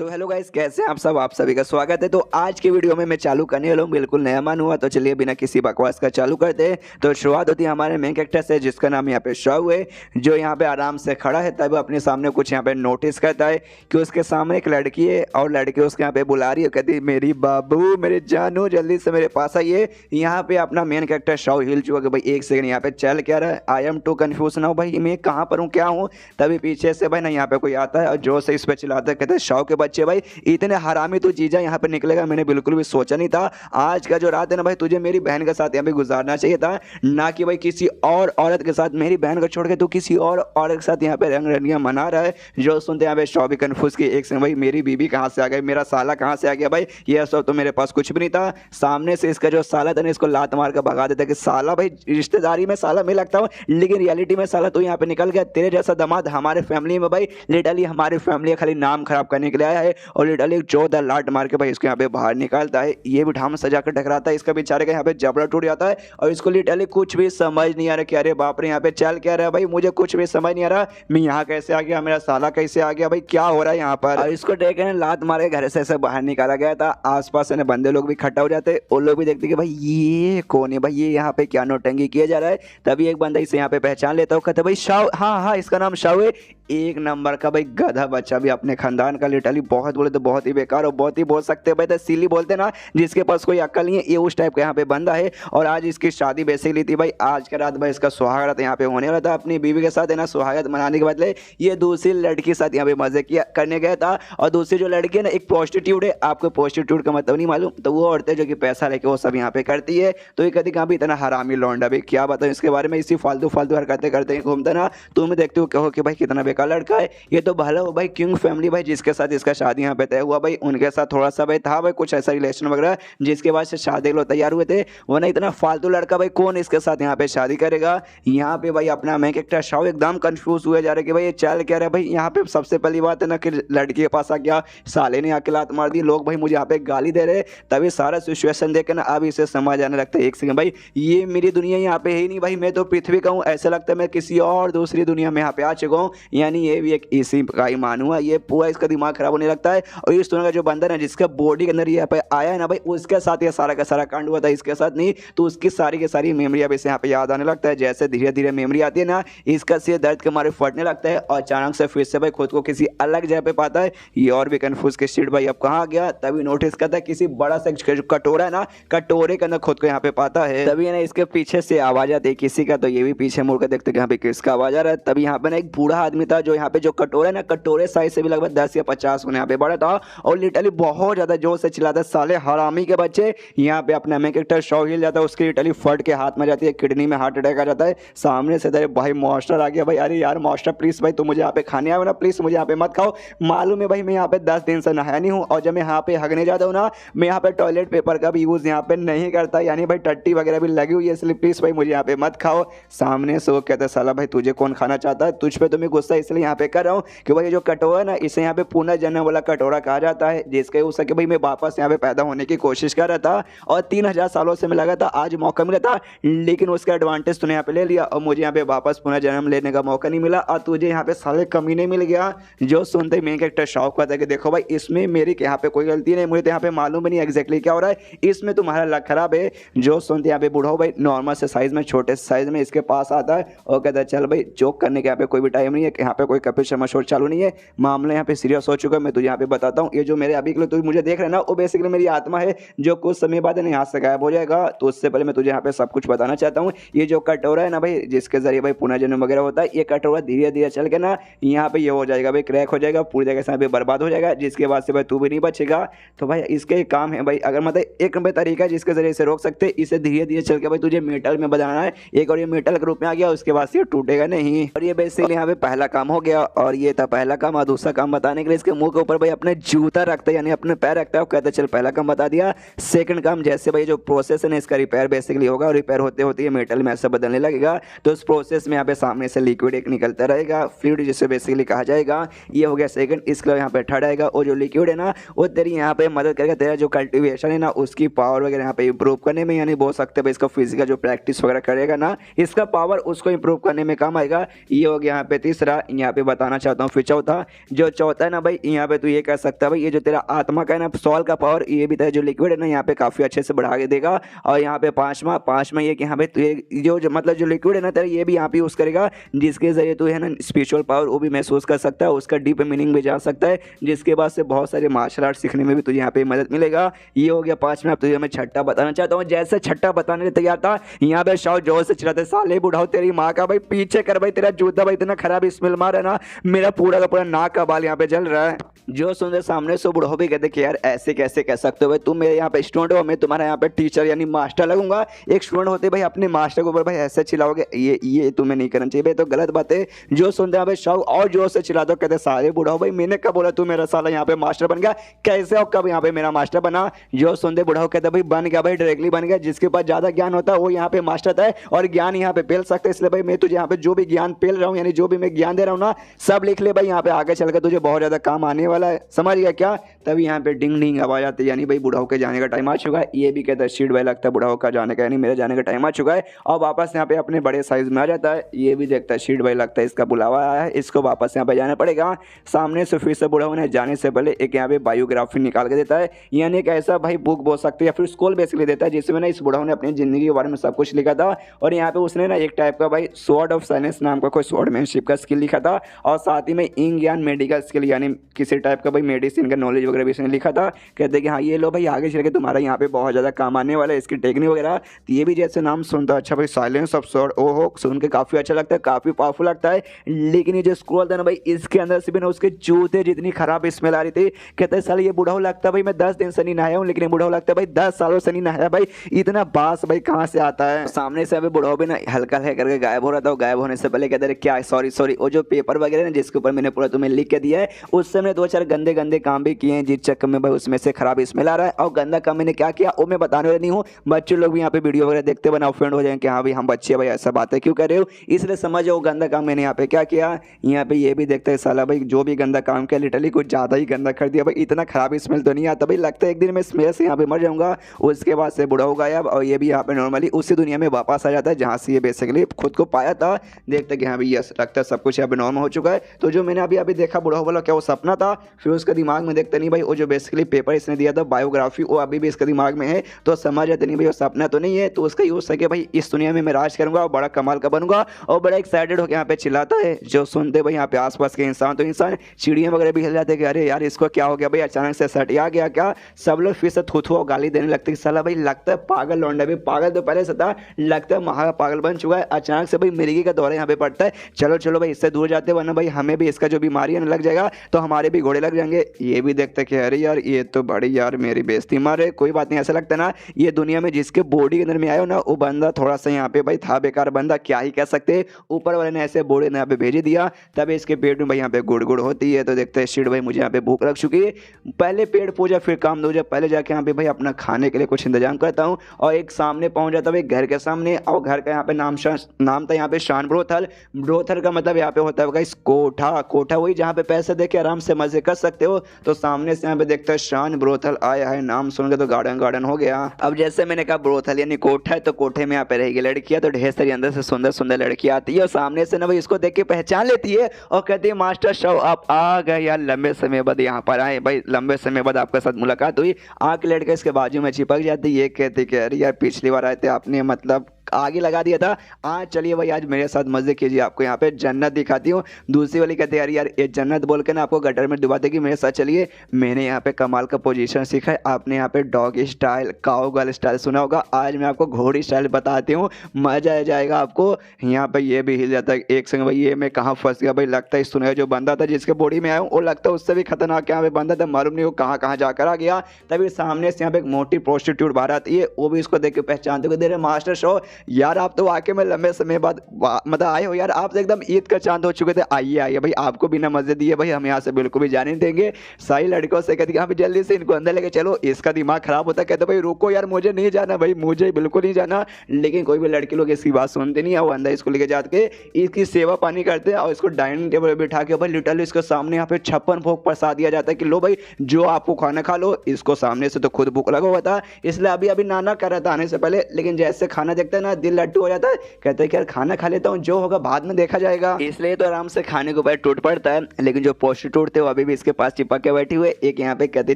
तो hello guys, कैसे हैं आप सब। आप सभी का स्वागत है। तो आज के वीडियो में मैं चालू करने वाला हूँ, बिल्कुल नया मन हुआ तो चलिए बिना किसी बकवास का चालू करते हैं। तो शुरुआत होती है हमारे मेन कैरेक्टर से, जिसका नाम यहाँ पे शाहू है, जो यहाँ पे आराम से खड़ा है। तब अपने सामने कुछ यहाँ पे नोटिस करता है कि उसके सामने एक लड़की है और लड़की उसके यहाँ पे बुला रही है, कहती है मेरी बाबू मेरे जानू जल्दी से मेरे पास आइए। यहाँ पे अपना मेन कैरेक्टर शाहू हिल चुका कि भाई एक सेकंड यहाँ पे चल क्या रहा है, आई एम टू कन्फ्यूज ना, भाई मैं कहाँ पर हूँ क्या हूँ। तभी पीछे से भाई ना यहाँ पे कोई आता है और जोर से इस पे चिल्लाता है, कहते हैं शाहू के बच्चे भाई इतने हरामी तू जीजा यहाँ पे निकलेगा, मैंने बिल्कुल भी सोचा नहीं था। आज का जो रात है ना भाई, तुझे मेरी बहन के साथ यहाँ पे गुजारना चाहिए था, ना कि भाई किसी और औरत के साथ। मेरी बहन को छोड़ के तू किसी और औरत के साथ यहाँ पे रंग रंगियां मना रहा है। जो सुनते यहाँ पे शाहू भी कन्फ्यूज की, एक से भाई मेरी बीबी कहाँ से आ गई, मेरा साला कहाँ से आ गया, भाई ये सब तो मेरे पास कुछ भी नहीं था। सामने से इसका जो साला था ना, इसको लात मार कर भगा देता कि साला भाई रिश्तेदारी में साला मैं लगता हूँ, लेकिन रियलिटी में साला तू यहाँ पे निकल गया। तेरे जैसा दामाद हमारे फैमिली में भाई लिटरली हमारी फैमिली खाली नाम खराब करने के लिए आया है, और लिटरली 14 लाट मार के भाई इसको यहाँ पे बाहर निकालता है। ये भी ढाम सजा कर टकराता है, इसका बेचारे का यहाँ पे जबड़ा टूट जाता है और इसको लिटरली कुछ भी समझ नहीं आ रहा कि अरे बाप रे यहाँ पे चल क्या रहा है, भाई मुझे कुछ भी समझ नहीं आ रहा, मैं यहाँ कैसे आ गया, मेरा साला कैसे आ गया, भाई क्या हो रहा है यहाँ पर। और इसको देख के लात मारे घर से ऐसे बाहर निकाला गया था। आसपास ने बंदे लोग भी इकट्ठा हो जाते, वो लोग भी देखते कि भाई ये कौन है, भाई ये यहाँ पे क्या नौटंकी किया जा रहा है। तभी एक बंदा इसे यहाँ पे पहचान लेता है, कहता भाई शाहू, हाँ हाँ इसका नाम शाहू है। एक नंबर का भाई गधा बच्चा भी अपने खानदान का, लिटरली बहुत बोले तो बहुत ही बेकार और बहुत ही बोल सकते हैं भाई तो सिली बोलते ना, जिसके पास कोई अक्ल नहीं है, ये उस टाइप का यहाँ पे बंदा है। और आज इसकी शादी बेसिकली थी भाई, आज का रात भाई इसका सुहागरात यहाँ पे होने वाला था अपनी बीवी के साथ है ना। सुहागरात मनाने के बदले ये दूसरी लड़की के साथ यहाँ पे मजे किया करने गया था। और दूसरी जो लड़की है ना, एक प्रोस्टिट्यूट है। आपको प्रोस्टिट्यूट का मतलब नहीं मालूम, तो वो औरतें जो कि पैसा लेके वो सब यहाँ पे करती है। तो ये कभी कहाँ भी इतना हरामी लौंडा भाई क्या बताऊँ इसके बारे में, इसी फालतू फालतू हरकतें करते हैं घूमता ना। तुम देखते हो कहो कि भाई कितना बेकार लड़का है। ये तो भला हो भाई किंग फैमिली भाई, जिसके साथ इसका शादी यहाँ पे तय हुआ भाई, उनके साथ थोड़ा सा भाई था भाई कुछ ऐसा रिलेशन वगैरह, जिसके बाद से शादी के लोग तैयार हुए थे। वो ना इतना फालतू लड़का भाई कौन इसके साथ यहाँ पे शादी करेगा। यहाँ पे भाई अपना मैं कैरेक्टर शाहू एकदम कंफ्यूज हुए जा रहे कि भाई ये चल क्या रहा है। भाई यहाँ पे सबसे पहली बात है ना कि लड़की के पास आ गया, साले ने आके लात मार दी, लोग भाई मुझे यहाँ पे गाली दे रहे। तभी सारा सिचुएशन देख के ना अब इसे समझ आने लगता है, एक सेकंड भाई ये मेरी दुनिया यहाँ पे है ही नहीं, भाई मैं तो पृथ्वी का हूँ, ऐसा लगता है मैं किसी और दूसरी दुनिया में यहाँ पे आ चुका हूँ। यानी ये भी एक इसी का ही मान हुआ, ये पूरा इसका दिमाग खराब होने लगता है। और इस तरह का जो बंदा है जिसका बॉडी के अंदर ये पे आया है ना भाई, उसके साथ ये सारा का सारा कांड हुआ था, इसके साथ नहीं। तो उसकी सारी की सारी मेमोरी अब इसे यहाँ पे याद आने लगता है। जैसे धीरे धीरे मेमोरी आती है ना, इसका सिर दर्द के मारे फटने लगता है और अचानक से फिर से भाई खुद को किसी अलग जगह पे पाता है। ये और भी कंफ्यूज कि शिट भाई अब कहाँ गया। तभी नोटिस करता है किसी बड़ा सा जो कटोरा है ना, कटोरे के अंदर खुद को यहाँ पे पाता है। तभी ना इसके पीछे से आवाज आती है किसी का, तो ये भी पीछे मुड़कर देखते हैं यहाँ पे किसका आवाज आ रहा है। तभी यहाँ पे ना एक बूढ़ा आदमी था, जो यहाँ पे जो कटोरा है ना, कटोरे साइज से भी लगभग 10 या 50 गुना यहाँ पे बड़ा था और लिटरली बहुत ज्यादा जोर से चिल्लाता, साले हरामी के बच्चे। यहाँ पे अपना मेन कैरेक्टर शाहू हिल जाता है, उसकी लिटरली फट के हाथ में जाती है, किडनी में हार्ट अटैक आ जाता है। सामने से तेरे भाई मास्टर आ गया, भाई अरे यार मास्टर प्लीज भाई तुम मुझे यहाँ पे खाने आओ ना, प्लीज मुझे यहाँ पे मत खाओ। मालूम है भाई मैं यहाँ पे 10 दिन से नहाया नहीं हूँ, और जब मैं यहाँ पे हगने जाता हूँ ना, मैं यहाँ पे टॉयलेट पेपर का भी यूज यहाँ पे नहीं करता, यानी भाई टट्टी वगैरह भी लगी हुई है, इसलिए प्लीज भाई मुझे यहाँ पे मत खाओ। सामने से वो कहता है साला भाई तुझे कौन खाना चाहता है, तुझ पे तो मैं गुस्सा इसलिए यहाँ पे कर रहा हूँ कि भाई जो कटोरा है ना, इसे यहाँ पे पुनर्जन्म वाला कटोरा कहा जाता है, जिसके हो सके भाई मैं वापस यहाँ पे पैदा होने की कोशिश कर रहा था और 3000 सालों से मैं लगा था आज मौका मिला था, लेकिन उसका एडवांटेज तूने यहाँ पे ले लिया और मुझे यहाँ पे वापस पुनर्जन्म लेने का मौका नहीं मिला और तुझे यहाँ पे साले कमीने मिल गया। जो सुनते ही मेन कैरेक्टर शौक कहता है कि देखो भाई इसमें मेरी यहाँ पे कोई गलती नहीं, मुझे तो यहाँ पे मालूम नहीं एग्जैक्टली क्या हो रहा है, इसमें तुम्हारा लक खराब है। जो सुनते यहाँ पे बूढ़ा हो भाई नॉर्मल से साइज में छोटे साइज में इसके पास आता है और कहता है चल भाई जोक करने के यहाँ पे कोई भी टाइम नहीं है, यहाँ पे कोई कपिल शर्मा शो चालू नहीं है, मामला यहाँ पे सीरियस हो चुका है, मैं तुझे यहाँ पे बताता हूँ। ये जो मेरे अभी के लिए तू मुझे देख रहे हैं ना, वो बेसिकली मेरी आत्मा है जो कुछ समय बाद यहाँ से गायब हो जाएगा। तो उससे पहले मैं तुझे यहाँ पे सब कुछ बताना चाहता हूँ। ये जो कटोरा है ना भाई, जिसके जरिए भाई पुनर्जन्म वगैरह होता है, ये कटोरा धीरे धीरे चल के ना यहाँ पे ये हो जाएगा भाई, क्रैक हो जाएगा, पूरी जगह से बर्बाद हो जाएगा, जिसके बाद से भाई तू भी नहीं बचेगा। तो भाई इसके एक काम है भाई, अगर मतलब एक नंबर तरीका है जिसके जरिए इसे रोक सकते, इसे धीरे धीरे चल के भाई तुझे मेटल में बदलना है एक, और ये मेटल के रूप में आ गया, उसके बाद से ये टूटेगा नहीं। और ये बेसिकली यहाँ पे पहला काम हो गया, और ये था पहला काम। और दूसरा काम बताने के लिए इसके मुंह के ऊपर भाई अपने जूता रखता है, यानी अपने पैर रखता है, कहते चल पहला काम बता दिया। सेकंड काम जैसे भाई जो प्रोसेस है ना इसका रिपेयर बेसिकली होगा, और रिपेयर होते होते ये मेटल में ऐसा बदलने लगेगा। तो उस प्रोसेस में यहाँ पे सामने से लिक्विड एक निकलता रहेगा, फ्लूइड जिसे बेसिकली कहा जाएगा। ये हो गया सेकंड। इसके यहाँ पे थर्ड आएगा, और जो लिक्विड है ना वो तेरी यहाँ पे मदद करेगा, तेरा जो कल्टिवेशन है ना उसकी पावर वगैरह यहाँ पे इंप्रूव करने में, यानी बोल सकते हैं इसका फिजिकल जो प्रैक्टिस वगैरह करेगा ना, इसका पावर उसको इंप्रूव करने में काम आएगा। ये हो गया यहाँ पे तीसरा। यहाँ पे बताना चाहता हूँ फिर चौथा, जो चौथा है ना भाई, यहाँ यहाँ पे तू ये कर सकता है भाई, ये जो तेरा आत्मा का है ना सॉल का पावर, ये भी तेरा जो लिक्विड है ना यहाँ पे काफी अच्छे से बढ़ा के देगा। और यहाँ पे पांचवा ये कि यहाँ पे मतलब जो लिक्विड है ना तेरा, ये भी यहाँ पे यूज करेगा, जिसके जरिए तू है ना स्पिरिचुअल पावर वो भी महसूस कर सकता है, उसका डीप मीनिंग भी जान सकता है, जिसके बाद से बहुत सारे मार्शल आर्ट सीखने में भी तुझे यहाँ पे मदद मिलेगा। ये हो गया 5 में। अब तुझे मैं छठा बताना चाहता हूँ। जैसे छठा बताने के तैयार था, यहाँ पे शाव जोर से चिल्लाते, साले बुढ़ाओ तेरी माँ का भाई पीछे कर भाई, तेरा जूता भाई इतना खराब स्मेल मार है ना, मेरा पूरा का पूरा नाक का बाल यहाँ पे जल रहा है। जो सुन रहे सामने से बुढ़ाओ भी कहते कि यार ऐसे कैसे कह सकते हो भाई, तुम मेरे यहाँ पे स्टूडेंट हो, मैं तुम्हारा यहाँ पे टीचर यानी मास्टर लगूंगा। एक स्टूडेंट होते भाई अपने मास्टर के ऊपर भाई ऐसे चिल्लाओगे, ये तुम्हें नहीं करना चाहिए भाई, तो गलत बात है। जो सुनते हैं भाई शाव और जोर से चिल्ला दो, कहते सारे बुढ़ाओ भाई मैंने कब बोला तू मेरा साला यहाँ पे मास्टर बन गया, कैसे और कब यहाँ पे मेरा मास्टर बना। जो सुनते बुढ़ाओ कहते भाई बन गया भाई, डायरेक्टली बन गया, जिसके पास ज्यादा ज्ञान होता है वो यहाँ पे मास्टर है और ज्ञान यहाँ पे पेल सकते, इसलिए भाई मैं तुझे यहाँ पे जो भी ज्ञान पेल रहा हूँ यानी जो भी मैं ज्ञान दे रहा हूँ ना, सब लिख ले भाई, यहाँ पे आगे चलकर तुझे बहुत ज्यादा काम आने वाला है, समझ गया क्या। तभी यहाँ पे डिंग डिंग आवाज आती है, यानी भाई बुढ़ाओ के जाने का टाइम आ चुका है। ये भी कहता है शीट भाई लगता है बुढ़ाओ का जाने का, यानी मेरे जाने का टाइम आ चुका है, और वापस यहाँ पे अपने बड़े साइज में आ जाता है। ये भी देखता है शीट भाई लगता है इसका बुलावा आया है, इसको वापस यहाँ पे जाना पड़ेगा। सामने से फिर से बुढ़ाओ ने जाने से पहले एक यहाँ पे बायोग्राफी निकाल के देता है, यानी एक ऐसा भाई बुक बोल सकते हैं या फिर स्कूल बेसिकली देता है, जिसमें ना इस बुढ़ाओ ने अपनी जिंदगी के बारे में सब कुछ लिखा था। और यहाँ पे उसने ना एक टाइप का भाई स्वॉर्ड ऑफ साइलेंस नाम का कोई स्वॉर्डमैनशिप का स्किल लिखा था, और साथ ही में इंग ज्ञान मेडिकल स्किल यानी किसी टाइप का भाई मेडिसिन का नॉलेज वगैरह भी इसने लिखा था। कहते हैं कि हाँ ये लो भाई आगे चल के तुम्हारा यहाँ पे बहुत ज़्यादा काम आने वाला है, इसकी टेक्निक वगैरह। तो ये भी जैसे नाम सुनता है, अच्छा भाई साइलेंस ऑफ स्वॉर्ड, ओहो सुन के काफ़ी अच्छा लगता है, काफ़ी पावरफुल लगता है। लेकिन ये जो स्क्रॉल था ना भाई, इसके अंदर से भी ना उसके जूते जितनी खराब स्मेल आ रही थी। कहते हैं साल ये बुढ़ाओ लगता है भाई मैं 10 दिन से नहीं नहाया हूँ, लेकिन बुढ़ाओ लगता है भाई 10 सालों से नहीं नहाया भाई, इतना बास भाई कहाँ से आता है। सामने से अभी बुढ़ाओ भी ना हल्का हल्का करके गायब हो रहा था, गायब होने से पहले कहते रहे क्या सॉरी वो जो पेपर वगैरह ना जिसके ऊपर मैंने पूरा तुम्हें लिख के दिया है, उससे मैंने 2-4 गंदे गंदे काम भी किए हैं, जिस चक्कर में भाई उसमें से खराब स्मेल आ रहा है। और गंदा काम मैंने क्या किया वो मैं बताने वाला नहीं हूँ, बच्चे लोग भी यहाँ पे वीडियो वगैरह देखते बना ऑफेंड हो जाएंगे, हाँ भाई हम बच्चे भाई ऐसा बातें क्यों कर रहे हो, इसलिए समझ जाओ गंदा काम मैंने यहाँ पे क्या किया। यहाँ पे ये भी देखते हैं साला भाई जो भी गंदा काम किया लिटरली कुछ ज़्यादा ही गंदा कर दिया भाई, इतना खराब स्मेल तो नहीं आता भाई, लगता है एक दिन मैं स्मेल से यहाँ पे मर जाऊँगा। उसके बाद से बुढ़ा हो गायब, और ये भी यहाँ पे नॉर्मली उसी दुनिया में वापस आ जाता है जहाँ से ये बेसिकली खुद को पाया था। देखते कि हाँ भाई यस लगता है सब कुछ यहाँ पे नॉर्मल हो चुका है। तो जो मैंने अभी अभी देखा बुढ़ा वाला क्या वो सपना था, फिर उसका दिमाग में देखते नहीं भाई वो जो बेसिकली पेपर इसने दिया था बायोग्राफी वो अभी भी इसके दिमाग में है, तो समझ जाते नहीं भाई वो सपना तो नहीं है। तो उसका यूज सके भाई इस दुनिया में मैं राज करूंगा और बड़ा कमाल का बनूंगा, और बड़ा एक्साइटेड होकर यहाँ पे चिल्लाता है। जो सुनते भाई यहाँ पे आसपास के इंसान तो इंसान चिड़ियाँ वगैरह भी हिल जाते कि अरे यार इसको क्या हो गया भाई, अचानक से सट आ गया क्या। सब लोग फिर से थू थू गाली देने लगते साला भाई लगता है पागल लौंडा, भी पागल तो पहले से था, लगता है महा पागल बन चुका है, अचानक से भाई मिर्गी का दौरा यहाँ पे पड़ता है। चलो चलो भाई इससे दूर जाते, वरना भाई हमें भी इसका जो बीमारी है लग जाएगा तो हमारे भी घोड़े लग जाएंगे। ये भी देखते कि अरे यार ये तो बड़ी यार मेरी बेइज्जती मारे, कोई बात नहीं, ऐसा लगता है ना ये दुनिया में जिसके बॉडी के अंदर में आया हो ना वो बंदा थोड़ा सा यहाँ पे भाई था बेकार बंदा, क्या ही कह सकते, ऊपर वाले ने ऐसे बॉडी ने यहाँ पे भेज दिया, तब इसके पेट में भाई यहाँ पे गुड़ गुड़ होती है। तो देखते हैं शिट भाई मुझे यहाँ पे भूख लग चुकी है, पहले पेट पूजा फिर काम दूजा, पहले जाके यहाँ पे भाई अपना खाने के लिए कुछ इंतजाम करता हूँ। और एक सामने पहुंच जाता भाई घर के सामने, और घर का यहाँ पे नाम था यहाँ पे शान ब्रोथल। ब्रोथल का मतलब यहाँ पे होता है कोठा, कोठा वही जहाँ पे पैसे दे के आराम से मजे कर सकते हो। तो सामने से यहाँ पे देखता है शान ब्रोथल आया है, नाम सुन के तो गार्डन गार्डन हो गया। अब जैसे मैंने कहा ब्रोथल यानी कोठा है, तो कोठे में यहाँ पे रहेगी लड़कियां, तो ढेर सारी अंदर से सुंदर सुंदर लड़कियां आती है, और सामने से ना भाई इसको देख के पहचान लेती है और कहती है मास्टर शव आप आ गए यार, लंबे समय बाद यहाँ पर आए भाई, लंबे समय बाद आपके साथ मुलाकात हुई। आके लड़के इसके बाजू में चिपक जाती, ये कहती कि अरे यार पिछली बार आए थे आपने मतलब आगे लगा दिया था, आज चलिए भाई आज मेरे साथ मजे कीजिए, आपको यहाँ पे जन्नत दिखाती हूँ। दूसरी वाली कहते हैं यार ये जन्नत बोल के ना आपको गटर में डुबा देगी, मेरे साथ चलिए, मैंने यहाँ पे कमाल का पोजीशन सीखा है, आपने यहाँ पे डॉग स्टाइल काऊ गर्ल स्टाइल सुना होगा, आज मैं आपको घोड़ी स्टाइल बताती हूँ, मजा आ जाएगा आपको। यहाँ पे ये भी हिल जाता है एक संग भाई, ये मैं कहाँ फंस गया भाई, लगता है सुना जो बंदा था जिसके बॉडी में आया हूँ वो लगता है उससे भी खतरनाक यहाँ पे बंदा था, मालूम नहीं वो कहाँ कहाँ जाकर आ गया। तभी सामने से यहाँ पे एक मोटी प्रोस्टिट्यूट बाहर आती है, वो भी इसको देख के पहचानते हुए दे रहे मास्टर शो यार आप तो आके मैं लंबे समय बाद मतलब आए हो यार, आप तो एकदम ईद का चांद हो चुके थे, आइए आइए भाई, आपको बिना मजे दिए भाई हम यहाँ से बिल्कुल भी जाने नहीं देंगे। सारी लड़कों से कहती हाँ जल्दी से इनको अंदर लेके चलो, इसका दिमाग खराब होता है, कहते भाई रुको यार मुझे नहीं जाना भाई, मुझे बिल्कुल नहीं जाना। लेकिन कोई भी लड़के लोग इसकी बात सुनते नहीं है, वो अंदर इसको लेके जाके इसकी सेवा पानी करते हैं, और इसको डाइनिंग टेबल पर बिठा के भाई लिटरली इसके सामने यहाँ पे 56 भोग प्रसाद दिया जाता है कि लो भाई जो आपको खाना खा लो। इसको सामने से तो खुद भूख लगा हुआ था, इसलिए अभी अभी नाना कर रहा था आने से पहले, लेकिन जैसे खाना देखता है ना ना दिल लट्टू हो जाता है, कहते हैं कि यार खाना खा लेता हूँ, जो होगा बाद में देखा जाएगा। इसलिए तो आराम से खाने के ऊपर टूट पड़ता है। लेकिन जो प्रोस्टिट्यूट थे वो अभी भी इसके पास चिपक के बैठे हुए, एक यहाँ पे कहते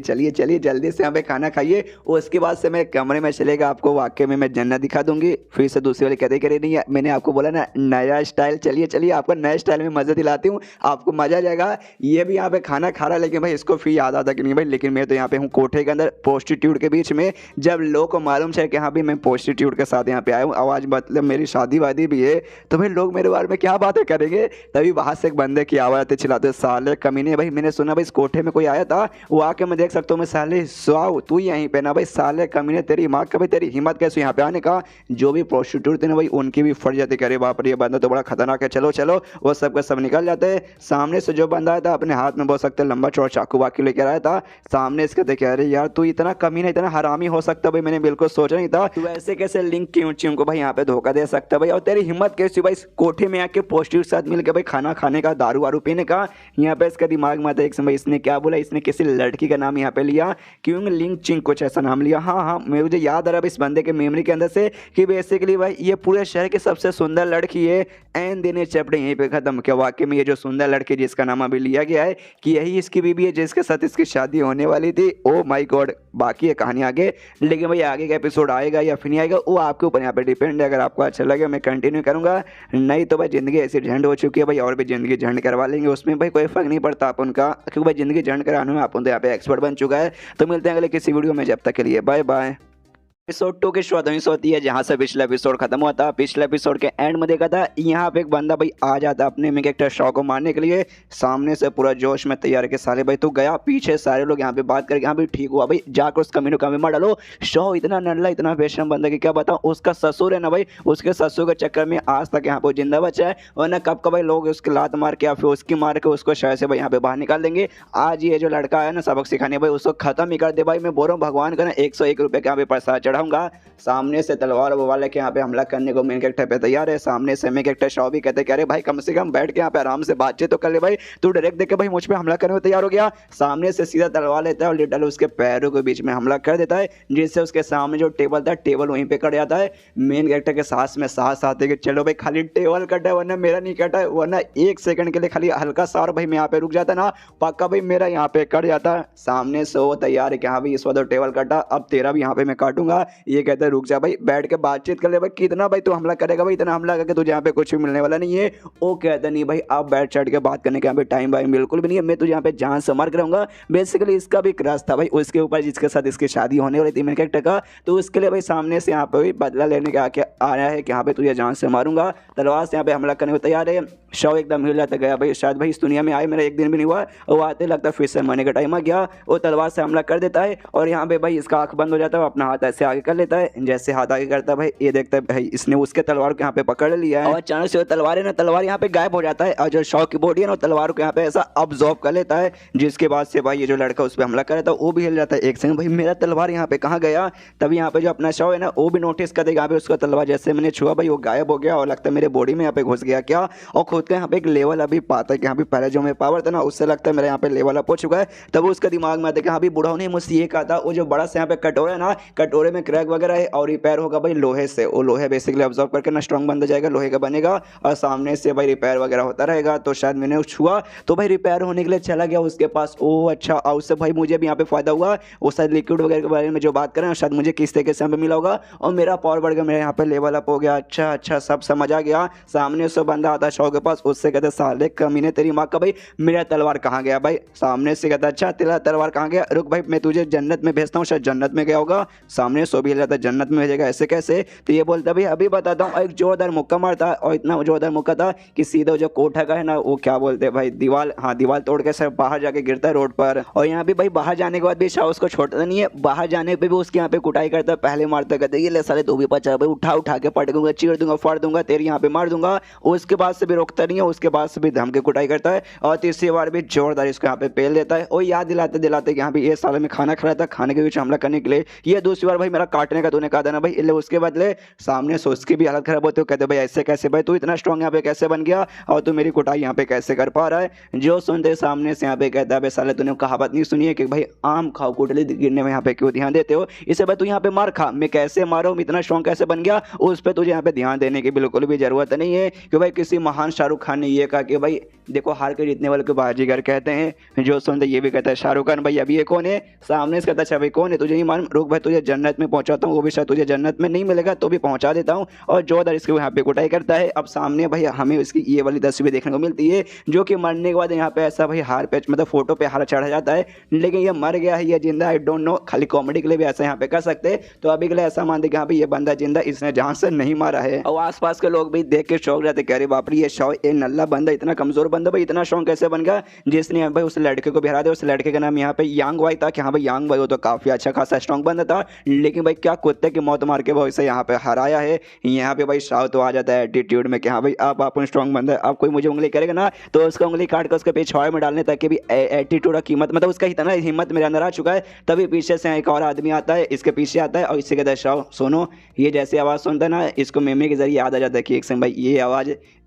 चलिए चलिए जल्दी से यहाँ पे खाना खाइए, उसके बाद से मैं कमरे में चलेगा, आपको वाकई में मैं जन्नत दिखा दूंगी। फिर से दूसरी वाली कहते करे नहीं, मैंने आपको बोला ना नया स्टाइल, चलिए चलिए आपको नए स्टाइल में मजे दिलाती हूँ, आपको मजा आ जाएगा। ये भी यहाँ पे खाना खा रहा है, लेकिन भाई इसको फिर याद आता कि नहीं भाई, लेकिन मैं तो यहाँ पे हूँ कोठे के अंदर प्रोस्टिट्यूट के बीच में। जब लोग को मालूम है कि हाँ भाई मैं प्रोस्टिट्यूट के साथ यहाँ पे आया हूँ, आवाज़ मतलब मेरी शादी वादी भी है, तो भाई लोग मेरे बारे में क्या बातें करेंगे। तभी वहाँ से एक बंदे की आवाज़ आते चिल्लाते, साले कमीने, भाई मैंने सुना भाई इस कोठे में कोई आया था, वो आके मैं देख सकता हूँ, मैं साले स्वाओ तू यहीं पे ना, भाई साले कमीने तेरी माँ का, भाई तेरी हिम्मत कैसे यहाँ पे आने का। जो भी प्रोस्टिट्यूट थे ना भाई उनकी भी फट जाती, करे बाप रे ये बंदा तो बड़ा खतरनाक है, चलो चलो, वो सब का सब निकल जाते हैं। सामने से जो बंदा आया था अपने हाथ में बोल सकते लंबा चौड़ा चाकू वाकू लेकर आया था, सामने इसके देखे अरे यार तू इतना कमीना इतना हरामी हो सकता भाई, मैंने बिल्कुल सोचा नहीं था, तू ऐसे कैसे लिंक की ऊंची को भाई यहाँ पे धोखा दे सकता भाई, और तेरी हिम्मत कैसी भाई कोठे में आके प्रोस्टिट्यूट साथ मिलकर भाई खाना खाने का, दारू वारू पीने का। यहाँ पे इसका दिमाग में आता है एक समय इसने क्या बोला, इसने किसी लड़की का नाम यहाँ पे लिया, क्यों लिंक चिंग कुछ ऐसा नाम लिया। हाँ हाँ मुझे याद आ रहा है इस बंदे के मेमोरी के अंदर से कि बेसिकली भाई ये पूरे शहर की सबसे सुंदर लड़की है, एन दिन चैप्टर यहीं पे खत्म। क्या वाकई में ये जो सुंदर लड़की जिसका नाम अभी लिया गया है कि यही इसकी बीबी है जिसके साथ इसकी शादी होने वाली थी। ओ माय गॉड, बाकी है कहानी आगे, लेकिन भाई आगे का एपिसोड आएगा या फिर नहीं आएगा वो आपके ऊपर यहाँ पे डिपेंड है। अगर आपको अच्छा लगे मैं कंटिन्यू करूँगा, नहीं तो भाई ज़िंदगी ऐसी झंड हो चुकी है भाई, और भी ज़िंदगी झंड करवा लेंगे, उसमें भाई कोई फ़र्क नहीं पड़ता अपन का, क्योंकि भाई ज़िंदगी झंड कराने में अपन तो यहाँ पे एक्सपर्ट बन चुका है। तो मिलते हैं अगले किसी वीडियो में, जब तक के लिए बाय बाय। एपिसोड 2 की शुरुआत होती है जहां से पिछला एपिसोड खत्म हुआ था। पिछले एपिसोड के एंड में देखा था यहाँ पे एक बंदा भाई आ जाता अपने मेन कैरेक्टर शॉ को मारने के लिए, सामने से पूरा जोश में तैयार के साले भाई तू गया, पीछे सारे लोग यहाँ पे बात करके हाँ भाई ठीक हुआ भाई जाकर उस कमीनों का मार डालो। शॉ इतना नल्ला इतना बेशरम बंदा की क्या बताऊँ, उसका ससुर है ना भाई, उसके ससुर के चक्कर में आज तक यहाँ पे जिंदा बचा है, वरना कब का भाई लोग उसके लात मार के या फिर उसकी मार के उसको शायद से भाई यहाँ पे बाहर निकाल देंगे। आज ये जो लड़का है ना सबक सिखाने भाई उसको खत्म ही कर दे भाई, मैं बोल रहा हूँ भगवान का ना 101 रुपये के यहाँ पे प्रसाद चढ़ाऊंगा। सामने से तलवार वाले के यहाँ पे हमला करने को मेन कैरेक्टर पे तैयार है, सामने से मेन कैरेक्टर शॉ भी कहते अरे भाई कम से कम बैठ के यहाँ पे आराम से बातचीत तो कर ले भाई, तू डायरेक्ट देख के भाई मुझ पे हमला करने को तैयार हो गया। सामने से सीधा तलवार लेता है और लिटरली उसके पैरों के बीच में हमला कर देता है, जिससे उसके सामने जो टेबल था टेबल वहीं पे कट जाता है। मेन कैरेक्टर के सांस में सांस आते कि चलो भाई खाली टेबल कटा है वरना मेरा नहीं कटा है, वरना एक सेकंड के लिए खाली हल्का सा और भाई मैं यहाँ पे रुक जाता ना, पक्का भाई मेरा यहाँ पे कट जाता। सामने से वो तैयार है कि हाँ भाई इस बार टेबल कटा, अब तेरा भी यहाँ पे मैं काटूंगा। ये कहता है रुक जा भाई बैठ के बातचीत कर ले भाई, कितना भाई तू हमला करेगा भाई, इतना हमला करके तुझे यहाँ पे कुछ भी मिलने वाला नहीं है। वो कहता नहीं भाई आप बैठ चढ़ के बात करने के यहाँ पे टाइम भाई बिल्कुल भी नहीं है, मैं तुझे यहाँ पे जान से मार कराऊंगा। बेसिकली इसका भी क्रश था भाई उसके ऊपर जिसके साथ इसकी शादी होने वाली थी मेन कैरेक्टर का, तो उसके लिए भाई सामने से यहाँ पे भी बदला लेने के आके आया है कि यहाँ पे तुझे जान से मारूंगा। तलवार से यहाँ पे हमला करने को तैयार है। शव एकदम हिल जाता गया भाई, शायद भाई इस दुनिया में आए मेरा एक दिन भी नहीं हुआ, वो आते लगता फिर से मरने का टाइम आ गया। वो तलवार से हमला कर देता है और यहाँ पे भाई इसका आंख बंद हो जाता है, अपना हाथ ऐसे आगे कर लेता है, जैसे हाथ आगे करता है भाई ये देखता है भाई इसने उसके तलवार को यहाँ पे पकड़ लिया है, और अचानक से तलवार है ना तलवार यहाँ पे गायब हो जाता है, और जो शॉ की बॉडी है ना तलवार को यहाँ पे ऐसा अब्जॉर्ब कर लेता है, जिसके बाद से भाई ये जो लड़का उस पर हमला कर रहा था वो भी हिल जाता है। एक सेकंड भाई मेरा तलवार यहाँ पे कहाँ गया, तभी यहाँ पे जो अपना शॉ है ना वो भी नोटिस कर देगा यहाँ पे उसका तलवार जैसे मैंने छुआ भाई वो गायब हो गया, और लगता है मेरे बॉडी में यहाँ पे घुस गया क्या, और खुद का यहाँ पे एक लेवल अभी पाता है कि यहाँ पे पहले जो मेरे पावर था ना उससे लगता है मेरा यहाँ पे लेवल अप हो चुका है। तब उसका दिमाग में आता है कि हाँ भाई बुढ़ाओं ने मुझसे ये कहा था, वो जो बड़ा सा यहाँ पे कटोरा है ना कटोरे में क्रैक वगैरह है और रिपेयर होगा भाई लोहे से, वो लोहे बेसिकली ऑब्जर्व करके ना स्ट्रॉन्ग बन जाएगा, लोहे का बनेगा और सामने से भाई रिपेयर वगैरह होता रहेगा। तो शायद मैंने छुआ तो भाई रिपेयर होने के लिए चला गया उसके पास। ओह अच्छा, और उससे भाई मुझे भी यहाँ पे फायदा हुआ, वो शायद लिक्विड वगैरह के बारे में जो बात करें शायद मुझे किस तरीके से यहाँ पे मिला होगा, और मेरा पावर बढ़ गया, मेरा यहाँ पे लेवल अप हो गया। अच्छा अच्छा सब समझ आ गया। सामने से बंदा आता शॉ के पास, उससे कहते साले कमीने तेरी माँ का भाई मेरा तलवार कहाँ गया भाई। सामने से कहता अच्छा तेरा तलवार कहाँ गया, रुक भाई मैं तुझे जन्नत में भेजता हूँ, शायद जन्नत में गया होगा। सामने सो भी जाता जन्नत में भेजेगा ऐसे कैसे, तो ये बोलता भाई अभी बताता हूँ। एक जोरदार मुक्का मारता और इतना जोरदार मुक्का था कि सीधा जो कोठा का है ना वो क्या बोलते हैं भाई दीवार, हाँ दीवार तोड़ के सर बाहर जाके गिरता है रोड पर। और यहाँ पे भाई बाहर जाने के बाद भी शाह उसको छोड़ता नहीं है, बाहर जाने पे भी उसके यहाँ पे कुटाई करता है, पहले मारता कहते ये ले साले तू भी बचा भाई, उठा उठा के पट दूंगा, चीर दूंगा, फाड़ दूंगा, तेरे यहाँ पे मार दूंगा। उसके बाद से भी रोकता नहीं है, उसके बाद से भी धमके कुटाई करता है, और तीसरी बार भी जोरदार इसको यहाँ पे पेल देता है। और याद दिलाते दिलाते कि यहाँ पे ये साले में खाना खा रहा था, खाने के बीच हमला करने के लिए ये दूसरी बार भाई मेरा काटने का तूने कहा था ना भाई, इसलिए उसके बदले सामने से उसकी भी हालत खराब होती है। कहते भाई ऐसे कैसे भाई, तू इतना स्ट्रांग यहाँ पे कैसे बन गया और तू मेरी कुटाई यहाँ पे कैसे कर पा रहा है। जो सुनते सामने से यहाँ पे कहता है भाई साले तूने कहावत नहीं सुनी है कि भाई आम खाओ कुटली गिरने में यहाँ पे क्यों ध्यान देते हो, इसे भाई तू यहाँ पे मार खा, मैं कैसे मारूं, मैं इतना स्ट्रांग कैसे बन गया, उस पर तुझे यहाँ पे ध्यान देने की बिल्कुल भी जरूरत नहीं है। कि भाई किसी महान शाहरुख खान ने ये कहा कि भाई देखो हार के जीतने वाले को बाजीगर कहते हैं। जो सुनते ये भी कहता है शाहरुख खान भाई अभी ये कौन है, सामने से कहता है अच्छा भाई कौन है, तुझे नहीं मालूम, रुक भाई तुझे जन्नत में पहुंचाता हूँ, वो भी शायद तुझे जन्नत में नहीं मिलेगा तो भी पहुंचा देता हूँ। और जोरदार इसके यहाँ पे कुटाई करता है। अब सामने भाई हमें इसकी ये वाली तस्वीर देखने को मिलती है, जो कि मरने के बाद यहाँ पे ऐसा भाई हार पे मतलब फोटो पे हार चढ़ा जाता है, लेकिन ये मर गया है ये जिंदा आई डोंट नो, खाली कॉमेडी के लिए भी ऐसा यहाँ पे कर सकते हैं। तो अभी के लिए ऐसा मानते कि हाँ भाई ये बंदा जिंदा, इसने जान से नहीं मारा है। और आसपास के लोग भी देख के शौक जाते, कह रहे बाप रे ये शौ ये नल्ला बंदा इतना कमजोर बंदा भाई इतना शौक कैसे बन गया, जिसने भाई उस लड़के को भी हरा दिया। उस लड़के का नाम यहाँ पे यांग वाई था कि हाँ भाई यांग वाई वो तो काफी अच्छा खासा स्ट्रॉन्ग बंदा था, लेकिन भाई क्या कुत्ते की मौत मार के वो इसे यहाँ पे हराया है। यहाँ पे भाई शाव तो आ जाता है एटीट्यूड में कि हाँ भाई आप स्ट्रॉन्ग बंदा है, आप कोई मुझे उंगली करेगा ना तो उसका उंगली काट कर उसके पेछवाड़े में डालने तक कि भी एटीट्यूड का कीमत मतलब उसका इतना हिम्मत मेरे अंदर आ चुका है। तभी पीछे से एक और आदमी आता है, इसके पीछे आता है और इससे कहता है शाव सुनो, ये जैसी आवाज़ सुनता है ना इसको मेमे के जरिए याद आ जाता है कि एक समय भाई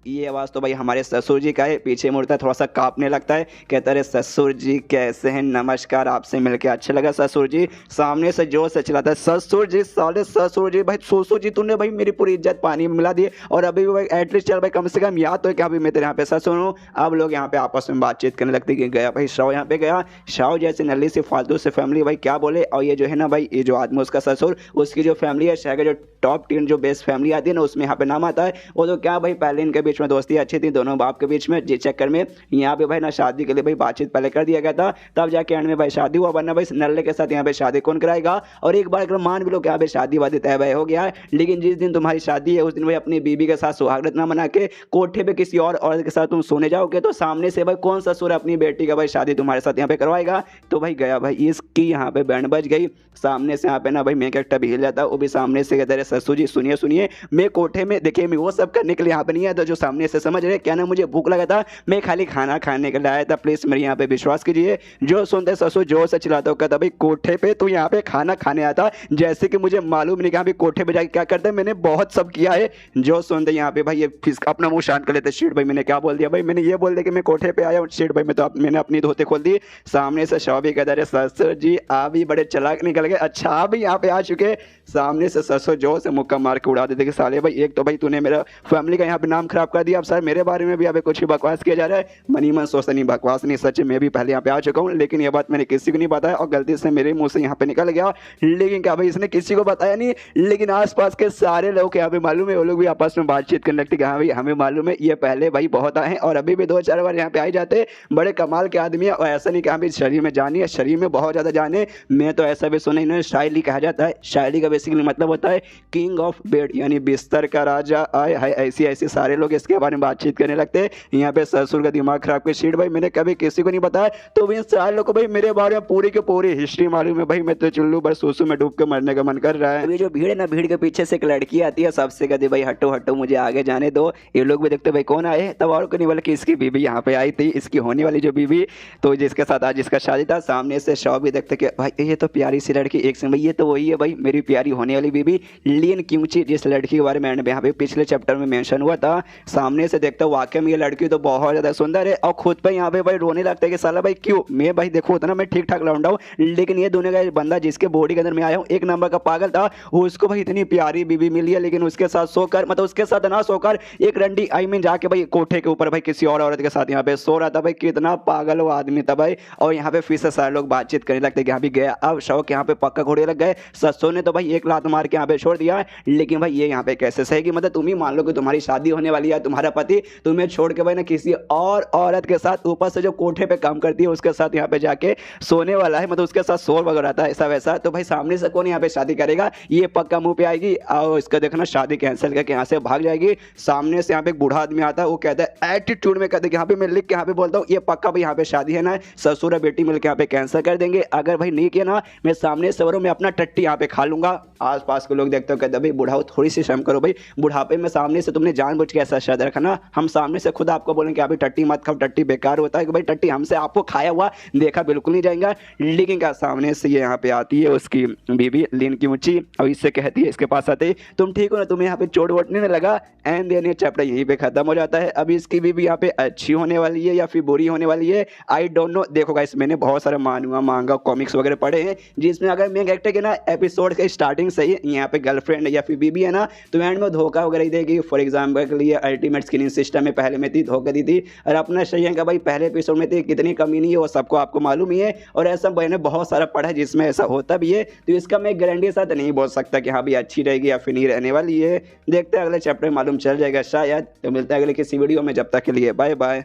ये आवाज़ तो भाई हमारे ससुर जी का है। पीछे मुड़ता है, थोड़ा सा कांपने लगता है, कहता है ससुर जी कैसे हैं, नमस्कार आपसे मिलकर अच्छा लगा ससुर जी। सामने से जोर से चिल्लाता है ससुर जी, साले ससुर जी भाई ससुर जी तूने भाई मेरी पूरी इज्जत पानी में मिला दी और अभी भी भाई एटलीस्ट चल भाई कम से कम याद तो है कि अभी मैं तेरे यहाँ पे ससुर हूँ। अब लोग यहाँ पे आपस में बातचीत करने लगते कि गया भाई शाव यहाँ पे गया, शाव जैसे नल्ली से फालतू से फैमिली भाई क्या बोले। और ये जो है ना भाई ये जो आदमी उसका ससुर उसकी जो फैमिली है शहर का जो टॉप 10 जो बेस्ट फैमिली आती है ना उसमें यहाँ पे नाम आता है। वो तो क्या भाई पहले इनके बीच में दोस्ती अच्छी थी दोनों बाप के बीच में, जिस चक्कर में यहाँ पे भाई ना शादी के लिए भाई बातचीत पहले कर दिया गया था, तब जाके एंड में भाई शादी हुआ। वरना भाई नल्ले के साथ यहाँ पे शादी कौन कराएगा। और एक बार अगर मान भी लो यहाँ पे शादी वादी तय भाई हो गया है, लेकिन जिस दिन तुम्हारी शादी है उस दिन भाई अपनी बीबी के साथ सुहागरात ना मना के कोठे पे किसी और औरत के साथ तुम सोने जाओगे तो सामने से भाई कौन ससुर अपनी बेटी का भाई शादी तुम्हारे साथ यहाँ पे करवाएगा। तो भाई गया भाई इसकी यहाँ पे बैंड बज गई। सामने से यहाँ पे ना भाई मैं कैरेक्टर भी हिल जाता, वो भी सामने से कहते रहे ससुर जी सुनिए सुनिए, मैं कोठे में देखिए मैं वो सब करने के लिए यहाँ पे नहीं आया था जो सामने से समझ रहे क्या ना, मुझे भूख लगा था, मैं खाली खाना खाने के लिए आया था, प्लीज मेरे यहाँ पे विश्वास कीजिए। जो सुनते ससुर जोर से चिल्लाता कहता भाई कोठे पे तू यहाँ पे खाना खाने आया था, जैसे कि मुझे मालूम नहीं कि भाई कोठे पे जाके क्या करते, मैंने बहुत सब किया है। जो सुनते यहाँ पे भाई ये अपना मुंह शांत कर लेते, शेठ भाई मैंने क्या बोल दिया, भाई मैंने ये बोल दिया कि मैं कोठे पे आया हूँ, शेठ भाई मैं तो मैंने अपनी धोते खोल दी। सामने से शव भी कहता रहे ससुर जी आप भी बड़े चलाक निकल गए, अच्छा आप भी यहाँ पे आ चुके। सामने से ससुर जोर से मुक्का मार के उड़ा देते कि साले भाई एक तो भाई तूने मेरा फैमिली का यहाँ पे नाम खराब कर दिया, अब सर मेरे बारे में भी अभी कुछ ही बकवास किया जा रहा है। मनी मन सोचता नहीं बकवास नहीं, सच मैं भी पहले यहाँ पे आ चुका हूँ, लेकिन ये बात मैंने किसी को नहीं बताया और गलती से मेरे मुंह से यहाँ पे निकल गया। लेकिन क्या भाई इसने किसी को बताया नहीं, लेकिन आसपास के सारे लोग यहाँ पे मालूम है, वो लोग भी आपस में बातचीत करने लगते कि हाँ भाई हमें मालूम है ये पहले भाई बहुत आए हैं और अभी भी 2-4 बार यहाँ पे आई जाते, बड़े कमाल के आदमी है। और ऐसा नहीं कि हाँ भाई शरीर में जानी है, शरीर में बहुत ज्यादा जाने। मैं तो ऐसा भी सुना इन्होंने शायरी कहा जाता है, शायरी का बेसिकली मतलब होता है किंग ऑफ बेड यानी बिस्तर का राजा आए है, ऐसी ऐसी सारे लोग इसके बारे में बातचीत करने लगते हैं। यहाँ पे ससुर का दिमाग खराब के शीट भाई मैंने कभी किसी को नहीं बताया, तो इन सारे लोग को भाई मेरे बारे में पूरी की पूरी हिस्ट्री मालूम है। भाई मैं तो चुल्लू बस सूसू में डूब के मरने का मन कर रहा है। ये जो भीड़ है ना, भीड़ के पीछे से एक लड़की आती है, सबसे कहती भाई हटो हटो मुझे आगे जाने दो। ये लोग भी देखते भाई कौन आए, तब और को नहीं बोला कि इसकी बीबी यहाँ पे आई थी, इसकी होने वाली जो बीबी तो जिसके साथ आज इसका शादी था। सामने से शव भी देखते कि भाई ये तो प्यारी सी लड़की, एक से भाई ये तो वही है भाई मेरी प्यारी होने वाली बीबी लीन क्यूची, जिस लड़की के बारे में यहाँ पे पिछले चैप्टर में मेंशन हुआ था। सामने से देखता हूँ वाकई में ये लड़की तो बहुत ज्यादा सुंदर है और खुद पे यहाँ पे भाई रोने लगता है कि साला भाई क्यों, मैं भाई देखो उतना मैं ठीक ठाक लौंडा हूँ, लेकिन ये दुनिया का बंदा जिसके बॉडी के अंदर मैं आया हूँ एक नंबर का पागल था, उसको भाई इतनी प्यारी बीबी मिली है, लेकिन उसके साथ सोकर मतलब उसके साथ ना सोकर एक रंडी आई मीन जाके भाई कोठे के ऊपर भाई किसी और औरत के साथ यहाँ पे सो रहा था। भाई कितना पागल वो आदमी था भाई। और यहाँ पे फिर से सारे लोग बातचीत करने लगते कि यहाँ भी गया, अब शव के यहाँ पे पक्का घोड़े लग गए। ससुर ने तो भाई एक लात मार के यहाँ पे छोड़ दिया, लेकिन भाई ये यहाँ पे कैसे सहेगी, मतलब तुम ही मान लो कि तुम्हारी शादी होने वाली है, तुम्हारा पति तुम्हें छोड़ के भाई ना किसी और औरत के साथ ऊपर से जो कोठे पे काम करती है उसके साथ यहाँ पे जाके सोने वाला है, मतलब उसके साथ शोर वगैरह था ऐसा वैसा। तो भाई सामने से कौन यहाँ पे शादी करेगा, ये पक्का मुंह पे आएगी और इसका देखना शादी कैंसिल करके यहाँ से भाग जाएगी। सामने से यहाँ पे एक बूढ़ा आदमी आता है, वो कहता है एटीट्यूड में कहते यहाँ पे मैं लिख के यहाँ पे बोलता हूँ ये पक्का भाई यहाँ पे शादी है ना, ससुर और बेटी मिलकर यहाँ पे कैंसिल कर देंगे, अगर भाई नहीं किया ना मैं सामने से मैं अपना टट्टी यहाँ पे खा लूंगा। आसपास के लोग देखते हो कहते भाई बुढ़ाओ थोड़ी सी शर्म करो भाई, बुढ़ापे में सामने से तुमने जानबूझ के ऐसा शब्द रखा ना, हम सामने से खुद आपको बोलेंगे अभी टट्टी मत खाओ, टट्टी बेकार होता है कि भाई टट्टी हमसे आपको खाया हुआ देखा बिल्कुल नहीं जाएगा। लेकिन क्या सामने से ये यहाँ पे आती है उसकी बीबी लीन की ऊंची और इससे कहती है, इसके पास आते ही तुम ठीक हो ना, तुम्हें यहाँ पे चोट वोट नहीं लगा, एंड देन ये चैप्टर यहीं पे खत्म हो जाता है। अभी इसकी बीबी यहाँ पे अच्छी होने वाली है या फिर बुरी होने वाली है, आई डोंट नो। देखो गाइस मैंने बहुत सारे मानुआ मांगा कॉमिक्स वगैरह पढ़े हैं जिसमें अगर मेन कैरेक्टर के ना एपिसोड के स्टार्टिंग से ही यहाँ पे गर्लफ्रेंड या फिर बीबी है ना तो एंड में धोखा वगैरह ही देगी। फॉर एग्जाम्पल के लिए अल्टीमेट स्क्रीनिंग सिस्टम में पहले में थी धोखा दी थी, और अपना सही है कि भाई पहले एपिसोड में थी कितनी कमी नहीं है वो सबको आपको मालूम ही है, और ऐसा मैंने बहुत सारा पढ़ा जिसमें ऐसा होता भी है। तो इसका मैं गारंटी के साथ नहीं बोल सकता कि हाँ भाई अच्छी रहेगी या फिर नहीं रहने वाली है, देखते हैं अगले चैप्टर मालूम चल जाएगा शायद। तो मिलते हैं अगले किसी वीडियो में, जब तक के लिए बाय बाय।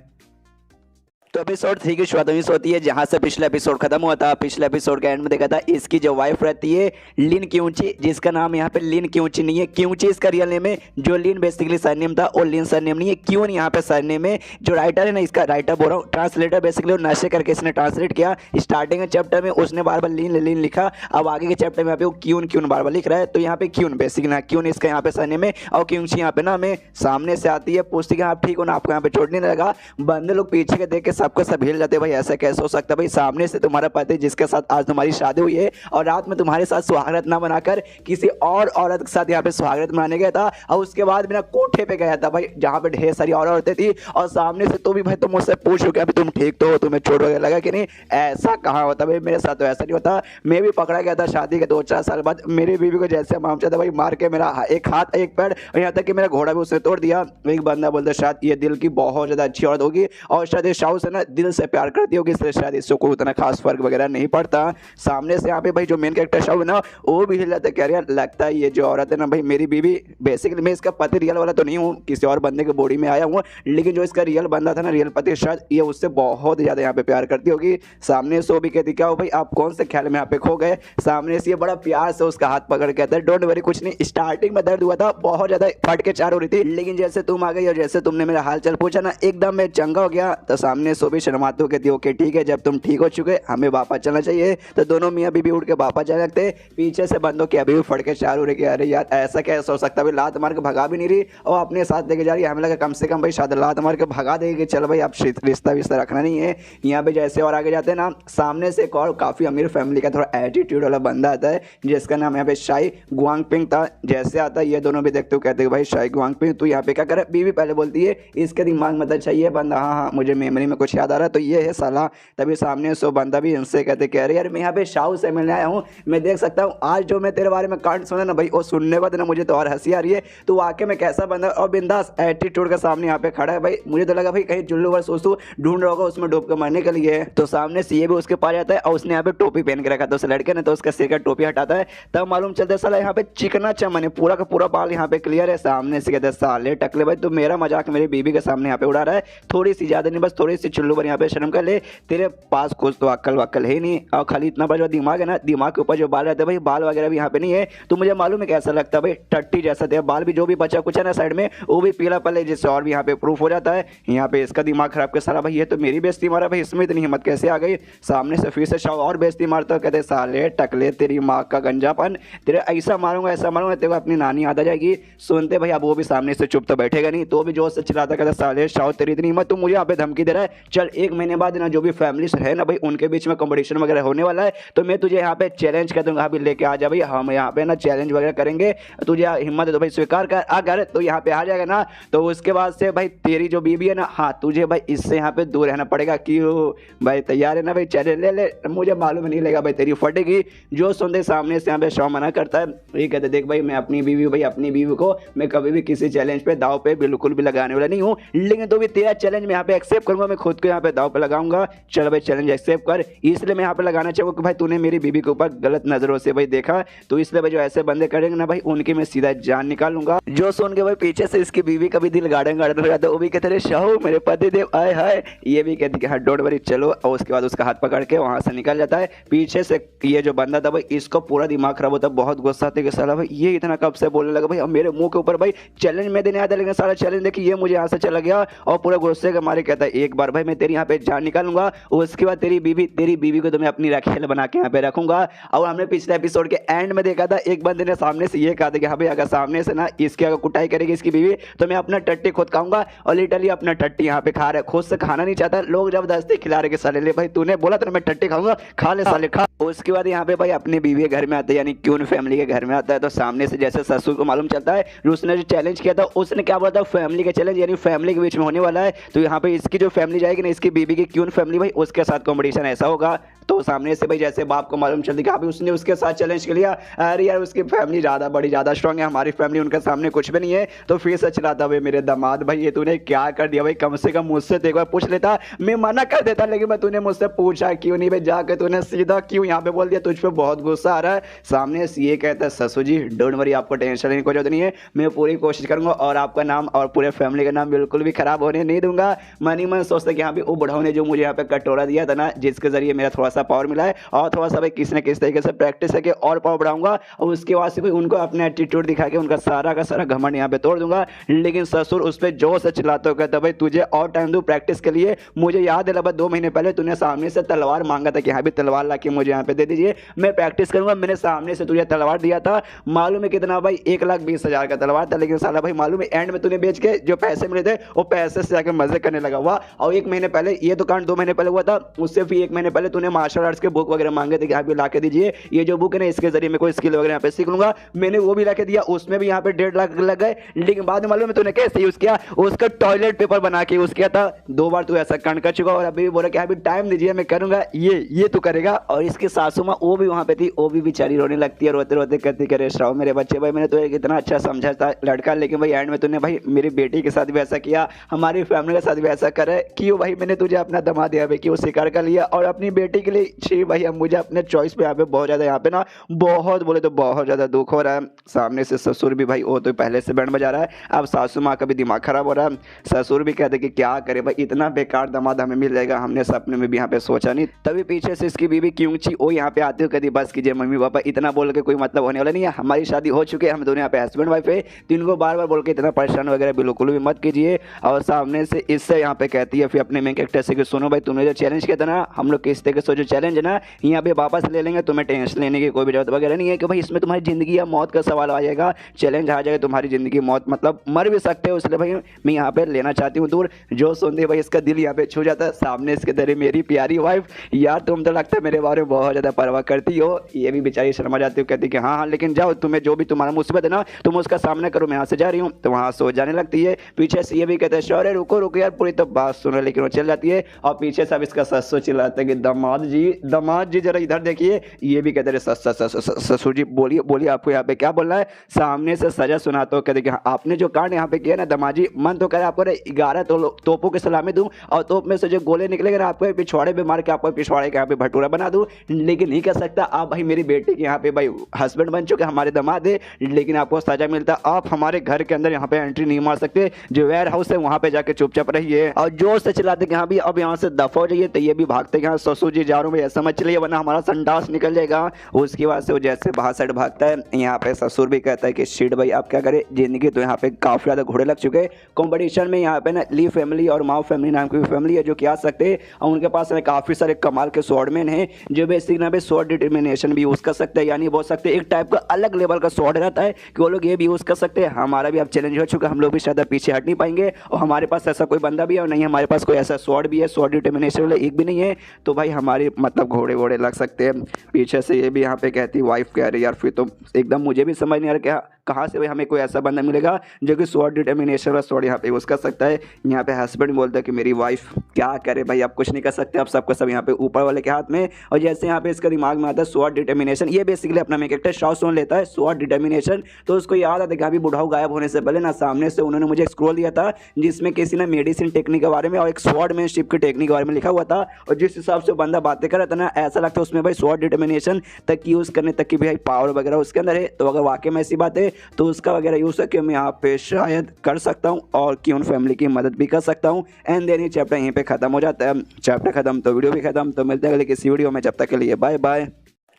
तो एपिसोड 3 की शुरुआत होती है जहां से पिछला एपिसोड खत्म हुआ था। पिछले एपिसोड के एंड में देखा था इसकी जो वाइफ रहती है लिन क्यूंची, जिसका नाम यहाँ पे लिन क्यूंची नहीं है, क्यूंची इसका रियल नेम है। जो लिन बेसिकली सरनेम था और लिन सरनेम नहीं है, क्यून यहाँ पे सरनेम है। जो राइटर है ना इसका, राइटर बोल रहा हूँ ट्रांसलेटर, बेसिकली वो नशे करके इसने ट्रांसलेट किया। स्टार्टिंग के चैप्टर में उसने बार बार लिन लिन लिखा, अब आगे के चैप्टर में यहाँ पे वो क्यून क्यून बार बार लिख रहा है। तो यहाँ पे क्यून बेसिकली ना क्यून इसका यहाँ पे सरनेम है, और क्यूंची यहाँ पे ना हमें सामने से आती है, पूछती है आप ठीक हो ना, आपको यहाँ पे चोट नहीं लगा। बंदे लोग पीछे के देख के सबको सब हिल जाते, भाई ऐसा कैसे हो सकता है, भाई सामने से तुम्हारा पति जिसके साथ आज तुम्हारी शादी हुई है और रात में तुम्हारे साथ सुहागरात ना बनाकर किसी और औरत के साथ यहाँ पे सुहागरात मनाने गया था, और उसके बाद बिना कोठे पे गया था भाई जहाँ पे ढेर सारी और औरतें थी, और सामने से तो भी भाई तुम मुझसे पूछो कि अभी तुम ठीक तो हो, तुम्हें चोट वगैरह लगा कि नहीं। ऐसा कहाँ होता भाई, मेरे साथ तो ऐसा नहीं होता। मैं भी पकड़ा गया था शादी के 2-4 साल बाद, मेरी बीवी को जैसे मामला था भाई मार के मेरा एक हाथ एक पैर और यहाँ तक कि मेरा घोड़ा भी उसने तोड़ दिया। एक बंदा बोलता शायद ये दिल की बहुत ज्यादा अच्छी औरत होगी और शायद ये शाहू से ना दिल से प्यार करती होगी, इसलिए शायद इसको कोई उतना खास फर्क वगैरह नहीं पड़ता। सामने से यहाँ पे भाई जो मेन कैरेक्टर शाहू है ना वो भी हिल जाता है, कह यार लगता है ये जो औरत है ना भाई मेरी बीवी, बेसिकली मैं इसका पति रियल वाला तो नहीं हूँ, किसी और बंदे के बॉडी में आया हूँ, लेकिन जो इसका रियल बंदा था ना रियल पति, शायद ये उससे बहुत ज्यादा यहाँ पे प्यार करती होगी। सामने से वो भी कहती क्या हो भाई आप कौन से ख्याल में यहाँ पे खो गए। सामने से ये बड़ा प्यार से उसका हाथ पकड़ के कहता है डोंट वरी, कुछ नहीं, स्टार्टिंग में दर्द हुआ था, बहुत ज्यादा फट के चार हो रही थी, लेकिन जैसे तुम आ गई और जैसे तुमने मेरा हाल चाल पूछा ना एकदम मैं चंगा हो गया। तो सामने से भी शर्माते हो कहती ओके ठीक है, जब तुम ठीक हो चुके हमें वापस चलना चाहिए। तो दोनों मियाँ बीबी उठ के वापस चले लगते, पीछे से बंदों की अभी भी फट के चार हो रही, अरे यार ऐसा कैसे हो सकता है, भाई लात मार के भगा भी नहीं रही और अपने साथ लेके जा रही है। हमें लगा कम से कम भाई शायद लात मार के भगा देगी, चल भाई आप रिश्ता विश्ता रखना नहीं है। यहाँ पे जैसे और आगे जाते हैं ना सामने से एक और काफी अमीर फैमिली का थोड़ा एटीट्यूड वाला बंदा आता है जिसका नाम यहाँ पे शाई गुआंगपिंग था। जैसे आता है ये दोनों भी देखते हो कहते हैं भाई शाई गुआंगपिंग तू यहाँ पे क्या करे। बीवी पहले बोलती है इसके दिमाग में चाहिए बंदा, हाँ हाँ मुझे मेमोरी में कुछ याद आ रहा है तो ये है साला। तभी सामने से बंदा भी इनसे कहते कह रहे यार मैं यहाँ पे शाहू से मिलने आया हूँ, मैं देख सकता हूँ आज जो मैं तेरे बारे में कांड सुना ना भाई वो सुनने बाद ना मुझे तो और हंसी आ रही है। तो वाकई में कैसा बंदा और बिंदास एटीट्यूड के सामने यहाँ पे खड़ा है भाई, मुझे तो लगा भाई कहीं जुल्लू वर सोचू ढूंढ रहा होगा उसमें डूब के मरने के लिए। तो सामने से ये भी उसके पास जाता है और उसने यहाँ पे टोपी पहन के रखा था उस लड़के ने, तो उसका सिर का टोपी हटाता है तब मालूम चलता है साला यहाँ पे चिकना चमन है, पूरा का पूरा बाल यहाँ पे क्लियर है। सामने से कहते हैं साले टकले भाई तू मेरा मजाक मेरी बीबी के सामने यहाँ पे उड़ा रहा है, थोड़ी सी ज्यादा नहीं बस थोड़ी सी चुल्लू पर यहाँ पे शर्म कर ले, तेरे पास कुछ तो अक्ल वक्ल है नहीं और खाली इतना बड़ा दिमाग है ना, दिमाग के ऊपर जो बाल रहते हैं भाई बाल वगैरह भी यहाँ पे नहीं है। तो मुझे मालूम है कैसा लगता है भाई टट्टी जैसा तेरा बाल भी जो भी बचा कुछ है ना साइड में वो भी पीला पल है, जिससे और भी यहाँ पे प्रूफ हो जाता है। यहाँ पे इसका दिमाग खराब के सारा भाई ये तो मेरी बेइज्जती मारा भाई, इसमें इतनी हिम्मत कैसे आ गई। सामने से फिर से शाह और बेइज्जती मारता कहते साले टकले तेरी माँ का गंजापन, तेरे ऐसा मारूंगा तेरे को अपनी नानी याद आ जाएगी। सुनते भाई अब वो भी सामने से चुप तो बैठेगा नहीं, तो भी जोश से चिल्लाता कहता साले शाह तेरी इतनी हिम्मत, तू मुझे यहाँ पे धमकी दे रहा है। चल 1 महीने बाद ना जो भी फैमिली है ना भाई उनके बीच में कंपटीशन वगैरह होने वाला है, तो मैं तुझे यहाँ पे चैलेंज कर दूंगा, अभी लेके आ जा भाई, हम यहाँ पे ना चैलेंज वगैरह करेंगे, तुझे हिम्मत है तो भाई स्वीकार कर, अगर तो यहाँ पे आ जाएगा ना तो उसके बाद से भाई तेरी जो बीबी है ना हाँ तुझे भाई इससे यहाँ पे दूर रहना पड़ेगा। क्यों भाई तैयार है ना भाई, चैलेंज ले ले, मुझे मालूम नहीं लेगा भाई तेरी फटेगी। जो सुनते सामने से यहाँ पे शाह मना करता है, ये कहते देख भाई मैं अपनी बीवी को मैं कभी भी किसी चैलेंज पे दाव पे बिल्कुल भी लगाने वाला नहीं हूँ, लेकिन तो भी तेरा चैलेंज मैं यहाँ पे एक्सेप्ट करूंगा, मैं खुद को यहाँ पे दाव पे लगाऊंगा। चल भाई चैलेंज एक्सेप्ट कर, इसलिए मैं यहाँ पे लगाना चाहूँगा कि भाई तूने मेरी बीबी के ऊपर गलत नजरों से भाई देखा, तो इसलिए भाई जो ऐसे बंदे करेंगे ना भाई उनकी मैं सीधा जान निकालूंगा। जो सुन के भाई पीछे से इसकी बीवी का भी दिल गार्डन गार्डन हो जाता है, वो भी कहते रहे शाहू मेरे पति देव आए हाय, ये भी कहती कि हाँ डोंट वरी चलो, और उसके बाद उसका हाथ पकड़ के वहां से निकल जाता है। पीछे से ये जो बंदा था भाई इसको पूरा दिमाग खराब होता है, बहुत गुस्सा आते कि साला भाई ये इतना कब से बोलने लगा भाई, अब मेरे मुंह के ऊपर भाई चैलेंज में देने आया था, लेकिन सारा चैलेंज देखिए ये मुझे यहाँ से चला गया, और पूरा गुस्से के मारे कहता है एक बार भाई भाई मैं तेरी यहाँ पे जान निकालूंगा, उसके बाद तेरी बीवी को तो मैं अपनी रखेल बना के यहाँ पे रखूंगा। और हमने पिछले एपिसोड के एंड में देखा था एक बंदे ने सामने से ये कहा था कि हाँ भाई अगर सामने से ना इसकी अगर कुटाई करेगी इसकी बीवी तो मैं अपना टट्टी खुद खाऊंगा। और लिटरली अपना टट्टी यहाँ पे खा रहा है, खुद से खाना नहीं चाहता, लोग जबरदस्ती खिला रहे कि साले ले भाई तूने बोला था मैं टट्टी खाऊंगा, खा ले साले खा। उसके बाद यहाँ पे भाई अपनी बीवी के घर में आता है, यानी क्यून फैमिली के घर में आता है। तो सामने से जैसे ससुर को मालूम चलता है उसने जो चैलेंज किया था उसने क्या बोला था, फैमिली का चैलेंज यानी फैमिली के बीच में होने वाला है। तो यहाँ पे इसकी जो फैमिली जाएगी ना, इसकी बीवी की क्यून फैमिली भाई, उसके साथ कॉम्पिटिशन ऐसा होगा। तो सामने से भाई जैसे बाप को मालूम चलती कि अभी उसने उसके साथ चैलेंज कर लिया, अरे यार उसकी फैमिली ज़्यादा बड़ी ज़्यादा स्ट्रांग है, हमारी फैमिली उनके सामने कुछ भी नहीं है। तो फिर सच रहा था भाई मेरे दामाद भाई ये तूने क्या कर दिया भाई, कम से कम मुझसे तो एक बार पूछ लेता, मैं मना कर देता, लेकिन मैं तूने मुझसे पूछा क्यों नहीं भाई, जाकर तूने सीधा क्यों यहाँ पे बोल दिया, तुझ पे बहुत गुस्सा आ रहा है। सामने से ये कहता है ससुर जी डोंट वरी, आपको टेंशन लेने की जरूरत नहीं है, मैं पूरी कोशिश करूंगा और आपका नाम और पूरे फैमिली का नाम बिल्कुल भी खराब होने नहीं दूंगा। मन ही मन सोचता कि यहाँ पे वो बुढ़ाओं ने जो मुझे यहाँ पे कटोरा दिया था ना, जिसके जरिए मेरा थोड़ा सा पावर मिला है, और थोड़ा सा भाई किसी न किस तरीके से प्रैक्टिस करके और पावर बढ़ाऊंगा, और उसके बाद से भाई उनको अपने एटीट्यूड दिखा के उनका सारा का सारा घमंड यहाँ पे तोड़ दूंगा। लेकिन ससुर उस पर जोर से चिल्लाते हो, कहता भाई तुझे और टाइम दूं प्रैक्टिस के लिए, मुझे याद है लगभग 2 महीने पहले तूने सामने से तलवार मांगा था कि हाँ भी तलवार ला के मुझे यहाँ पे दे दीजिए, मैं प्रैक्टिस करूंगा। मैंने सामने से तुझे तलवार दिया था, मालूम है कितना भाई 1,20,000 का तलवार था, लेकिन साला भाई मालूम है एंड में तूने बेच के जो पैसे मिले थे वो पैसे से जाकर मजे करने लगा हुआ। और 1 महीने पहले, ये तो कांड 2 महीने पहले हुआ था, उससे भी 1 महीने पहले तूने मार्शल आर्ट्स के बुक वगैरह मांगे थे कि आप भी ला के दीजिए, ये जो बुक है ना इसके जरिए मैं कोई स्किल वगैरह यहाँ पे सीख लूंगा, मैंने वो भी ला के दिया, उसमें भी यहाँ पे 1.5 लाख लग गए। लेकिन बाद में मालूम है तूने कैसे यूज किया, उसका टॉयलेट पेपर बना के यूज किया था। 2 बार तू ऐसा कांड कर चुका और अभी भी बोला कि अभी टाइम दीजिए मैं करूंगा, ये तू करेगा। और इसकी सासू माँ वो भी वहां पे थी, वो भी बेचारी रोने लगती है, रोते रोते कहती कि रेस्ट रहो मेरे बच्चे, भाई मैंने तो एक इतना अच्छा समझा था लड़का, लेकिन भाई एंड में तूने भाई मेरी बेटी के साथ भी ऐसा किया, हमारी फैमिली के साथ भी ऐसा करे, क्यों भाई मैंने तुझे अपना दमा दिया भाई, क्यों स्वीकार कर लिया। और अपनी बेटी के लिए छी भाई, अब मुझे अपने चॉइस पे यहाँ पे बहुत ज्यादा यहाँ पे ना बहुत बोले तो बहुत ज्यादा दुख हो रहा है। सामने से ससुर भी भाई वो तो पहले से बैंड बजा रहा है, अब सासू माँ का भी दिमाग खराब हो रहा है। ससुर भी कहते कि क्या करे भाई, इतना बेकार दामाद हमें मिल जाएगा, हमने सपने में भी यहाँ पे सोचा नहीं। तभी पीछे से इसकी बीवी क्योंची वो यहाँ पे आती हो, कहती बस कीजिए मम्मी पापा, इतना बोल के कोई मतलब होने वाला नहीं है, हमारी शादी हो चुकी है, हम दोनों यहाँ पे हस्बैंड वाइफ है, तो इनको बार बार बोल के इतना परेशान वगैरह बिल्कुल भी मत कीजिए। और सामने से इससे यहाँ पे कहती है फिर अपने मेन कैरेक्टर से कि सुनो भाई तुमने जो चैलेंज किया था ना, हम लोग किस तरीके से जो चैलेंज है ना यहाँ पे वापस ले लेंगे, तुम्हें टेंशन लेने की कोई भी जरूरत वगैरह नहीं है कि भाई इसमें तुम्हारी जिंदगी या मौत का सवाल आ जाएगा, चैलेंज आ जाएगा तुम्हारी जिंदगी मौत, मतलब मर भी सकते हो, इसलिए भाई मैं यहाँ पे लेना चाहती हूँ दूर। जो सुनते भाई इसका दिल यहाँ पे छू जाता है। सामने इसके तेरे मेरी प्यारी वाइफ, यार तुम तो लगता है मेरे बारे में बहुत ज्यादा परवाह करती हो। ये भी बेचारी शर्मा जाती हो, कहती कि हाँ हाँ लेकिन जाओ, तुम्हें जो भी तुम्हारा मुसीबत है ना तुम उसका सामना करो, मैं यहाँ से जा रही हूँ। तो वहाँ सो जाने लगती है। पीछे से ये भी कहते हैं शौर्य रुको रुको यार, पूरी तो बात सुनो, लेकिन वो चल जाती है। और पीछे सब इसका ससुर चिल्लाता है कि दामाद जी जरा इधर देखिए। ये भी कहते हैं ससुर जी बोलिए बोलिए आपको यहाँ पे क्या बोलना है। सामने से सजा सुनाते हो, कहते कि आपने जो कांड यहाँ पे किया ना दमाजी, मन तो करे आपको 11 तोपों की सलामी दूं और तोप में से जो गोले निकलेंगे ना आपको पिछवाड़े पे मार के आपको पिछवाड़े के यहाँ पे भटूरा बना दूं, लेकिन नहीं कर सकता। आप भाई मेरी बेटी के यहाँ पे भाई हस्बैंड बन चुके, हमारे दामाद है, लेकिन आपको सजा मिलता, आप हमारे घर के अंदर यहाँ पे एंट्री नहीं मार सकते, जो वेयर हाउस है वहाँ पे जाके चुपचाप रहिए। और जोर से चिल्लाते कि हाँ भी अब यहाँ से दफा हो जाइए। तो ये भी भागते कि हाँ ससुर जी जा रहा हूँ, ऐसा मत चलिए वरना हमारा संडास निकल जाएगा। उसके बाद से वो जैसे बाहर साइड भागता है, यहाँ पे ससुर भी कहता है कि शिट भाई आप क्या करें, जिंदगी तो यहाँ पे काफी ज्यादा घोड़े लग चुके हैं कंपटीशन में। यहाँ पे ना ली फैमिली और माओ फैमिली नाम की फैमिली है जो कि आ सकते हैं, और उनके पास काफी सारे कमाल के स्वॉर्डमैन हैं जो बेसिक ना पे स्वॉर्ड डिटर्मिनेशन भी यूज कर सकते हैं, यानी बोल सकते हैं एक टाइप का अलग लेवल का स्वॉर्ड रहता है कि वो लोग ये भी यूज कर सकते हैं। हमारा भी अब चैलेंज हो चुका है, हम लोग भी शायद पीछे हट नहीं पाएंगे, और हमारे पास ऐसा कोई बंदा भी है और नहीं हमारे पास कोई ऐसा स्वॉर्ड भी है, स्वॉर्ड डिटर्मिनेशन वाला एक भी नहीं है, तो भाई हमारे मतलब घोड़े घोड़े लग सकते हैं। पीछे से ये भी यहाँ पे कहती वाइफ कह रही यार फिर तो एकदम मुझे भी समझ नहीं आ रहा क्या कहाँ से भाई हमें कोई ऐसा बंदा मिलेगा जो कि स्वॉर्ड डिटर्मिनेशन वाला स्वॉर्ड यहाँ पे यूज कर सकता है। यहाँ पे हस्बैंड बोलता है कि मेरी वाइफ क्या करे भाई, आप कुछ नहीं कर सकते, आप सबका सब यहाँ पे ऊपर वाले के हाथ में। और जैसे यहाँ पे इसका दिमाग में आता है स्वॉर्ड डिटर्मिनेशन, ये बेसिकली अपना मेन कैरेक्टर शॉ सुन लेता है स्वॉर्ड डिटर्मिनेशन, तो उसको याद आता है कि अभी बुढ़ाऊ गायब होने से पहले ना सामने से उन्होंने मुझे एक स्क्रॉल दिया था जिसमें किसी ने मेडिसिन टेक्निक के बारे में और एक स्वॉर्डमैनशिप की टेक्निक के बारे में लिखा हुआ था, और जिस हिसाब से बंदा बातें कर रहा था ना ऐसा लगता है उसमें भाई स्वॉर्ड डिटर्मिनेशन तक यूज करने तक की भाई पावर वगैरह उसके अंदर है। तो अगर वाकई में ऐसी बात है तो उसका वगैरह यूज करके मैं यहाँ पे शायद कर सकता हूँ और क्यों फैमिली की मदद भी कर सकता हूँ। एंड देन ये चैप्टर यहीं पे खत्म हो जाता है। चैप्टर खत्म तो वीडियो भी खत्म। तो मिलते हैं अगले किसी वीडियो में, जब तक के लिए बाय बाय।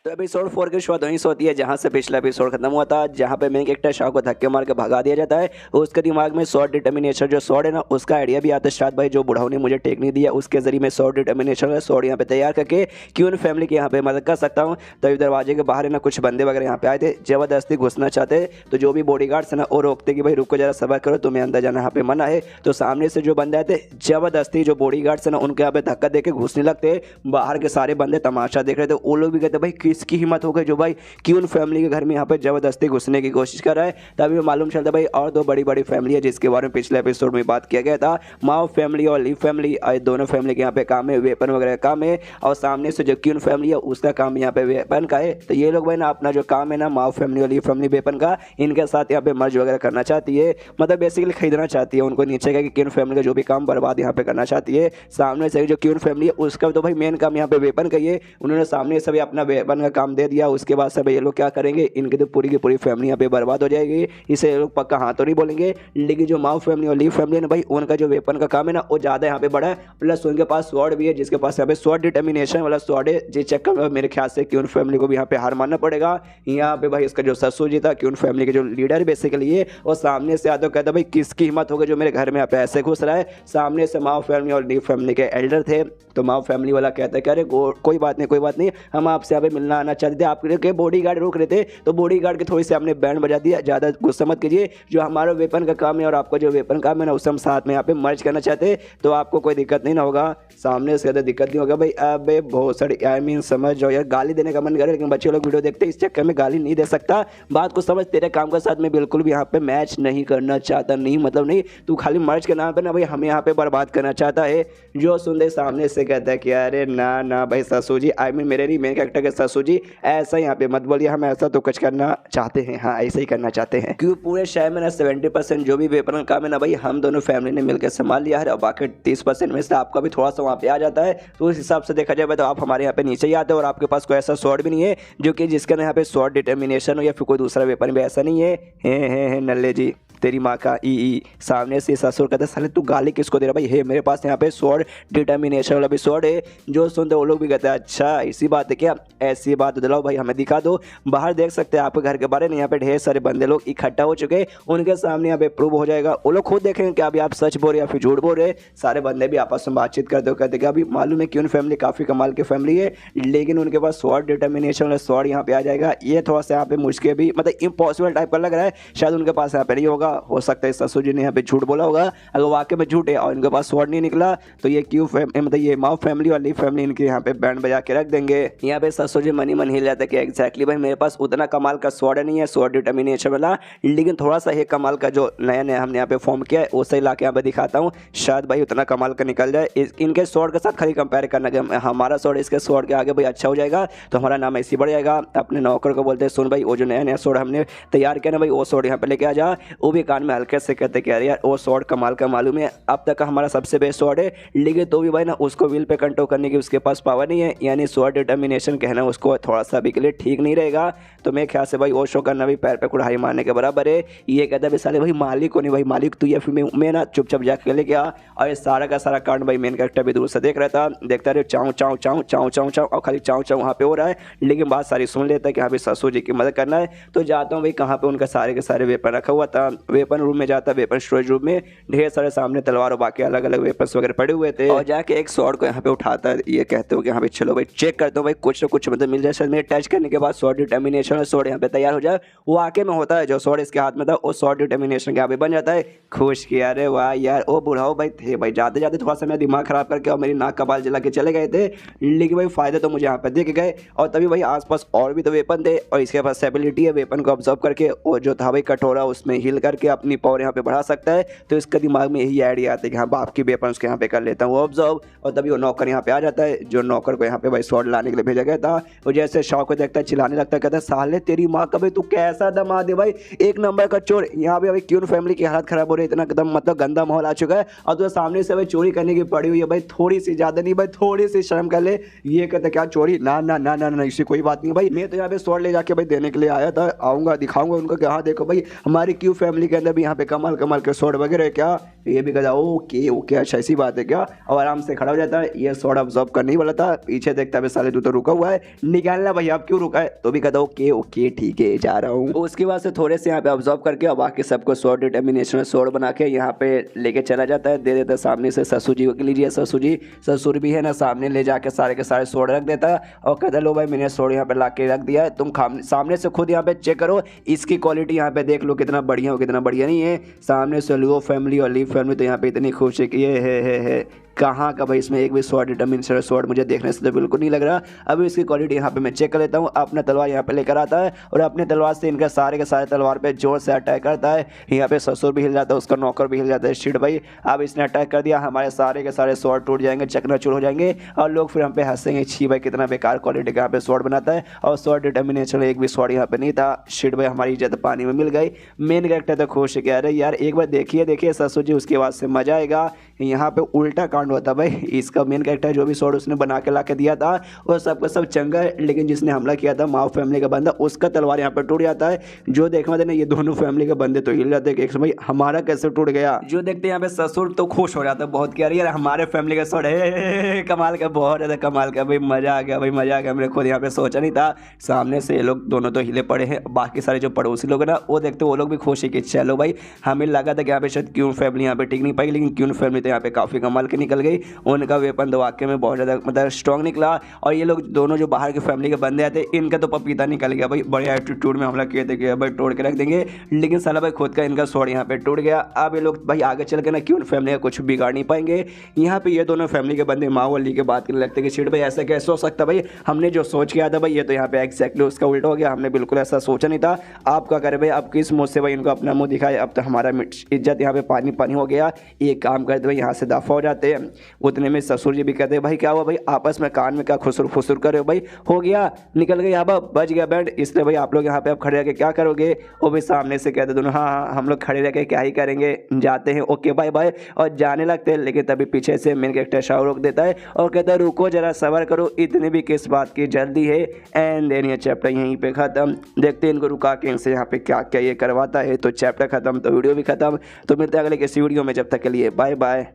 तो एपिसोड 4 की शुरुआत वहीं से होती है जहां से पिछला एपिसोड खत्म हुआ था, जहां पे मेन कैरेक्टर शाह को धक्के मार के भगा दिया जाता है। उसके दिमाग में शॉर्ट डिटर्मिनेशन जो शॉर्ट है ना, उसका आइडिया भी आता है। शायद भाई जो बुढ़ाऊ ने मुझे टेक नहीं दिया, उसके जरिए मैं शॉर्ट डिटर्मिनेशन है शॉर्ट यहाँ पे तैयार करके क्यों फैमिली के यहाँ पे मदद कर सकता हूँ। तभी दरवाजे के बाहर है ना कुछ बंदे वगैरह यहाँ पे आए थे, जबरदस्ती घुसना चाहते, तो जो भी बॉडीगार्ड्स है ना वो रोकते कि भाई रुको जरा सबर करो, तुम्हें अंदर जाना यहाँ पे मना है। तो सामने से जो बंदे आए थे, जबरदस्ती जो बॉडीगार्ड्स है ना उनके यहाँ पे धक्का दे के घुसने लगते। बाहर के सारे बंदे तमाशा देख रहे थे, वो लोग भी कहते भाई किसकी हिम्मत हो गई जो भाई क्यों फैमिली के घर में यहाँ पे जबरदस्ती घुसने की कोशिश कर रहा है। तभी मालूम चलता भाई और दो बड़ी बड़ी फैमिली है जिसके बारे में पिछले एपिसोड में बात किया गया था। माओ फैमिली और ली फैमिली, दोनों फैमिली के यहाँ पे काम है, वेपन वगैरह काम है। और सामने से जो क्यून फैमिली है उसका काम यहाँ पे वेपन का है। तो ये लोग भाई ना अपना जो काम है ना माओ फैमिली और ली फैमिली वेपन का, इनके साथ यहाँ पे मर्ज वगैरह करना चाहती है, मतलब बेसिकली खरीदना चाहती है उनको नीचे का, कि क्यून फैमिली का जो भी काम बर्बाद यहाँ पे करना चाहती है। सामने से जो क्यून फैमिली है उसका तो भाई मेन काम यहाँ पे वेपन का ही है, उन्होंने सामने से भी अपना वेपन का काम दे दिया। उसके बाद सब ये लोग क्या करेंगे, इनकी तो पूरी की पूरी फैमिली यहाँ पे बर्बाद हो जाएगी। इसे ये लोग पक्का हाँ तो नहीं बोलेंगे, लेकिन जो माओ फैमिली और ली फैमिली है ना भाई, उनका जो वेपन का काम है ना वो ज़्यादा यहाँ पे बड़ा है। प्लस उनके पास स्वॉर्ड भी है, जिसके पास यहाँ पे स्वॉर्ड डिटर्मिनेशन वाला स्वॉर्ड है, जिस चक्कर में मेरे ख्याल से क्यून फैमिली को भी यहाँ पे हार मानना पड़ेगा। यहाँ पे भाई इसका जो ससुर जी था क्यून फैमिली के जो लीडर बेसिकली है, और सामने से आता कहता भाई किसकी हिम्मत होगी जो मेरे घर में यहाँ पे ऐसे घुस रहा है। सामने से माओ फैमिली और ली फैमिली के एल्डर थे, तो माओ फैमिली वाला कहता है कि अरे कोई बात नहीं कोई बात नहीं, हम आपसे यहाँ पे मिलना आना चाहते थे, आपके बॉडी गार्ड रोक रहे थे, तो बॉडी गार्ड के थोड़ी से हमने बैंड बजा दिया। ज़्यादा गुस्सा मत कीजिए, जो हमारा वेपन का काम है और आपका जो वेपन काम है ना उसे हम साथ में यहाँ पे मर्ज करना चाहते हैं, तो आपको कोई दिक्कत नहीं ना होगा। सामने से ज़्यादा दिक्कत नहीं होगा भाई। अबे बहुत सारी समझ जाओ यार, गाली देने का मन करे लेकिन बच्चे लोग वीडियो देखते इस चक्कर में गाली नहीं दे सकता। बात को समझ, तेरे काम के साथ मैं बिल्कुल भी यहाँ पे मैच नहीं करना चाहता, नहीं मतलब नहीं, तू खाली मर्ज के नाम पे ना भाई हमें यहाँ पे बर्बाद करना चाहता है। जो सुनते सामने से कहता है कि अरे ना ना भाई ससुर जी, मेरे नहीं मेन कैरेक्टर के ससुर जी, ऐसा यहाँ पे मत बोलिए, हम ऐसा तो कुछ करना चाहते हैं, हाँ ऐसे ही करना चाहते हैं। क्योंकि पूरे शहर में ना 70% जो भी वेपन का काम है ना भाई हम दोनों फैमिली ने मिलकर संभाल लिया है, और बाकी 30% में से आपका भी थोड़ा सा वहाँ पे आ जाता है। तो उस हिसाब से देखा जाए तो आप हमारे यहाँ पे नीचे ही आते हो, और आपके पास कोई ऐसा स्वॉर्ड भी नहीं है जो कि जिसका यहाँ पे स्वॉर्ड डिटर्मिनेशन हो या फिर कोई दूसरा वेपन भी ऐसा नहीं है नल्ले जी तेरी माँ का ई। सामने से ससुर कहते साले तू गाली किसको दे रहा भाई, है मेरे पास यहाँ पे स्वॉर्ड डिटर्मिनेशन वाला भी स्वॉर्ड है। जो सुनते वो लोग भी कहते हैं अच्छा इसी बात है क्या, ऐसी बात दिलाओ भाई हमें दिखा दो। बाहर देख सकते हैं आपके घर के बारे में यहाँ पे ढेर सारे बंदे लोग इकट्ठा हो चुके हैं, उनके सामने यहाँ पे प्रूव हो जाएगा, वो लोग खुद देखेंगे कि अभी आप सच बोल रहे या फिर झूठ बोल रहे। सारे बंदे भी आपस में बातचीत करते हो, कहते कि अभी मालूम है क्यों फैमिली काफ़ी कमाल की फैमिली है, लेकिन उनके पास स्वॉर्ड डिटर्मिनेशन वाला स्वॉर्ड यहाँ पे आ जाएगा। ये थोड़ा सा यहाँ पे मुश्किल भी मतलब इम्पॉसिबल टाइप का लग रहा है, शायद उनके पास यहाँ पे नहीं होगा, हो सकता है ससुर जी ने यहाँ पे झूठ बोला होगा। अगर वाकई में झूठ है और इनके पास स्वॉर्ड नहीं निकला तो ये मतलब ये माओ फैमिली और ली फैमिली इनके यहाँ पे बैंड बजा के रख देंगे। यहाँ पे ससुर जी मन ही मन हिल जाता है कि एग्जैक्टली भाई मेरे पास उतना कमाल का स्वॉर्ड नहीं है, स्वॉर्ड डिटर्मिनेशन वाला, लेकिन थोड़ा सा है कमाल का जो नया नया हमने यहाँ पे फॉर्म किया है उसे ला के यहाँ पे दिखाता हूँ, शायद भाई उतना कमाल का निकल जाए। इनके स्वॉर्ड के साथ खाली कंपेयर करना कि हमारा स्वॉर्ड इसके स्वॉर्ड के आगे भाई अच्छा हो जाएगा तो हमारा नाम ऐसे बढ़ जाएगा। अपने नौकर को बोलते हैं सुन भाई वो जो नया नया स्वॉर्ड हमने तैयार किया ना भाई वो स्वॉर्ड यहाँ पे लेके आ जा। वो भी कान में हल्के से कहते कि यार वो स्वॉर्ड कमाल का मालूम है, अब तक का हमारा सबसे बेस्ट स्वॉर्ड है, लेकिन तो भी भाई ना उसको विल पे कंट्रोल करने की उसके पास पावर नहीं है, यानी स्वॉर्ड डिटर्मिनेशन कहना उसको थोड़ा सा भी के लिए ठीक नहीं रहेगा। तो मेरे ख्याल से भाई वो शो करना भी पैर पे कुढ़ाई मारने के बराबर है। ये कहता है साले भाई मालिक को नहीं भाई, मालिक तू या फिर मैं ना चुपचाप जाके लेके आ। और ये सारा का सारा कांड भाई मेन कैरेक्टर भी दूर से देख रहा था, देखता रहे चाँव चाँव चाँव चाँव चाँव चाँव और खाली चाँव चाँव वहाँ पे हो रहा है, लेकिन बात सारी सुन लेता है कि हाँ भाई ससुर जी की मदद करना है। तो जाता हूँ भाई कहाँ पे उनका सारे के सारे वेपन रखा हुआ था, वेपन रूम में जाता, वेपन स्टोरेज रूम में ढेर सारे सामने तलवार और बाकी अलग अलग वेपन्स वगैरह पड़े हुए थे, और जाके एक स्वॉर्ड को यहाँ पे उठाता है। ये कहते हो कि हाँ भाई चलो भाई चेक करते हो भाई कुछ ना कुछ मतलब मिल जाए, शायद मेरे टच करने के बाद स्वॉर्ड डिटर्मिनेशन और स्वॉर्ड यहाँ पे तैयार हो जाए। वो आके में होता है जो स्वॉर्ड इसके हाथ में था वो स्वॉर्ड डिटर्मिनेशन के यहाँ पे बन जाता है। खुश किया अरे वाह यार, ओ बुढ़ाओ भाई थे भाई जाते जाते थोड़ा सा मेरा दिमाग खराब करके और मेरी नाक का बाल जला के चले गए थे, लेकिन भाई फायदे तो मुझे यहाँ पे दिख गए। और तभी भाई आसपास और भी तो वेपन थे और इसके पास एबिलिटी है वेपन को ऑब्जर्व करके और जो था भाई कटोरा उसमें हिल करके अपनी पावर यहाँ पे बढ़ा सकता है। तो इसका दिमाग में यही आइडिया आता है कि हाँ बाप की वेपन उसके यहाँ पे कर लेता हूँ ऑब्जर्व। और तभी वो नौकर यहाँ पे आ जाता है, जो नौकर को यहाँ पे भाई स्वॉर्ड लाने के लिए भेजा गया था। वो जैसे शौक को देखता है चिल्लाने लगता है, कहता है साले तेरी माँ का भाई तू कैसा दमाद है भाई, एक नंबर का चोर। यहाँ पे भाई क्यों फैमिली की हालत खराब हो रही है, इतना एकदम मतलब गंदा माहौल आ चुका है और तो सामने से भाई चोरी करने की पड़ी हुई है भाई, थोड़ी सी ज़्यादा नहीं भाई थोड़ी सी शर्म कर ले। ये कहता क्या चोरी, ना ना ना ना ना इससे कोई बात नहीं भाई, मैं तो यहाँ पे स्वॉर्ड ले जाके भाई देने के लिए आया था, आऊँगा दिखाऊंगा उनको कि हाँ देखो भाई हमारी क्यों फैमिली के अंदर भी यहाँ पे कमाल कमाल के स्वॉर्ड वगैरह क्या। ये भी कहता ओके ओके अच्छा ऐसी बात है क्या, और आराम से खड़ा हो जाता है। ये शॉट ऑब्जॉर्व करने ही वाला था, पीछे देखता है साले तू तो रुका हुआ है, निकालना भाई आप क्यों रुका है, तो भी कहता ओके ओके ठीक है जा रहा हूँ। उसके बाद से थोड़े से यहाँ पे ऑब्जॉर्व करके और बाकी सबको शॉर्ट डिटर्मिनेशन शॉर्ट बना के यहाँ पे लेके चला जाता है, दे देता है सामने से ससुर जी को, लीजिए ससुर जी, ससुर भी है ना, सामने ले जाके सारे के सारे शॉर्ट रख देता है और कहता लो भाई मैंने शॉर्ट यहाँ पे ला के रख दिया है, तुम सामने से खुद यहाँ पे चेक करो, इसकी क्वालिटी यहाँ पे देख लो कितना बढ़िया हो कितना बढ़िया नहीं है। सामने से लो फैमिली और लीव फैमिली तो यहाँ पे इतनी खुश है कि ये है कहाँ का भाई, इसमें एक भी शॉर्ट डिटर्मिनेशन शॉर्ट मुझे देखने से तो बिल्कुल नहीं लग रहा। अभी इसकी क्वालिटी यहाँ पे मैं चेक कर लेता हूँ। अपना तलवार यहाँ पे लेकर आता है और अपने तलवार से इनका सारे के सारे तलवार पे जोर से अटैक करता है। यहाँ पे ससुर भी हिल जाता है, उसका नौकर भी हिल जाता है। शिट भाई अब इसने अटैक कर दिया, हमारे सारे के सारे शॉर्ट टूट जाएंगे, चकनाचूर हो जाएंगे और लोग फिर हम पे हंसेंगे, छी भाई कितना बेकार क्वालिटी का यहाँ पे शॉर्ट बनाता है और शॉर्ट डिटर्मिनेशन एक भी शॉर्ट यहाँ पे नहीं था। शिट भाई हमारी इज्जत पानी में मिल गई। मेन कैरेक्टर तो खुश है कि अरे यार एक बार देखिए ससुर जी, उसके बाद से मजा आएगा। यहाँ पे उल्टा कांड होता भाई, इसका मेन कैरेक्टर जो भी शॉर्ट उसने बना के ला के दिया था वो सबका सब चंगा है, लेकिन जिसने हमला किया था माओ फैमिली का बंदा, उसका तलवार यहाँ पे टूट जाता है। जो देखने देना ये दोनों फैमिली के बंदे तो हिल जाते हैं कि भाई हमारा कैसे टूट गया। जो देखते हैं यहाँ पे ससुर तो खुश हो जाता है बहुत, क्या यार हमारे फैमिली का शॉर्ट है, कमाल का, बहुत ज़्यादा कमाल का, भाई मजा आ गया, भाई मजा आ गया। मेरे खुद यहाँ पे सोचा नहीं था। सामने से ये लोग दोनों तो हिले पड़े हैं, बाकी सारे जो पड़ोसी लोग हैं ना वो देखते वो लोग भी खुश है कि चलो भाई, हमें लगा था कि यहाँ पे शायद क्यून फैमिली यहाँ पे टिक नहीं पाएगी, लेकिन क्यून फैमिली तो यहाँ पे काफ़ी कमाल के निकल गई। उनका वेपन तो वाकई में बहुत ज़्यादा मतलब स्ट्रॉन्ग निकला। और ये लोग दोनों जो बाहर के फैमिली के बंदे आते इनका तो पपीता निकल गया भाई, बड़े एटीट्यूड में हमला किए थे कि भाई तोड़ के रख देंगे, लेकिन साला भाई खुद का इनका शॉर्ट यहाँ पे टूट गया। अब ये लोग भाई आगे चल के ना क्यों फैमिली का कुछ बिगाड़ नहीं पाएंगे। यहाँ पे ये दोनों फैमिली के बंदे माँ वाली के बात करने लगते कि शिट भाई ऐसा कैसे हो सकता भाई, हमने जो सोच किया था भाई ये तो यहाँ पे एक्जैक्टली उसका उल्टा हो गया, हमने बिल्कुल ऐसा सोचा नहीं था। आप क्या करें भाई, अब किस मुँह से भाई इनको अपना मुँह दिखाए, अब तो हमारा इज्जत यहाँ पे पानी पानी हो गया। एक काम करते भाई यहाँ से दफा हो जाते हैं। उतने में ससुर जी भी कहते हैं भाई क्या हुआ भाई, आपस में कान में क्या खुसुर फुसुर कर रहे हो भाई, हो गया निकल गई अब बच गया बैंड, इसलिए भाई आप लोग यहाँ पे अब खड़े रह के क्या करोगे। वो भी सामने से कहते दोनों हाँ हम लोग खड़े रह के क्या ही करेंगे, जाते हैं ओके बाय बाय, और जाने लगते हैं। लेकिन तभी पीछे से मेन कैरेक्टर शाह रोक देता है और कहता है रुको जरा सबर करो, इतनी भी किस बात की जल्दी है। एंड देन ये चैप्टर यहीं पे खत्म। देखते हैं इनको रुका के इनसे यहाँ पे क्या क्या ये करवाता है। तो चैप्टर खत्म तो वीडियो भी खत्म। तो मिलते हैं अगले किसी वीडियो में, जब तक के लिए बाय बाय।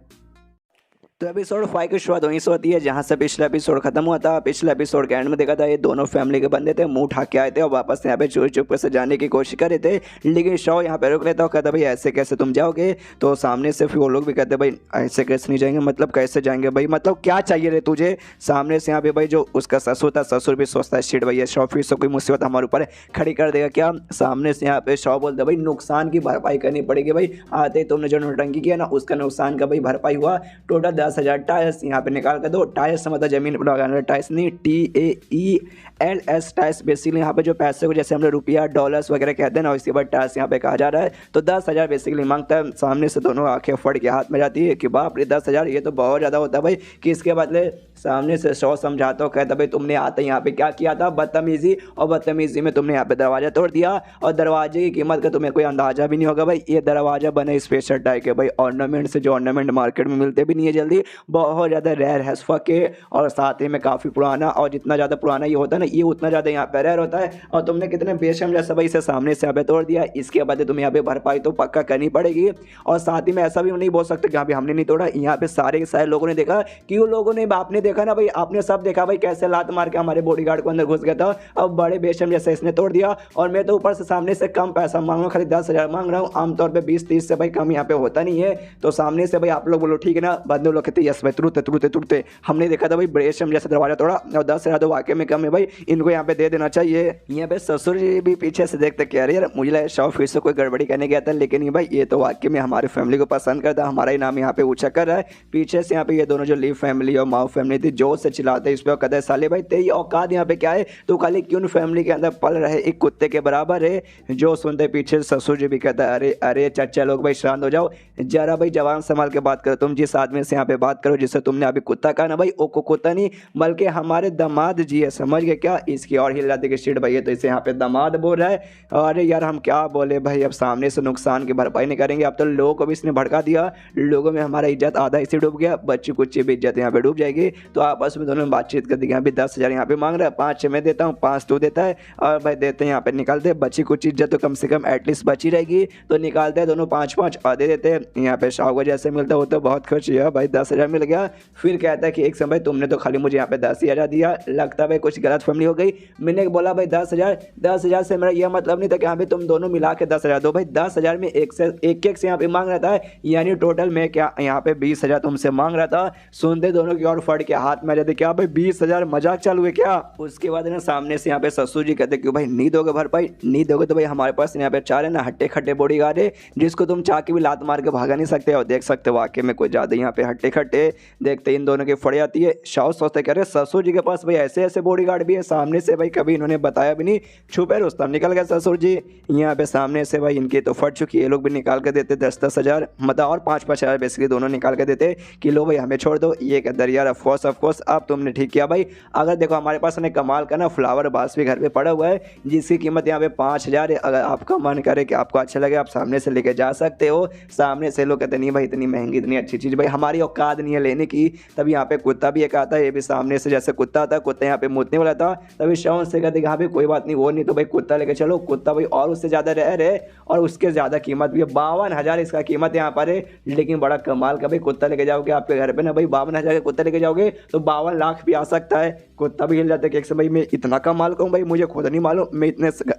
तो एपिसोड 5 की शुरुआत वहीं से होती है जहाँ से पिछला एपिसोड खत्म हुआ था। पिछले एपिसोड के एंड में देखा था ये दोनों फैमिली के बंदे थे, मुंह उठा के आए थे और वापस यहाँ पे चोरी चुप से जाने की कोशिश कर रहे थे, लेकिन शॉ यहाँ पे रोक लेता और कहता भाई ऐसे कैसे तुम जाओगे। तो सामने से फिर वो लोग भी कहते भाई ऐसे कैसे नहीं जाएंगे, मतलब कैसे जाएंगे भाई, मतलब क्या चाहिए रे तुझे। सामने से यहाँ पे भाई जो उसका ससुर था, ससुर भी सोचता है शिट भाई शॉ फिर से कोई मुसीबत हमारे ऊपर खड़ी कर देगा क्या। सामने से यहाँ पे शॉ बोलता भाई नुकसान की भरपाई करनी पड़ेगी भाई, आते तुमने जो नौटंकी किया ना उसका नुकसान का भाई भरपाई हुआ। टोटल 10,000 टायर्स यहाँ पे निकाल कर दो। टाइल्स मतलब जमीन पर लगाने, टाइल्स नहीं TAELS टाइल्स। बेसिकली यहाँ पे जो पैसे को जैसे हम लोग रुपया डॉलर्स वगैरह कहते हैं ना, इसके बाद टाइल्स यहाँ पे कहा जा रहा है। तो 10,000 बेसिकली मांगता है। सामने से दोनों आंखें फट के हाथ में जाती है कि बाप रे 10,000 ये तो बहुत ज़्यादा होता है भाई, कि इसके बदले सामने से शॉ समझाता हो, कहता भाई तुमने आते यहाँ पे क्या किया था, बदतमीजी, और बदतमीजी में तुमने यहाँ पे दरवाज़ा तोड़ दिया, और दरवाजे की कीमत का तुम्हें कोई अंदाजा भी नहीं होगा भाई। ये दरवाज़ा बने स्पेशल टाइप के भाई ऑर्नामेंट से, जो ऑर्नामेंट मार्केट में मिलते भी नहीं है जल्दी, बहुत ज़्यादा रेयर है के, और साथ ही में काफ़ी पुराना, और जितना ज़्यादा पुराना ये होता है ना ये उतना ज़्यादा यहाँ पे रेयर होता है। और तुमने कितने बेशर्म जैसा भाई से सामने से यहाँ पे तोड़ दिया, इसके बाद तुम्हें यहाँ पे भरपाई तो पक्का करनी पड़ेगी। और साथ ही में ऐसा भी नहीं बोल सकते कि यहाँ पे हमने नहीं तोड़ा, यहाँ पे सारे के सारे लोगों ने देखा, क्यों लोगों ने, आपने देखा ना भाई, आपने सब देखा भाई कैसे लात मार के हमारे बॉडीगार्ड को अंदर घुस गया था। अब बड़े बेशर्म जैसे इसने तोड़ दिया, और मैं तो ऊपर से सामने से कम पैसा मांग रहा हूँ, खाली 10,000 मांग रहा हूँ। आमतौर पर 20-30 से भाई कम यहाँ पे होता नहीं है। तो सामने से भाई आप लोग बोलो ठीक है ना, बंदे लोग कहते यस भाई तुरते हमने देखा था भाई बेशर्म जैसे दरवाजा तोड़ा, और 10,000 तो वाकई में कम है भाई, इनको यहाँ पे दे देना चाहिए। यहाँ पे ससुर जी भी पीछे से देखते क्या यार मुझे लगा शॉ फिर से कोई गड़बड़ी करने गया था, लेकिन ये भाई ये तो वाकई में हमारी फैमिली को पसंद करता है, हमारा ही नाम यहाँ पे ऊंचा कर रहा है। पीछे से यहाँ पे ये दोनों जो लीव फैमिली और माओ फैमिली थी जोर से चिल्लाते इस पर, कहते हैं साले भाई तेरी औकात यहाँ पे क्या है, तो खाली क्यों फैमिली के अंदर पल रहे एक कुत्ते के बराबर है। जो सुनते पीछे ससुर जी भी कहता है अरे अरे चाचा लोग भाई शांत हो जाओ जरा भाई, जवान संभाल के बात करो, तुम जिस आदमी से यहाँ पे बात करो जिससे तुमने अभी कुत्ता कहा ना भाई, वो कुत्ता नहीं बल्कि हमारे दामाद जी है, समझ गए क्या। इसकी और हिल जाती है कि सीट भाई है तो इसे यहाँ पे दामाद बोल रहा है। अरे यार हम क्या बोले भाई, अब सामने से नुकसान की भरपाई नहीं करेंगे। अब तो लोगों को भी इसने भड़का दिया, लोगों में हमारा इज्जत आधा इसी डूब गया, बच्ची कुच्ची भी इज्जत यहाँ पे डूब जाएगी। तो आपस में दोनों बातचीत कर दी। यहाँ पे 10,000 यहाँ पे मांग रहा है, 5 मैं देता हूँ, 5 तू देता है, और भाई देते हैं यहाँ पे निकालते, बच्ची कुछ इज्जत तो कम से कम एटलीस्ट बची रहेगी। तो निकालते हैं दोनों 5-5 और दे देते हैं। यहाँ पे शाह को जैसे मिलता है वो तो बहुत खुश है भाई, 10,000 मिल गया। फिर कहता है कि एक समय तुमने तो खाली मुझे यहाँ पे 10,000 दिया, लगता है भाई कुछ गलत फैमिली हो गई। मैंने बोला भाई 10,000 से मेरा यह मतलब नहीं था कि यहाँ पे तुम दोनों मिला के 10,000 दो भाई, 10,000 में एक से यहाँ पे मांग रहा था, यानी टोटल में क्या यहाँ पे 20,000 तुमसे मांग रहा था। सुनते दोनों की और फट के हाथ में आ जाते, क्या भाई 20,000 मजाक चालू है क्या। उसके बाद ना सामने से यहाँ पे ससुर जी कहते क्यों भाई नहीं दोगे भरपाई, नहीं दोगे तो भाई हमारे पास यहाँ पे 4 है ना हट्टे खट्टे बॉडी गार्ड है जिसको तुम चाह के भी लात मार के भागा नहीं सकते। और देख सकते हो वाकई में कोई ज़्यादा यहाँ पे हट्टे खट्टे। देखते इन दोनों की फड़ जाती है। शाह सोचते कह रहे ससुर जी के पास भाई ऐसे ऐसे बॉडी गार्ड भी है, सामने से भाई कभी इन्होंने बताया भी नहीं, छुपे रुस्तम निकल गए ससुर जी। यहाँ पे सामने से भाई इनकी तो फट चुकी है, ये लोग भी निकाल के देते 10-10 हज़ार, मतलब और 5-5 हज़ार बेसिकली दोनों निकाल के देते कि लो भाई हमें छोड़ दो। ये कहते यार ऑफकोर्स अब तुमने ठीक किया भाई। अगर देखो हमारे पास ने कमाल का ना फ्लावर बास भी घर पे पड़ा हुआ है जिसकी कीमत यहाँ पे 5,000 है। अगर आपका मन करे कि आपको अच्छा लगे आप सामने से लेके जा सकते हो। सामने से लोग कहते नहीं भाई इतनी महंगी इतनी अच्छी चीज़ भाई हमारी औकात नहीं है लेने की। तभी यहाँ पे कुत्ता भी एक आता है, ये भी सामने से जैसे कुत्ता आता, कुत्ता यहाँ पे मुतने वाला था, तभी शाउन से कहते यहाँ पे कोई बात नहीं वो नहीं तो भाई कुत्ता लेके चलो। कुत्ता भाई और उससे ज़्यादा रह रहे और उसके ज़्यादा कीमत भी है, 52,000 इसका कीमत यहाँ पर है। लेकिन बड़ा कमाल का भाई कुत्ता लेके जाओगे आपके घर पे ना भाई 52,000 का कुत्ता लेके जाओगे तो 52 लाख भी आ सकता है। कुत्ता भी हिल जाता है कि एक समय मैं इतना कमाल का हूँ भाई, मुझे खुद नहीं मालूम, मैं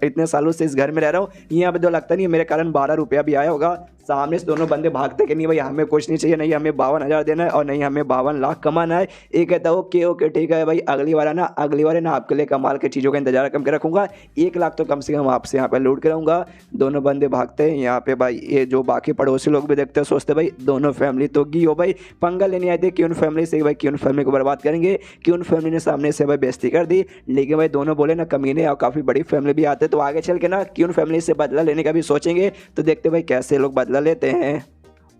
इतने सालों से इस घर में रह रहा हूँ, यहाँ पे तो लगता नहीं है मेरे कारण 12 रुपया भी आया होगा। सामने से दोनों बंदे भागते कि नहीं भाई हमें कुछ नहीं चाहिए, नहीं हमें 52,000 देना है और नहीं हमें 52 लाख कमाना है। ये कहता है ओके ठीक है भाई, अगली बार है ना आपके लिए कमाल की चीज़ों का इंतजार करके रखूंगा, 1 लाख तो कम से कम आपसे यहाँ पे लूट के रहूँगा। दोनों बंदे भागते हैं। यहाँ पे भाई ये जो बाकी पड़ोसी लोग भी देखते हैं सोचते भाई दोनों फैमिली तो गी हो भाई, पंगा लेने आए थे क्यों फैमिली से भाई, क्यों फैमिली को बर्बाद करेंगे। क्यों फैमिली ने सामने से भाई बेइज्जती कर दी, लेकिन भाई दोनों बोले ना कमीने और काफ़ी बड़ी फैमिली भी आते तो आगे चल के ना क्यों फैमिली से बदला लेने का भी सोचेंगे। तो देखते भाई कैसे लोग बदला लेते हैं।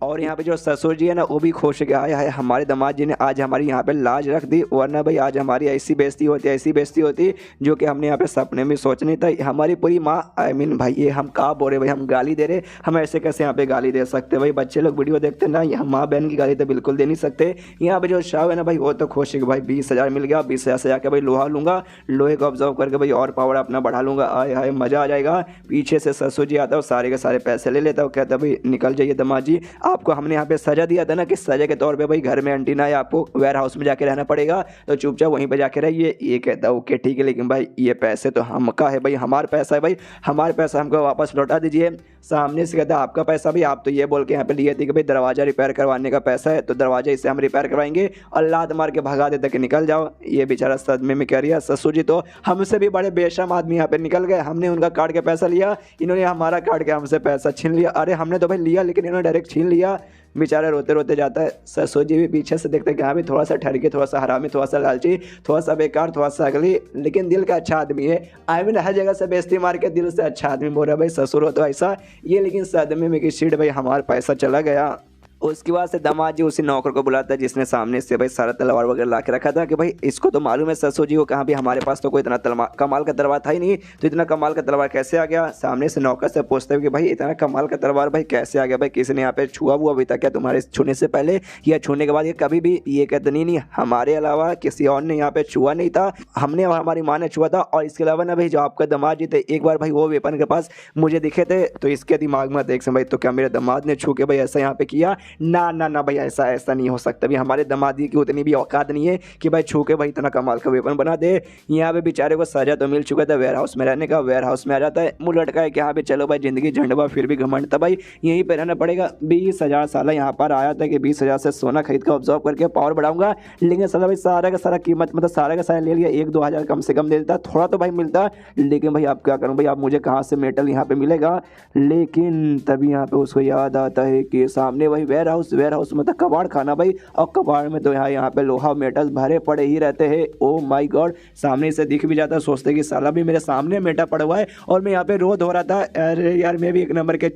और यहाँ पे जो ससुर जी है ना वो भी खुश के आया है, हमारे दामाद जी ने आज हमारी यहाँ पे लाज रख दी, वरना भाई आज हमारी ऐसी बेइज्जती होती जो कि हमने यहाँ पे सपने में सोच नहीं था। हमारी पूरी माँ भाई ये हम कहाँ बोल रहे भाई, हम गाली दे रहे, हम ऐसे कैसे यहाँ पे गाली दे सकते भाई। बच्चे लोग वीडियो देखते ना, यहाँ माँ बहन की गाली तो बिल्कुल दे नहीं सकते। यहाँ पे जो शाह है ना भाई वो तो खुश है कि भाई 20,000 मिल गया, 20,000 से जाकर भाई लोहा लूँगा, लोहे को ऑब्जर्व करके भाई और पावर अपना बढ़ा लूँगा, आए हाय मज़ा आ जाएगा। पीछे से ससुर जी आता है सारे के सारे पैसे ले लेता है, कहता है भाई निकल जाइए दामाद जी, आपको हमने यहाँ पे सजा दिया था ना कि सजा के तौर पे भाई घर में एंटीना है, आपको वेयर हाउस में जाके रहना पड़ेगा, तो चुपचाप वहीं पे जाके रहिए। ये कहता है ओके ठीक है, लेकिन भाई ये पैसे तो हमका है भाई, हमारा पैसा है भाई, हमारे पैसा हमको वापस लौटा दीजिए। सामने से कहता है आपका पैसा भी, आप तो ये बोल के यहाँ पे लिए थे कि भाई दरवाजा रिपेयर करवाने का पैसा है तो दरवाजा इससे हम रिपेयर करवाएंगे, और लात मार के भगा देते कि निकल जाओ। ये बेचारा सदमे में कह रही है ससुर जी तो हमसे भी बड़े बेशर्म आदमी यहाँ पे निकल गए, हमने उनका काट के पैसा लिया, इन्होंने हमारा काट के हमसे पैसा छीन लिया। अरे हमने तो भाई लिया लेकिन इन्होंने डायरेक्ट छीन लिया। बेचारा रोते रोते जाता है। ससुर जी भी पीछे से देखते हैं कि हाँ भी थोड़ा सा ठरके, थोड़ा सा हरामी, थोड़ा सा लालची, थोड़ा सा बेकार, थोड़ा सा अगली, लेकिन दिल का अच्छा आदमी है। हर जगह से बेइज्जती मार के दिल से अच्छा आदमी बोल रहा है भाई ससुर हो तो ऐसा ये, लेकिन सदमे में कि सीट भाई हमारा पैसा चला गया। उसके बाद से दामाद जी उसी नौकर को बुलाता है जिसने सामने से भाई सारा तलवार वगैरह ला के रखा था कि भाई इसको तो मालूम है ससुर जी को कहाँ भी हमारे पास तो कोई इतना कमाल का तलवार था ही नहीं, तो इतना कमाल का तलवार कैसे आ गया। सामने से नौकर से पूछते हुए कि भाई इतना कमाल का तलवार भाई कैसे आ गया, भाई किसी ने यहाँ पे छुआ हुआ अभी तक क्या तुम्हारे छूने से पहले या छूने के बाद, ये कभी भी ये कहते नहीं हमारे अलावा किसी और ने यहाँ पे छुआ नहीं था, हमने और हमारी माँ ने छुआ था। और इसके अलावा ना भाई जो आपका दामाद जी थे एक बार भाई वो वेपन के पास मुझे दिखे थे, तो इसके दिमाग में देख भाई तो क्या मेरे दामाद ने छू के भाई ऐसा यहाँ पे किया, ना भाई ऐसा नहीं हो सकता भी, हमारे दामादी की उतनी भी औकात नहीं है कि भाई छू के भाई इतना कमाल का वेपन बना दे। यहाँ पे बेचारे को सजा तो मिल चुका था वेयर हाउस में रहने का, वेयर हाउस में आ जाता है, मुँह लटका है कि हाँ भाई चलो भाई जिंदगी झंडवा फिर भी घमंड था भाई यहीं पे रहना पड़ेगा। 20,000 साला यहाँ पर आया था कि 20,000 से सोना खरीद कर ऑब्जर्व करके पावर बढ़ाऊंगा, लेकिन साला भाई सारा का सारा कीमत मतलब सारा का सारा ले लिया, 1-2 हज़ार कम से कम दे देता, थोड़ा तो भाई मिलता, लेकिन भाई आप क्या करूँ भाई, आप मुझे कहाँ से मेटल यहाँ पे मिलेगा। लेकिन तभी यहाँ पे उसको याद आता है कि सामने वही वेयर वेयर हाउस मतलब कबाड़ खाना भाई। और कबाड़ में तो यहाँ पे लोहा मेटल भरे पड़े ही रहते हैं। ओ माय गॉड, सामने से दिख भी जाता है, सोचते कि साला भी मेरे सामने मेटा पड़ा हुआ है और मैं यहाँ पे रो धो रहा था। अरे यार मैं भी एक नंबर के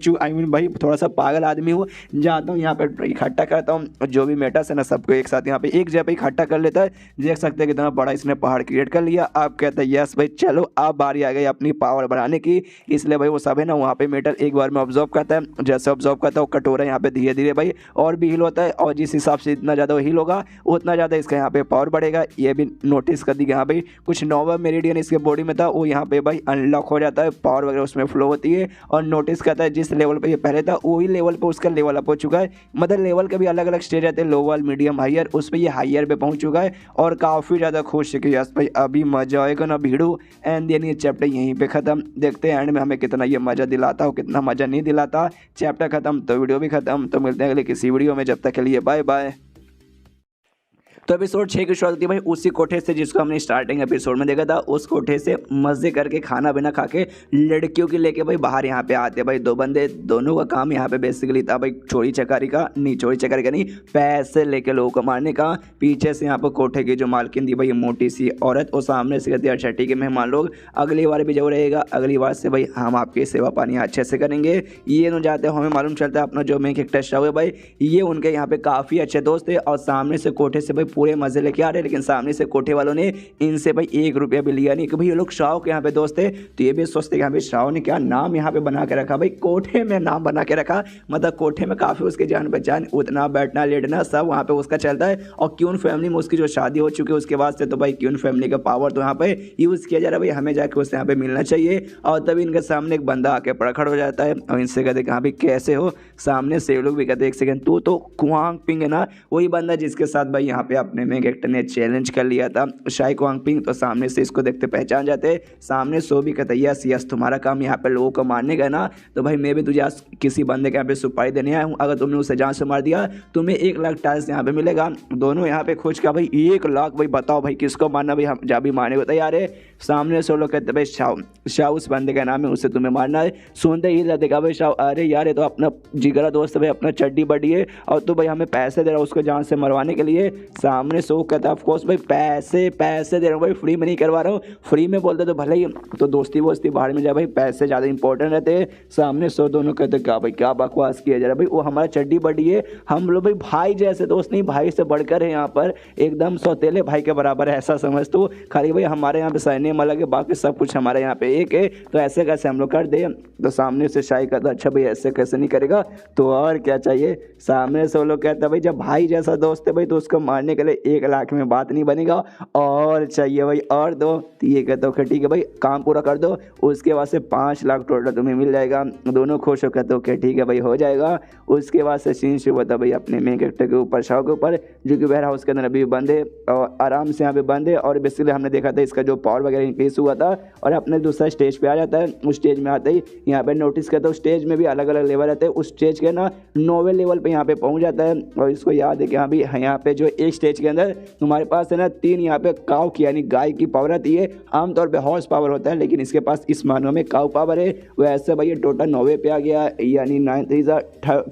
भाई थोड़ा सा पागल आदमी हूँ। जाता हूँ यहाँ पे इकट्ठा करता हूँ जो भी मेटल्स है ना, सबको एक साथ यहाँ पे एक जगह पे इकट्ठा कर लेता है। देख सकते हैं कितना बड़ा इसने पहाड़ क्रिएट कर लिया। आप कहते हैं यस भाई चलो अब बारी आ गई अपनी पावर बढ़ाने की। इसलिए भाई वो सब है ना वहाँ पे मेटल एक बार में ऑब्जॉर्व करता है। जैसे ऑब्जॉर्व करता है वो कटोरा यहाँ पे धीरे धीरे भाई और भी हील होता है, और जिस हिसाब से इतना ज़्यादा हील होगा उतना ज़्यादा इसका यहाँ पे पावर बढ़ेगा। ये भी नोटिस कर दी यहाँ भाई कुछ नोवा मेरिडियन इसके बॉडी में था, वो यहाँ पे भाई अनलॉक हो जाता है, पावर वगैरह उसमें फ्लो होती है। और नोटिस करता है जिस लेवल पे ये पहले था वही लेवल पे उसका लेवल अप हो चुका है। मतलब लेवल के भी अलग अलग स्टेज रहते हैं, लोअर मीडियम हायर, उस पर ये हायर पे पहुंच चुका है और काफ़ी ज़्यादा खुश है कि यस भाई अभी मजा आएगा ना भिड़ू। एंड देन ये चैप्टर यहीं पे ख़त्म। देखते हैं एंड में हमें कितना ये मज़ा दिलाता हो कितना मज़ा नहीं दिलाता। चैप्टर ख़त्म तो वीडियो भी ख़त्म। तो मिलते हैं अगले किसी वीडियो में, जब तक के लिए बाय बाय। तो एपिसोड 6 की शुरुआत होती है भाई उसी कोठे से जिसको हमने स्टार्टिंग एपिसोड में देखा था। उस कोठे से मज़े करके खाना बिना खा के लड़कियों की लेके भाई बाहर यहाँ पे आते भाई दो बंदे। दोनों का काम यहाँ पे बेसिकली था भाई चोरी चकारी का नहीं, पैसे लेके लोगों को मारने का। पीछे से यहाँ पर कोठे की जो मालकिन थी भाई मोटी सी औरत, और सामने से कहती है अच्छा ठीक है मेहमान लोग अगली बार भी जो रहेगा अगली बार से भाई हम आपकी सेवा पानी अच्छे से करेंगे। ये न जाते हमें मालूम चलता है अपना जो मेन कैरेक्टर शाह है भाई ये उनके यहाँ पे काफ़ी अच्छे दोस्त थे। और सामने से कोठे से भाई पूरे मजे लेके आ रहे, लेकिन सामने से कोठे वालों ने इनसे भाई 1 रुपया भी लिया नहीं कि भाई ये लोग शाह के यहाँ पे दोस्त थे। तो ये भी सोचते कि हाँ भाई शाह ने क्या नाम यहाँ पे बना के रखा, भाई कोठे में नाम बना के रखा। मतलब कोठे में काफ़ी उसके जान पहचान, उतना बैठना लेटना सब वहाँ पे उसका चलता है। और क्यून फैमिली में उसकी जो शादी हो चुकी है उसके बाद से तो भाई क्यून फैमिली का पावर तो यहाँ पे यूज़ किया जा रहा है। भाई हमें जाके उससे यहाँ पे मिलना चाहिए। और तभी इनके सामने एक बंदा आके प्रखड़ हो जाता है और इनसे कहते कहाँ भाई कैसे हो। सामने से लोग भी कहते एक सेकंड तू तो कुआंग पिंग है ना, वही बंदा जिसके साथ भाई यहाँ पे अपने में कैरेक्टर ने चैलेंज कर लिया था शाई कुआंग पिंग। तो सामने से इसको देखते पहचान जाते। सामने सो भी कहता यस यस तुम्हारा काम यहाँ पे लोगों को मारने का ना, तो भाई मैं भी तुझे आज किसी बंदे के यहाँ पे सुपारी देने आया हूँ। अगर तुमने उसे जान से मार दिया तुम्हें 1 लाख टाइल्स यहाँ पे मिलेगा। दोनों यहाँ पे खोज का भाई 1 लाख। भाई बताओ भाई किसको मारना, भाई हम जब भी मारने को तैयार है। सामने से लोग कहते भाई शाह उस बंदे का नाम है उसे तुम्हें मारना है। सुनते ही लगेगा भाई शाह अरे यार ये तो अपना जिगरा दोस्त है भाई, अपना चड्डी बड़ी है और तो भाई हमें पैसे दे रहा है उसको जान से मरवाने के लिए। सामने से वो कहता ऑफकोर्स भाई पैसे दे रहा हूँ भाई, फ्री में नहीं करवा रहा हूँ। फ्री में बोलते तो भले ही, तो दोस्ती वोस्ती बाहर में जाए भाई, पैसे ज़्यादा इंपॉर्टेंट रहते हैं। सामने सो दोनों कहते क्या भाई क्या बकवास किया जा रहा है भाई, वो हमारा चड्डी बड़ी है, हम लोग भाई जैसे दोस्त नहीं, भाई से बढ़कर है यहाँ पर, एकदम सौतेले भाई के बराबर है ऐसा समझ। तो खाली भाई हमारे यहाँ पे सरनेम अलग है बाकी सब कुछ हमारे यहाँ पे एक है, तो ऐसे कैसे हम लोग कर दे। तो सामने से शाही कहता अच्छा भाई ऐसे कैसे नहीं करेगा तो और क्या चाहिए। सामने से वो लोग कहता भाई जब भाई जैसा दोस्त है भाई तो उसको मारने के लिए 1 लाख में बात नहीं बनेगा और चाहिए भाई और दो। तो ये कहते हो ठीक है भाई काम पूरा कर दो, उसके बाद से 5 लाख टोटल तुम्हें मिल जाएगा। दोनों खुश हो कहते हो ठीक है भाई हो जाएगा। उसके बाद से सीन शुरू होता भाई अपने मेन कैरेक्टर के ऊपर शाह के ऊपर जो कि वेयर हाउस के अंदर अभी बंद है और आराम से यहाँ पे बंद है। और बेसिकली हमने देखा था इसका जो पावर वगैरह इंक्रीज हुआ था और अपने दूसरा स्टेज पे आ जाता है। उस स्टेज में आते ही यहाँ पे नोटिस करता है उस स्टेज में भी अलग अलग लेवल रहते हैं। उस स्टेज के ना 9वें लेवल पे यहाँ पे पहुँच जाता है और इसको याद है कि हाँ भाई यहाँ पे जो एक स्टेज के अंदर तुम्हारे पास है ना 3 यहाँ पे काउ की यानी गाय की पावर आती है। आमतौर पे हॉर्स पावर होता है लेकिन इसके पास इस मानों में काउ पावर है। वैसे भाई ये टोटल 9वें पे आ गया यानी 9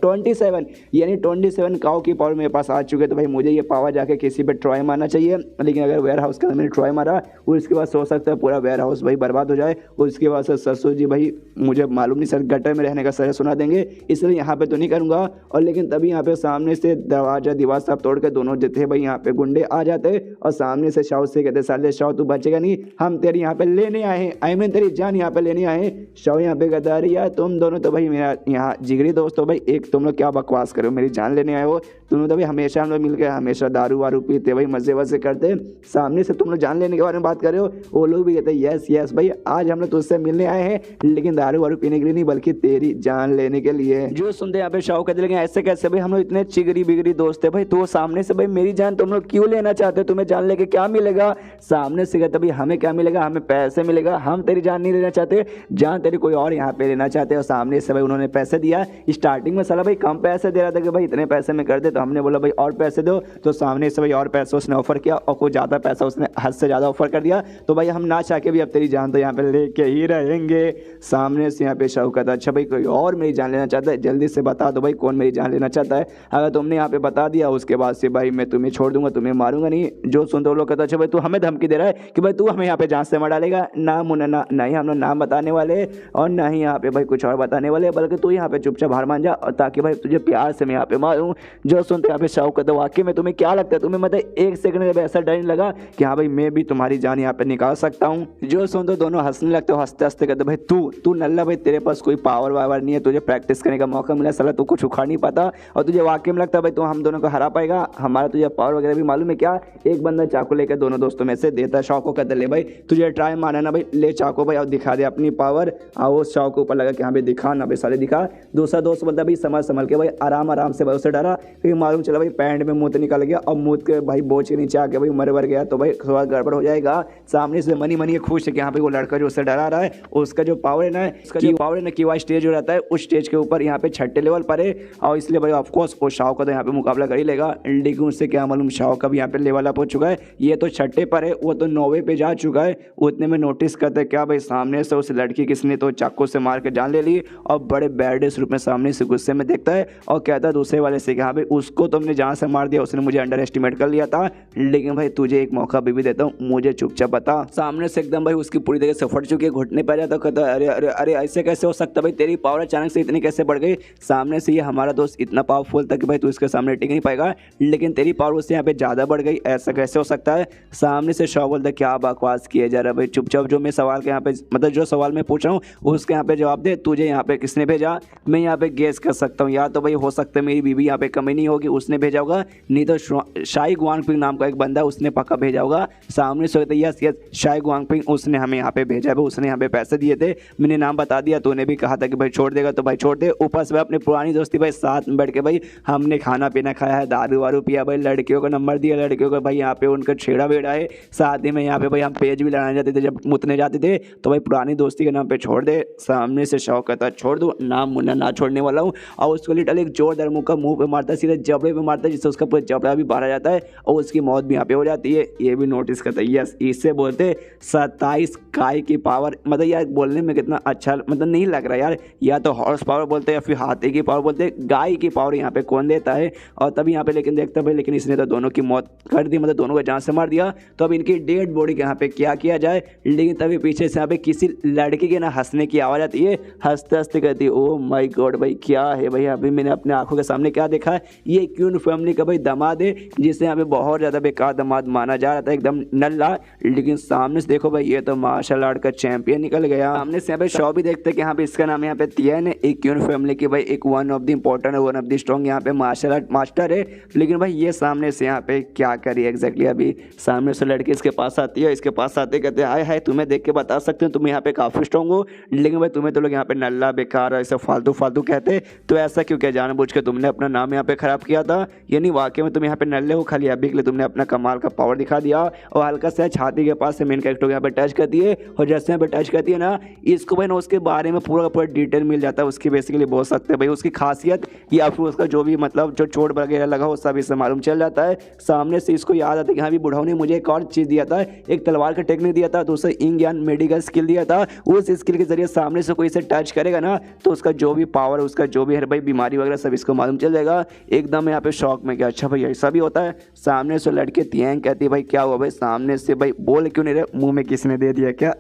27 यानी 27 काउ की पावर मेरे पास आ चुके। तो भाई मुझे ये पावर जाके किसी पे ट्रॉय मारना चाहिए, लेकिन अगर वेयर हाउस के अंदर मैंने ट्रॉय मारा उसके बाद हो सकता है पूरा वेयर हाउस भाई बर्बाद हो जाए। उसके बाद से ससुर जी भाई मुझे मालूम नहीं सर गटर में रहने का सर सुना देंगे, इसलिए यहाँ पे तो नहीं करूँगा। और लेकिन तभी यहाँ पे सामने से दरवाजा दीवार सब तोड़ के दोनों जो थे भाई यहाँ पे गुंडे आ जाते और सामने से शाह से कहते साले शाह तू बचेगा नहीं, हम तेरी यहाँ पे लेने आए हैं, आई मीन तेरी जान यहाँ पे लेने आए हैं। शाह यहाँ पे कहता अरे यार तुम दोनों तो भाई मेरा यहाँ जिगरी दोस्त हो भाई, एक तुम लोग क्या बकवास करो मेरी जान लेने आए हो। तुम लोग तो भाई हमेशा हम लोग मिलकर हमेशा दारू वारू पीते भाई मजे वजे करते, सामने से तुम लोग जान लेने के बारे में बात कर रहे हो। वो लोग भी कहते हैं यस भाई आज हम लोग तुझसे मिलने आए हैं लेकिन दारू वारू पीने के लिए नहीं बल्कि तेरी जान लेने के लिए। जो सुनते यहाँ पे शाह कहते लगे ऐसे कैसे भाई हम लोग इतने चिगरी बिगड़ी दोस्त है भाई, तो सामने से भाई मेरी जान तुम लोग क्यों लेना चाहते हो, तुम्हें जान लेके क्या मिलेगा। सामने से कहते भाई हमें क्या मिलेगा, हमें पैसे मिलेगा, हम तेरी जान नहीं लेना चाहते, जान तेरी कोई और यहाँ पे लेना चाहते। और सामने से भाई उन्होंने पैसे दिया। स्टार्टिंग में साला भाई कम पैसे दे रहा था कि भाई इतने पैसे में कर दे, तो हमने बोला भाई और पैसे दो, तो सामने से भाई और पैसे उसने ऑफर किया और कुछ ज़्यादा पैसा उसने हद से ज़्यादा ऑफर कर दिया। तो भाई हम ना चाह के भी अब तेरी जान तो यहाँ पे लेके ही रहेंगे। सामने से यहाँ पे शौकत, अच्छा भाई कोई और मेरी जान लेना चाहता है, जल्दी से बता दो भाई कौन मेरी जान लेना चाहता है। अगर तुमने यहाँ पे बता दिया उसके बाद से भाई मैं तुम्हें छोड़ दूंगा, तुम्हें मारूंगा नहीं। जो सुनते हो लोग कहते अच्छा भाई तू हमें धमकी दे रहा है कि भाई तू हमें यहाँ पे जान से मार डालेगा। ना मुन्ना ना, नहीं हम लोग नाम बताने वाले और ना ही यहाँ पे भाई कुछ और बताने वाले, बल्कि तू यहाँ पे चुपचाप हार मान जा और ताकि भाई तुझे प्यार से मैं यहाँ पे मारूं। जो सुनते यहाँ पे शौकत, वाकई में तुम्हें क्या लगता है, तुम्हें मतलब एक सेकंड में ऐसा डर नहीं लगा कि हाँ भाई मैं भी तुम्हारी जान यहाँ पे निकाल सकता हूँ। जो सुनते दोनों हंसने लगते हो, हंसते हंसते कहते भाई तू नल्ला भाई तेरे पास कोई पावर वावर नहीं है, तुझे प्रैक्टिस करने का मौका मिला, साला तू कुछ उखाड़ नहीं पाता और तुझे वाकई में लगता है भाई तू हम दोनों को हरा पाएगा। हमारा तुझे पावर वगैरह भी मालूम है क्या। एक बंदा चाकू लेकर दोनों दोस्तों में से देता है शौक को, कहते ले भाई तुझे ट्राई मारना ना भाई, ले चाकू भाई और दिखा दे अपनी पावर। और उस शौक के ऊपर लगा कि हाँ भाई दिखा ना भाई, साले दिखा। दूसरा दोस्त बोलता भाई संभल के भाई, आराम से भाई उसे डरा, क्योंकि मालूम चला भाई पैंट में मूत निकल गया और मूत के भाई बोझ के नीचे आके भाई मर गया तो भाई थोड़ा गड़बड़ हो जाएगा। सामने से मनी खुश है कि यहाँ पे वो लड़का जो उससे डरा रहा है उसका जो पावर है ना, उसका जो पावर है ना कि वह स्टेज जो रहता है उस स्टेज के ऊपर यहाँ पे छठे लेवल पर है और इसलिए भाई ऑफकोर्स वो शाह का तो यहाँ पे मुकाबला कर ही लेगा। लेकिन उससे क्या मालूम शाह का भी यहाँ पे लेवल अप हो चुका है, ये तो छठे पर है, वो तो 9वें पे जा चुका है। उतने में नोटिस करते हैं क्या भाई सामने से उस लड़की किसने तो चाकू से मार के जान ले ली और बड़े बैड रूप में सामने से गुस्से में देखता है और कहता है दूसरे वाले से कि हाँ भाई उसको तुमने जान से मार दिया, उसने मुझे अंडर एस्टिमेट कर लिया था, लेकिन भाई तुझे एक मौका भी देता हूँ, मुझे चुपचाप बता। सामने से एकदम भाई उसकी पूरी तरह से फट चुकी है, घुटने पर जाता, कहता है अरे अरे अरे ऐसे कैसे हो सकता भाई, तेरी पावर अचानक से इतनी कैसे बढ़ गई। सामने से ये हमारा दोस्त इतना पावरफुल था कि भाई तू इसके सामने टिक नहीं पाएगा, लेकिन तेरी पावर उससे यहाँ पे ज़्यादा बढ़ गई, ऐसा कैसे हो सकता है। सामने से शॉ बोलता क्या बकवास किए जा रहा है भाई, चुपचाप जो मैं सवाल के यहाँ पे मतलब जो सवाल मैं पूछ रहा हूँ उसके यहाँ पे जवाब दे, तुझे यहाँ पे किसने भेजा। मैं यहाँ पे गेस कर सकता हूँ, या तो भाई हो सकता है मेरी बीवी यहाँ पे कमी नहीं होगी उसने भेजा होगा, नहीं तो शाई गुआंगपिंग नाम का एक बंदा उसने पक्का भेजा होगा। सामने से यस शाई गुआंगपिंग उसने हमें यहाँ पे भेजा है, उसने यहाँ पे पैसे दिए थे, मैंने नाम बता दिया, तूने भी कहा था कि भाई छोड़ देगा तो भाई छोड़ दे। ऊपर से अपनी पुरानी दोस्ती भाई साथ में बैठ के भाई हमने खाना पीना खाया है, दारू वारू पिया भाई, लड़कियों का नंबर दिया, लड़कियों को भाई यहाँ पे उनका छेड़ा वेड़ा है, साथ ही में यहाँ पे भाई हम पेज भी लड़ाने जाते थे जब मुतने जाते थे, तो भाई पुरानी दोस्ती के नाम पे छोड़ दे। सामने से शौक कहता छोड़ दो, नाम मुन्ना ना छोड़ने वाला हूँ। और उसको लिटरली एक जोरदार मुक्का मुंह पे मारता है, सीधे जबड़े पे मारता है, जिससे उसका पूरा जबड़ा भी बाहर आ जाता है और उसकी मौत भी यहाँ पे हो जाती है। ये भी नोटिस करता है, यस इससे बोलते 27 गाय की पावर, मतलब यार बोलने में कितना अच्छा मतलब नहीं लग रहा यार, या तो हॉर्स पावर बोलते हैं या फिर हाथी की पावर बोलते हैं, गाय की पावर यहाँ पे कौन देता है। और तभी यहाँ पे लेकिन देखता भाई लेकिन इसने तो दोनों की मौत कर दी, मतलब दोनों को जान से मार दिया, तो अब इनकी डेड बॉडी के यहाँ पे क्या किया जाए। लेकिन तभी पीछे से यहाँ पे किसी लड़की के ना हंसने की आवाज़ आती है, हंसते हंसते कहती है ओ माय गॉड भाई क्या है भाई, अभी मैंने अपने आंखों के सामने क्या देखा है, ये क्यून फैमिली का भाई दामाद है जिसे यहाँ पे बहुत ज़्यादा बेकार दामाद माना जा रहा था, एकदम नल्ला। लेकिन सामने से देखो भाई ये तो मार्शल आर्ट का चैंपियन निकल गया। सामने से यहाँ पे शो भी देखते हैं कि यहाँ पे इसका नाम यहाँ पे तियन है, एक क्यून फैमिली की भाई एक one of the important one of the strong यहाँ पे मार्शल आर्ट मास्टर है। लेकिन भाई ये सामने से यहाँ पे क्या करिए एग्जैक्टली, अभी सामने से लड़की इसके पास आती है, इसके पास आते कहते हैं हाय हाय तुम्हें देख के बता सकते हो तुम यहाँ पे काफ़ी स्ट्रॉन्ग हो, लेकिन भाई तुम्हें तो लोग यहाँ पे नल्ला बेकार ऐसे फालतू कहते, तो ऐसा क्यों क्या जानबूझ के तुमने अपना नाम यहाँ पे खराब किया था, यानी वाकई में तुम यहाँ पे नल्ले हो, खाली अभी के लिए तुमने अपना कमाल का पावर दिखा दिया। और हल्का से छाती के पास से मेन कैरेक्टर यहाँ पे टच करती है और जैसे यहाँ पे टच करती है ना इसको भाई ना उसके बारे में पूरा डिटेल मिल जाता है, उसकी बेसिकली बोल सकते हैं भाई उसकी खासियत या फिर उसका जो भी मतलब जो चोट वगैरह लगा वो सब इससे मालूम चल जाता है। सामने से इसको याद आता है कि हाँ भी बुढ़ाऊ ने मुझे एक और चीज़ दिया था, एक तलवार का टेक्निक दिया था, दूसरा इंग ज्ञान मेडिकल स्किल दिया था, उस स्किल के जरिए सामने से कोई इसे टच करेगा ना तो उसका जो भी पावर है उसका जो भी है भाई बीमारी वगैरह सब इसको मालूम चल जाएगा। एकदम यहाँ पे शौक में क्या अच्छा भाई ऐसा भी होता है। सामने से लड़के तियांग कहती है भाई क्या हुआ भाई, सामने से भाई बोल क्यों नहीं रहे, मुंह में किसने दे दिया क्या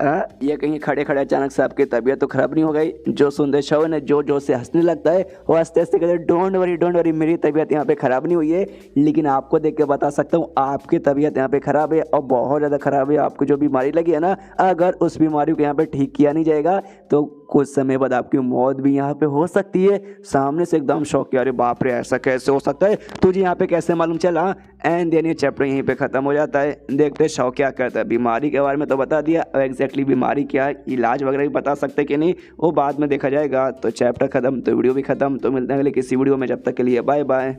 ये कहीं खड़े खड़े अचानक से आपकी तबीयत तो खराब नहीं हो गई। जो सुंदर शव ने जो से हंसने लगता है वो हंसते हंसते कहते डोंट वरी मेरी तबीयत यहाँ पे खराब नहीं हुई है, लेकिन आपको देख के बता सकता हूँ आपकी तबीयत यहाँ पे खराब है और बहुत ज़्यादा खराब है। आपको जो बीमारी लगी है ना अगर उस बीमारी को यहाँ पे ठीक किया नहीं जाएगा तो कुछ समय बाद आपकी मौत भी यहाँ पे हो सकती है। सामने से एकदम शौक किया, अरे बाप रे ऐसा कैसे हो सकता है, तुझे यहाँ पे कैसे मालूम चला। एंड देन ये चैप्टर यहीं पे ख़त्म हो जाता है। देखते शौक क्या करता है, बीमारी के बारे में तो बता दिया, अब एग्जैक्टली बीमारी क्या है इलाज वगैरह भी बता सकते कि नहीं वो बाद में देखा जाएगा। तो चैप्टर ख़त्म तो वीडियो भी ख़त्म, तो मिलते हैं अगले किसी वीडियो में, जब तक के लिए बाय बाय।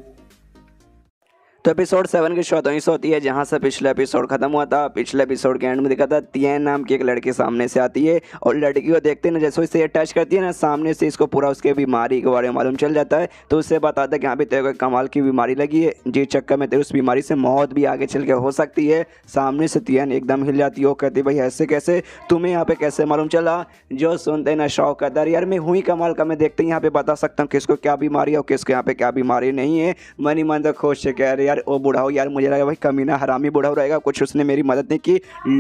तो एपिसोड 7 की शुरुआत वहीं से होती है जहां से पिछला एपिसोड खत्म हुआ था। पिछले एपिसोड के एंड में दिखा था तियन नाम की एक लड़की सामने से आती है और लड़की को देखते ना जैसे इसे टच करती है ना, सामने से इसको पूरा उसके बीमारी के बारे में मालूम चल जाता है। तो उससे बताता है कि यहाँ पे तेरे को कमाल की बीमारी लगी है, जिस चक्कर में तेरे उस बीमारी से मौत भी आगे चल के हो सकती है। सामने से तियन एकदम हिल जाती है, वो कहती भाई ऐसे कैसे, तुम्हें यहाँ पे कैसे मालूम चला। जो सुनते ना शौक कहता है यार मैं हुई कमाल का, मैं देखते यहाँ पे बता सकता हूँ किसको क्या बीमारी है और किसको यहाँ पे क्या बीमारी नहीं है। मनी मन तो खुश से कह रहे यार वो बूढ़ा हो, यार मुझे लगा भाई कमीना हरामी बूढ़ा हो रहेगा, कुछ उसने मेरी मदद नहीं की,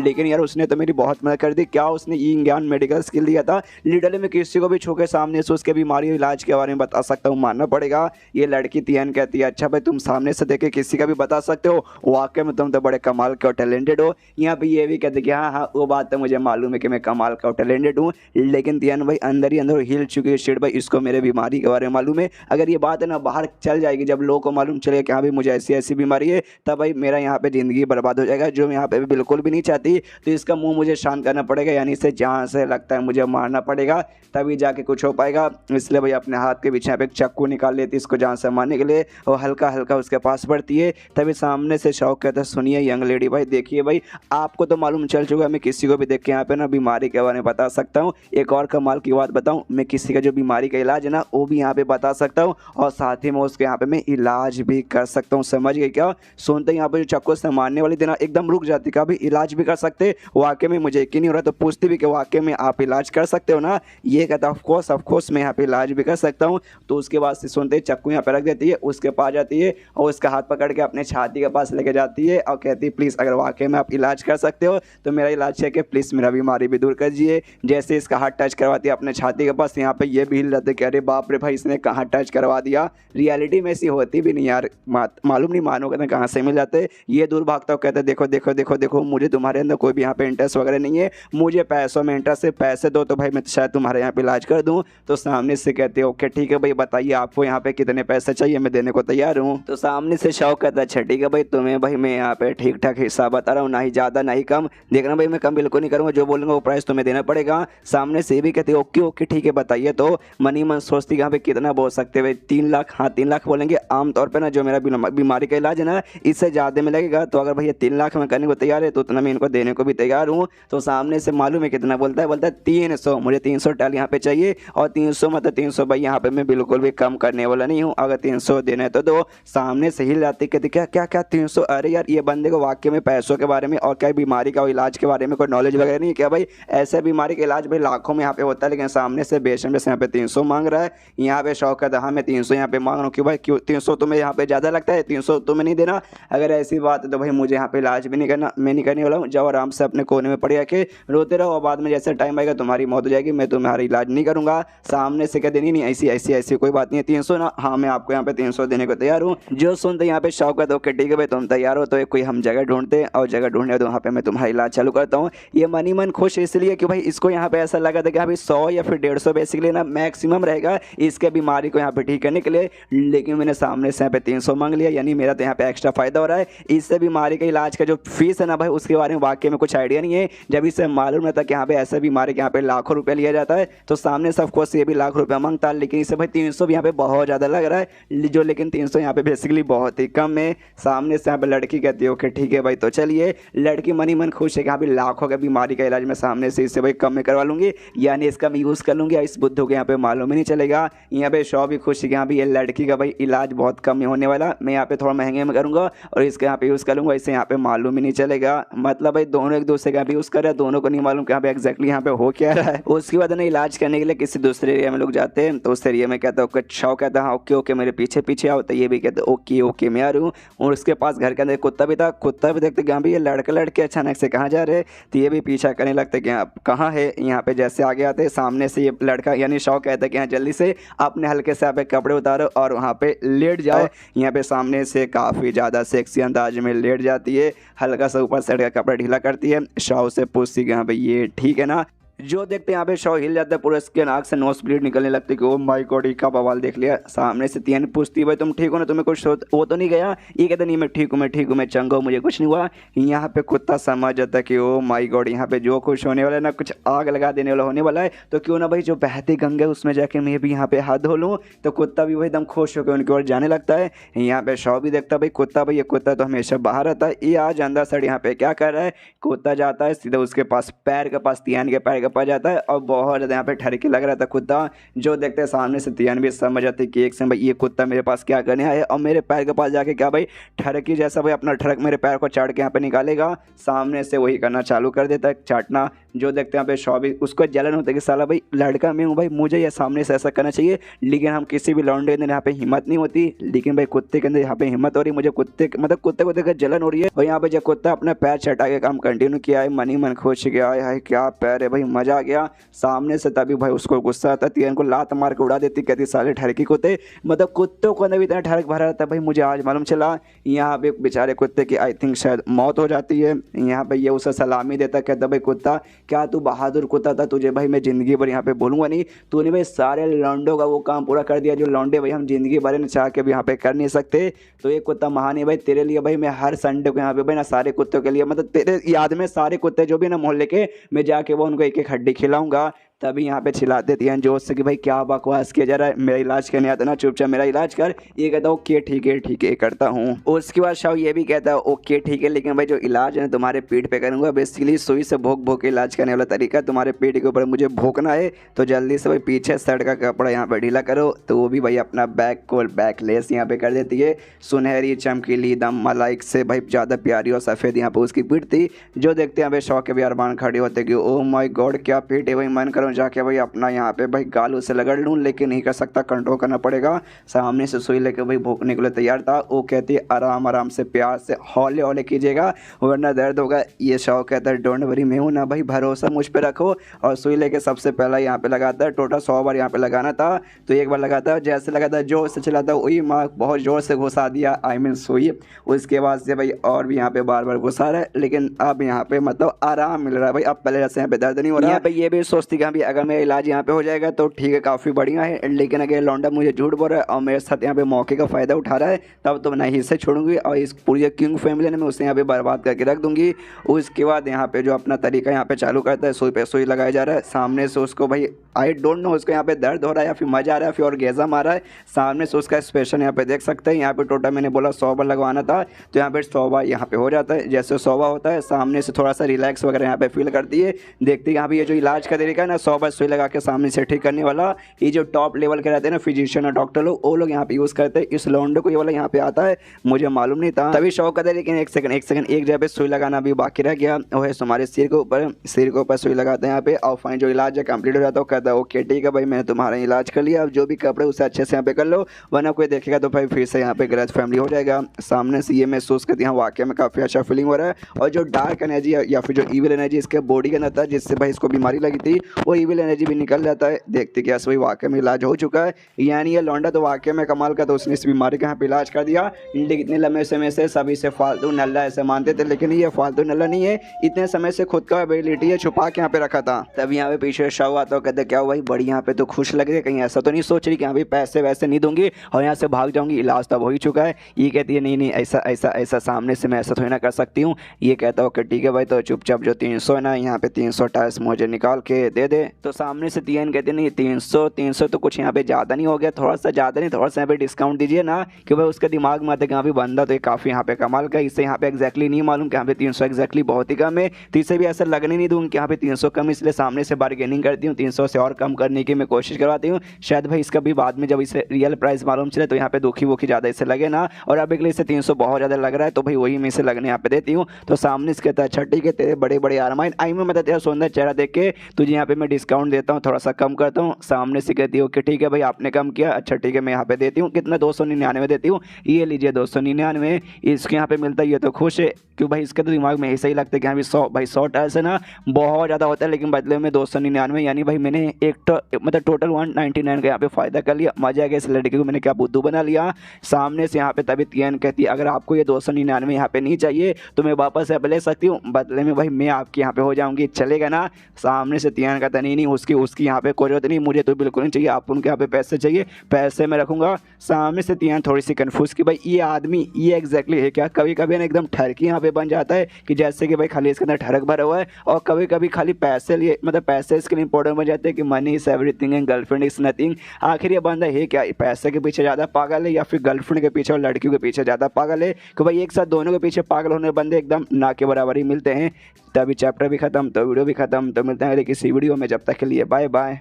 लेकिन यार उसने तो मेरी बहुत मदद कर दी। क्या उसने यिंग ज्ञान मेडिकल स्किल दिया था, लिटरली मैं किसी को भी छू के सामने से उसके बीमारी इलाज के बारे में बता सकता हूँ, मानना पड़ेगा। ये लड़की तियन कहती है अच्छा भाई तुम सामने से देखे किसी का भी बता सकते हो, वाकई में तुम तो बड़े कमाल के और टैलेंटेड हो। यहाँ पे ये भी कहते कि हाँ हाँ वो बात तो मुझे मालूम है कि मैं कमाल का और टैलेंटेड हूँ, लेकिन तियन भाई अंदर ही अंदर हिल चुकी है शिट भाई, इसको मेरे बीमारी के बारे में मालूम है। अगर ये बात है ना बाहर चल जाएगी, जब लोगों को मालूम चलेगा कि हाँ भाई मुझे ऐसी ऐसी बीमारी है, तब भाई मेरा यहाँ पे ज़िंदगी बर्बाद हो जाएगा, जो मैं यहाँ पे भी बिल्कुल भी नहीं चाहती। तो इसका मुंह मुझे शांत करना पड़ेगा, यानी इसे जहाँ से लगता है मुझे मारना पड़ेगा तभी जाके कुछ हो पाएगा। इसलिए भाई अपने हाथ के पीछे यहाँ पे एक चाकू निकाल लेती है इसको जान से मारने के लिए, और हल्का हल्का उसके पास बढ़ती है। तभी सामने से शौक कहता है सुनिए यंग लेडी भाई, देखिए भाई आपको तो मालूम चल चुका है, मैं किसी को भी देख के यहाँ पे ना बीमारी के बारे में बता सकता हूँ। एक और कमाल की बात बताऊँ, मैं किसी का जो बीमारी का इलाज है ना वो भी यहाँ पे बता सकता हूँ, और साथ ही में उसके यहाँ पे मैं इलाज भी कर सकता हूँ। समझ गए क्या। सुनते यहाँ पे जो चाकू से मारने वाली देना एकदम रुक जाती, का भी इलाज भी कर सकते, वाकई में मुझे यकीन नहीं हो रहा। तो पूछती भी कि वाकई में आप इलाज कर सकते हो ना, ये कहता ऑफ कोर्स मैं यहाँ पे इलाज भी कर सकता हूँ। तो उसके बाद से सुनते चाकू यहाँ पे रख देती है, उसके पास जाती है और उसका हाथ पकड़ के अपने छाती के पास लेके जाती है और कहती है प्लीज़ अगर वाकई में आप इलाज कर सकते हो तो मेरा इलाज करके प्लीज़ मेरा बीमारी भी दूर कर दीजिए। जैसे इसका हाथ टच करवाती है अपने छाती के पास, यहाँ पे ये भी हिल जाते कि अरे बाप रे भाई इसने कहाँ टच करवा दिया। रियलिटी में ऐसी होती भी नहीं यार, मालूम नहीं मानोगे ना कहाँ से मिल जाते। ये दूर भागता हो कहते देखो देखो देखो देखो मुझे तुम्हारे अंदर कोई भी यहाँ पे इंटरेस्ट वगैरह नहीं है, मुझे पैसों में इंटरेस्ट है, पैसे दो तो भाई मैं शायद तुम्हारे यहाँ पे इलाज कर दूँ। तो सामने से कहते हो ओके ठीक है भाई बताइए आपको यहाँ पे कितने पैसे चाहिए, मैं देने को तैयार हूँ। तो सामने से शौक कहता है अच्छा ठीक है भाई तुम्हें भाई मैं यहाँ पे ठीक ठाक हिसाब बता रहा हूँ, ना ही ज़्यादा ना ही कम, देखना भाई मैं कम बिल्कुल नहीं करूँगा, जो बोलूँगा वो प्राइस तुम्हें देना पड़ेगा। सामने से भी कहते ओके ओके ठीक है बताइए। तो मनी मन सोचती यहाँ पे कितना बोल सकते भाई 3 लाख, हाँ 3 लाख बोलेंगे। आमतौर पर ना जो मेरा बीमारी का इलाज है ना इससे ज़्यादा में लगेगा, तो अगर भैया 3 लाख में करने को तैयार है तो उतना मैं इनको देने को भी तैयार हूँ। तो सामने से मालूम है कितना बोलता है, बोलता है 300, मुझे 300 टाल यहाँ पे चाहिए, और 300 मतलब 300 भाई यहाँ पे मैं बिल्कुल भी कम करने वाला नहीं हूँ, अगर 300 देना है तो दो। सामने से हिल जाती कहती क्या क्या क्या 300, अरे यार ये बंदे को वाकई में पैसों के बारे में और क्या बीमारी का इलाज के बारे में कोई नॉलेज वगैरह नहीं है क्या भाई। ऐसे बीमारी का इलाज भाई लाखों में यहाँ पे होता है, लेकिन सामने से बेशम बेस यहाँ पे 300 मांग रहा है। यहाँ पे शौक है हाँ मैं 300 यहाँ पे मांग रहा हूँ, क्यों भाई क्यों 300 तुम्हें यहाँ पे ज़्यादा लगता है, 300 तुम्हें नहीं देना। अगर ऐसी बात है तो भाई मुझे यहाँ पे इलाज भी नहीं करना, मैं नहीं करने वाला हूँ, जाओ आराम से अपने कोने में पड़ जाके रोते रहो, और बाद में जैसे टाइम आएगा तुम्हारी मौत हो जाएगी, मैं तुम्हारा इलाज नहीं करूँगा। सामने से कह देनी नहीं ऐसी ऐसी ऐसी कोई बात नहीं है, 300 ना, हाँ मैं आपको यहाँ पे 300 देने को तैयार हूँ। जो सुनते यहाँ पे शौक है तो ठीक है भाई तुम तैयार हो तो कोई हम जगह ढूंढते हैं, और जगह ढूंढने तो वहाँ पे मैं तुम्हारा इलाज चालू करता हूँ। ये मनी मन खुश इसलिए कि भाई इसको यहाँ पे ऐसा लगा था कि अभी 100 या फिर 150 बेसिकली ना मैक्सिमम रहेगा इसके बीमारी को यहाँ पे ठीक करने के लिए, लेकिन मैंने सामने से यहाँ पे 300 मांग लिया, यानी मेरा तो यहाँ पे एक्स्ट्रा फायदा हो रहा है। इससे बीमारी के इलाज का जो फीस है ना भाई उसके बारे में वाकई में कुछ आइडिया नहीं है। जब इससे मालूम रहता कि यहाँ पे ऐसे बीमारी के यहाँ पे लाखों रुपये लिया जाता है, तो सामने से ऑफकोर्स ये भी लाख रुपया मांगता है, लेकिन इससे भाई 300 भी यहाँ पे बहुत ज़्यादा लग रहा है, जो लेकिन 300 यहाँ पे बेसिकली बहुत ही कम है। सामने से यहाँ पे लड़की कहती है ओके ठीक है भाई तो चलिए। लड़की मनी मन खुश है कि यहाँ पे लाखों का बीमारी का इलाज मैं सामने से इससे भाई कम में करवा लूँगी, यानी इसका मैं यूज़ कर लूँगी, इस बुद्धू के यहाँ पे मालूम ही नहीं चलेगा। यहाँ पे शौ भी खुश है कि यहाँ पे ये लड़की का भाई इलाज बहुत कम ही होने वाला, मैं यहाँ पे थोड़ा महंगे में करूँगा और इसके यहाँ पे यूज़ करूँगा, इससे यहाँ पे मालूम ही नहीं चलेगा। मतलब भाई दोनों एक दूसरे का भी यूज़ कर रहे हैं, दोनों को नहीं मालूम कि यहाँ पे एक्जैक्टली यहाँ पे हो क्या रहा है। उसके बाद ना इलाज करने के लिए किसी दूसरे एरिया में लोग जाते हैं, तो उस एरिया में कहता है शौ कहता है हाँ ओके ओके मेरे पीछे पीछे आओ, तो ये भी कहते ओके ओके मैं आ रहा हूँ। और उसके पास घर के अंदर कुत्ता भी था, कुत्ता भी देखते कि ये लड़के लड़के अचानक से कहाँ जा रहे, तो ये भी पीछा करने लगते कि आप कहाँ है। यहाँ पे जैसे आगे आते सामने से ये लड़का यानी शौ कहता है कि यहाँ जल्दी से अपने हल्के से यहाँ पे कपड़े उतारो और वहाँ पे लेट जाओ। यहाँ पे सामने से काफ़ी ज़्यादा सेक्सी अंदाज में लेट जाती है, हल्का सा ऊपर साइड का कपड़ा ढीला करती है। शौ से पूछती कि हाँ भाई ये ठीक है ना। जो देखते हैं यहाँ पे शव हिल जाता है पूरा, इसके नाक से नोज ब्लीड निकलने लगती है कि ओ माय गॉड का बवाल देख लिया। सामने से तियान पूछती है भाई तुम ठीक हो ना, तुम्हें कुछ वो तो नहीं गया? ये कहते नहीं मैं ठीक हूँ, मैं ठीक हूँ, मैं चंगा हूँ, मुझे कुछ नहीं हुआ। यहाँ पे कुत्ता समझ जाता है कि ओ माय गॉड यहाँ पे जो कुछ होने वाला है ना, कुछ आग लगा देने वाला होने वाला है, तो क्यों ना भाई जो बहती गंगा है उसमें जाके मैं भी यहाँ पे हाथ धो लूँ। तो कुत्ता भी भाई एकदम खुश होकर उनकी ओर जाने लगता है। यहाँ पे शव भी देखता है भाई कुत्ता, भाई ये कुत्ता तो हमेशा बाहर रहता है, ये आज अंदर साइड यहाँ पे क्या कर रहा है। कुत्ता जाता है सीधा उसके पास, पैर के पास, तियान के पैर के पास जाता है और बहुत ज़्यादा यहाँ पे ठरकी लग रहा था कुत्ता। जो देखते हैं सामने से तियान भी समझ जाती कि एक से भाई ये कुत्ता मेरे पास क्या करने आया और मेरे पैर के पास जाके क्या भाई ठरकी जैसा भाई अपना ठरक मेरे पैर को चाट के यहाँ पे निकालेगा। सामने से वही करना चालू कर देता है, चाटना। जो देखते हैं यहाँ पे शॉबी, उसको जलन होता है कि साला भाई लड़का मैं हूँ भाई, मुझे ये सामने से ऐसा करना चाहिए, लेकिन हम किसी भी लौंडे के अंदर यहाँ पे हिम्मत नहीं होती। लेकिन भाई कुत्ते के अंदर यहाँ पे हिम्मत हो रही, मुझे कुत्ते मतलब कुत्ते को देखकर जलन हो रही है। और यहाँ पे जब कुत्ता अपना पैर चटा के काम कंटिन्यू किया है, मन ही मन खुश गया है, क्या पैर है भाई, मजा आ गया। सामने से तभी भाई उसको गुस्सा आता है, तियान को लात मार के उड़ा देती, कहती साले ठरकी कुत्ते, मतलब कुत्तों को अंदर भी इतना ठरक भरा रहता है भाई, मुझे आज मालूम चला। यहाँ पे बेचारे कुत्ते की आई थिंक शायद मौत हो जाती है। यहाँ पे ये उसे सलामी देता, कहता भाई कुत्ता क्या तू बहादुर कुत्ता था, तुझे भाई मैं ज़िंदगी भर यहाँ पे बोलूँगा नहीं, तूने भाई सारे लौंडों का वो काम पूरा कर दिया जो लौंडे भाई हम ज़िंदगी भर में चाह के भी यहाँ पे कर नहीं सकते। तो ये कुत्ता महान है भाई, तेरे लिए भाई मैं हर संडे को यहाँ पे भाई ना सारे कुत्तों के लिए, मतलब तेरे याद में सारे कुत्ते जो भी ना मोहल्ले के, मैं जाके वो उनको एक एक हड्डी खिलाऊंगा। तभी यहाँ पे चिल्लाते थे जोश से कि भाई क्या बकवास किया जा रहा है, मेरा इलाज करने आता ना, चुपचाप मेरा इलाज कर। ये कहता है ओके ठीक है करता हूँ। उसके बाद शाह ये भी कहता है ओके ठीक है, लेकिन भाई जो इलाज है तुम्हारे पीठ पे करूँगा, बेसिकली सुई से भोंक भोंक के इलाज करने वाला तरीका, तुम्हारे पीठ के ऊपर मुझे भोंकना है, तो जल्दी से भाई पीछे शर्ट का कपड़ा यहाँ पर ढीला करो। तो वो भी भाई अपना बैक को बैकलेस यहाँ पे कर देती है, सुनहरी चमकीली दम मलाइक से भाई ज़्यादा प्यारी और सफ़ेद यहाँ पे उसकी पीठ थी। जो देखते हैं भाई शौक के भी अरमान खड़े होते कि ओ माय गॉड क्या पीठ है भाई, मन करो जाके भाई अपना यहाँ पे भाई गाल उसे लगड़ लूँ, लेकिन नहीं कर सकता, कंट्रोल करना पड़ेगा। सामने से सुई लेके भाई भोंकने के लिए तैयार था। वो कहती है आराम आराम से प्यार से हौले हौले कीजिएगा वरना दर्द होगा। ये शौक कहता है डोंट वरी मैं हूँ ना भाई, भरोसा मुझ पे रखो। और सुई लेके सबसे पहला यहाँ पे लगाता है, टोटल 100 बार यहाँ पे लगाना था, तो एक बार लगाता है, जैसे लगाता है जोर से चलाता है, वही माँ बहुत जोर से घुसा दिया, आई मीन सुई। उसके बाद से भाई और भी यहाँ पे बार बार घुसा रहा है, लेकिन अब यहाँ पे मतलब आराम मिल रहा है भाई, अब पहले जैसे यहाँ पे दर्द नहीं हो रहा है। यहाँ पे ये भी सोचती कि अगर मेरा इलाज यहाँ पे हो जाएगा तो ठीक है, काफ़ी बढ़िया है, लेकिन अगर लौंडा मुझे झूठ बोल रहा है और मेरे साथ यहाँ पे मौके का फ़ायदा उठा रहा है, तब तो मैं नहीं से छोड़ूंगी और इस पूरी किंग फैमिली ने मैं उसे यहाँ पे बर्बाद करके रख दूंगी। उसके बाद यहाँ पे जो अपना तरीका यहाँ पे चालू करता है, सुई पे सुई लगाया जा रहा है। सामने से उसको भाई आई डोंट नो उसको यहाँ पे दर्द हो रहा है या फिर मजा आ रहा है फिर और गेजा मारा है। सामने से उसका एक्सप्रेशन यहाँ पे देख सकते हैं। यहाँ पे टोटल मैंने बोला 100 बार लगवाना था, तो यहाँ पे 100 बार यहाँ पे हो जाता है। जैसे 100 बार होता है, सामने से थोड़ा सा रिलैक्स वगैरह यहाँ पे फील करती है। देखते हैं यहाँ पे ये जो इलाज का तरीका है ना, 100 बार सुई लगा के सामने से ठीक करने वाला, ये जो टॉप लेवल के रहते हैं ना फिजिशियन और डॉक्टर लोग, वो लोग यहाँ पे यूज़ करते हैं। इस लौंडे को ये वाला यहाँ पे आता है, मुझे मालूम नहीं था, तभी शौक करते, लेकिन एक सेकंड एक जगह पे सुई लगाना अभी बाकी रह गया, वो है तुम्हारे सिर के ऊपर सुई लगाते हैं यहाँ पे। और फाइन जो इलाज है कंप्लीट हो जाता है, कहता है ओके ठीक है भाई मैंने तुम्हारा इलाज कर लिया, अब जो भी कपड़े उसे अच्छे से यहाँ पे कर लो, वरना कोई देखेगा तो भाई फिर से यहाँ पे गलत फैमिली हो जाएगा। सामने से ये महसूस करती है वाकई में काफ़ी अच्छा फीलिंग हो रहा है। और जो डार्क एनर्जी या फिर जो ईविल एनर्जी इसके बॉडी के अंदर था, जिससे भाई इसको बीमारी लगी थी, वो ईविल एनर्जी भी निकल जाता है। देखते कि ऐसा भाई वाकई में इलाज हो चुका है, यानी ये लौंडा तो वाकई में कमाल का, तो उसने इस बीमारी का यहाँ पे इलाज कर दिया। लेकिन इतने लंबे समय से सभी से फालतू नल्ला ऐसे मानते थे, लेकिन ये फालतू नल्ला नहीं है, इतने समय से खुद का एबिलिटी है छुपा के यहाँ पे रखा था। तब यहाँ पे पीछे शव आता, कहते क्या भाई बड़ी यहाँ पे तो खुश लग रही है, कहीं ऐसा तो नहीं सोच रही कि यहाँ पे पैसे वैसे नहीं दूंगी और यहाँ से भाग जाऊंगी, इलाज तो हो ही चुका है। ये कहती है नहीं ऐसा ऐसा ऐसा सामने से मैं ऐसा थोड़ी ना कर सकती हूँ। ये कहता है ओके ठीक है भाई, तो चुपचाप जो 300 है ना, यहाँ पे 300 टाइल्स मुझे निकाल के दे दे। तो सामने से तियान कहते नहीं 300 तो कुछ यहाँ पे ज़्यादा नहीं हो गया, थोड़ा सा ज़्यादा नहीं, थोड़ा सा यहाँ पे डिस्काउंट दीजिए ना, कि भाई उसके दिमाग में आते कि यहाँ पे बंदा तो ये काफ़ी यहाँ पे कमाल का, इससे यहाँ पे एक्जैक्टली नहीं मालूम कि यहाँ पे 300 एक्जैक्टली बहुत ही कम है, तो इसे भी ऐसा लगने नहीं दूँ कि यहाँ पे 300 कम, इसलिए सामने से बार्गेनिंग करती हूँ, 300 से और कम करने की मैं कोशिश करवाती हूँ। शायद भाई इसका भी बाद में जब इसे रियल प्राइस मालूम चले तो यहाँ पे दुखी वुखी ज़्यादा इसे लगे ना, और अभी के लिए इसे 300 बहुत ज़्यादा लग रहा है, तो भाई वही मैं इसे लगने यहाँ पे देती हूँ। तो सामने से कहता है अच्छा ठीक है, तेरे बड़े बड़े आरमान आई में मतलब तेरा सुंदर चेहरा देख के तुझे यहाँ पे मैं डिस्काउंट देता हूँ, थोड़ा सा कम करता हूँ। सामने से कहती है ओके ठीक है भाई आपने कम किया, अच्छा ठीक है मैं यहाँ पे देती हूँ, कितना 299 देती हूँ, ये लीजिए 299। इसके यहाँ पे मिलता है, ये तो खुश है क्यों भाई, इसके तो दिमाग में ऐसा ही लगता है कि हाँ भाई 100 भाई 100 टाइल्स है ना बहुत ज़्यादा होता है, लेकिन बदले में 299, यानी भाई मैंने मतलब टोटल 199 का यहाँ पे फ़ायदा कर लिया। मजा आ गया, इस लड़के को मैंने क्या बुद्धू बना लिया। सामने से यहाँ पे तभी तियन कहती है अगर आपको ये 299 यहाँ पे नहीं चाहिए तो मैं वापस यहाँ पे ले सकती हूँ, बदले में भाई मैं आपके यहाँ पे हो जाऊँगी, चलेगा ना। सामने से तियन कहता नहीं उसकी यहाँ पे कोई जरूरत नहीं, मुझे तो बिल्कुल नहीं चाहिए, आप उनके यहाँ पे पैसे चाहिए, पैसे मैं रखूँगा। सामने से तियन थोड़ी सी कन्फ्यूज कि भाई ये आदमी ये एग्जैक्टली है क्या। कभी कभी ना एकदम ठरकी यहाँ पे बन जाता है कि जैसे कि भाई खाली इसके अंदर ठरक भरा हुआ है, और कभी कभी खाली पैसे लिए मतलब पैसे इसके लिए इंपॉर्टेंट बन जाते हैं कि money is everything and girlfriend is nothing. आखिर ये बंदा है क्या, पैसे के पीछे ज़्यादा पागल है या फिर गर्लफ्रेंड के पीछे और लड़कियों के पीछे ज़्यादा पागल है, कि भाई एक साथ दोनों के पीछे पागल होने बंदे एकदम ना के बराबर ही मिलते हैं। तभी चैप्टर भी खत्म तो वीडियो भी खत्म, तो मिलते हैं किसी वीडियो में, जब तक के लिए बाय बाय।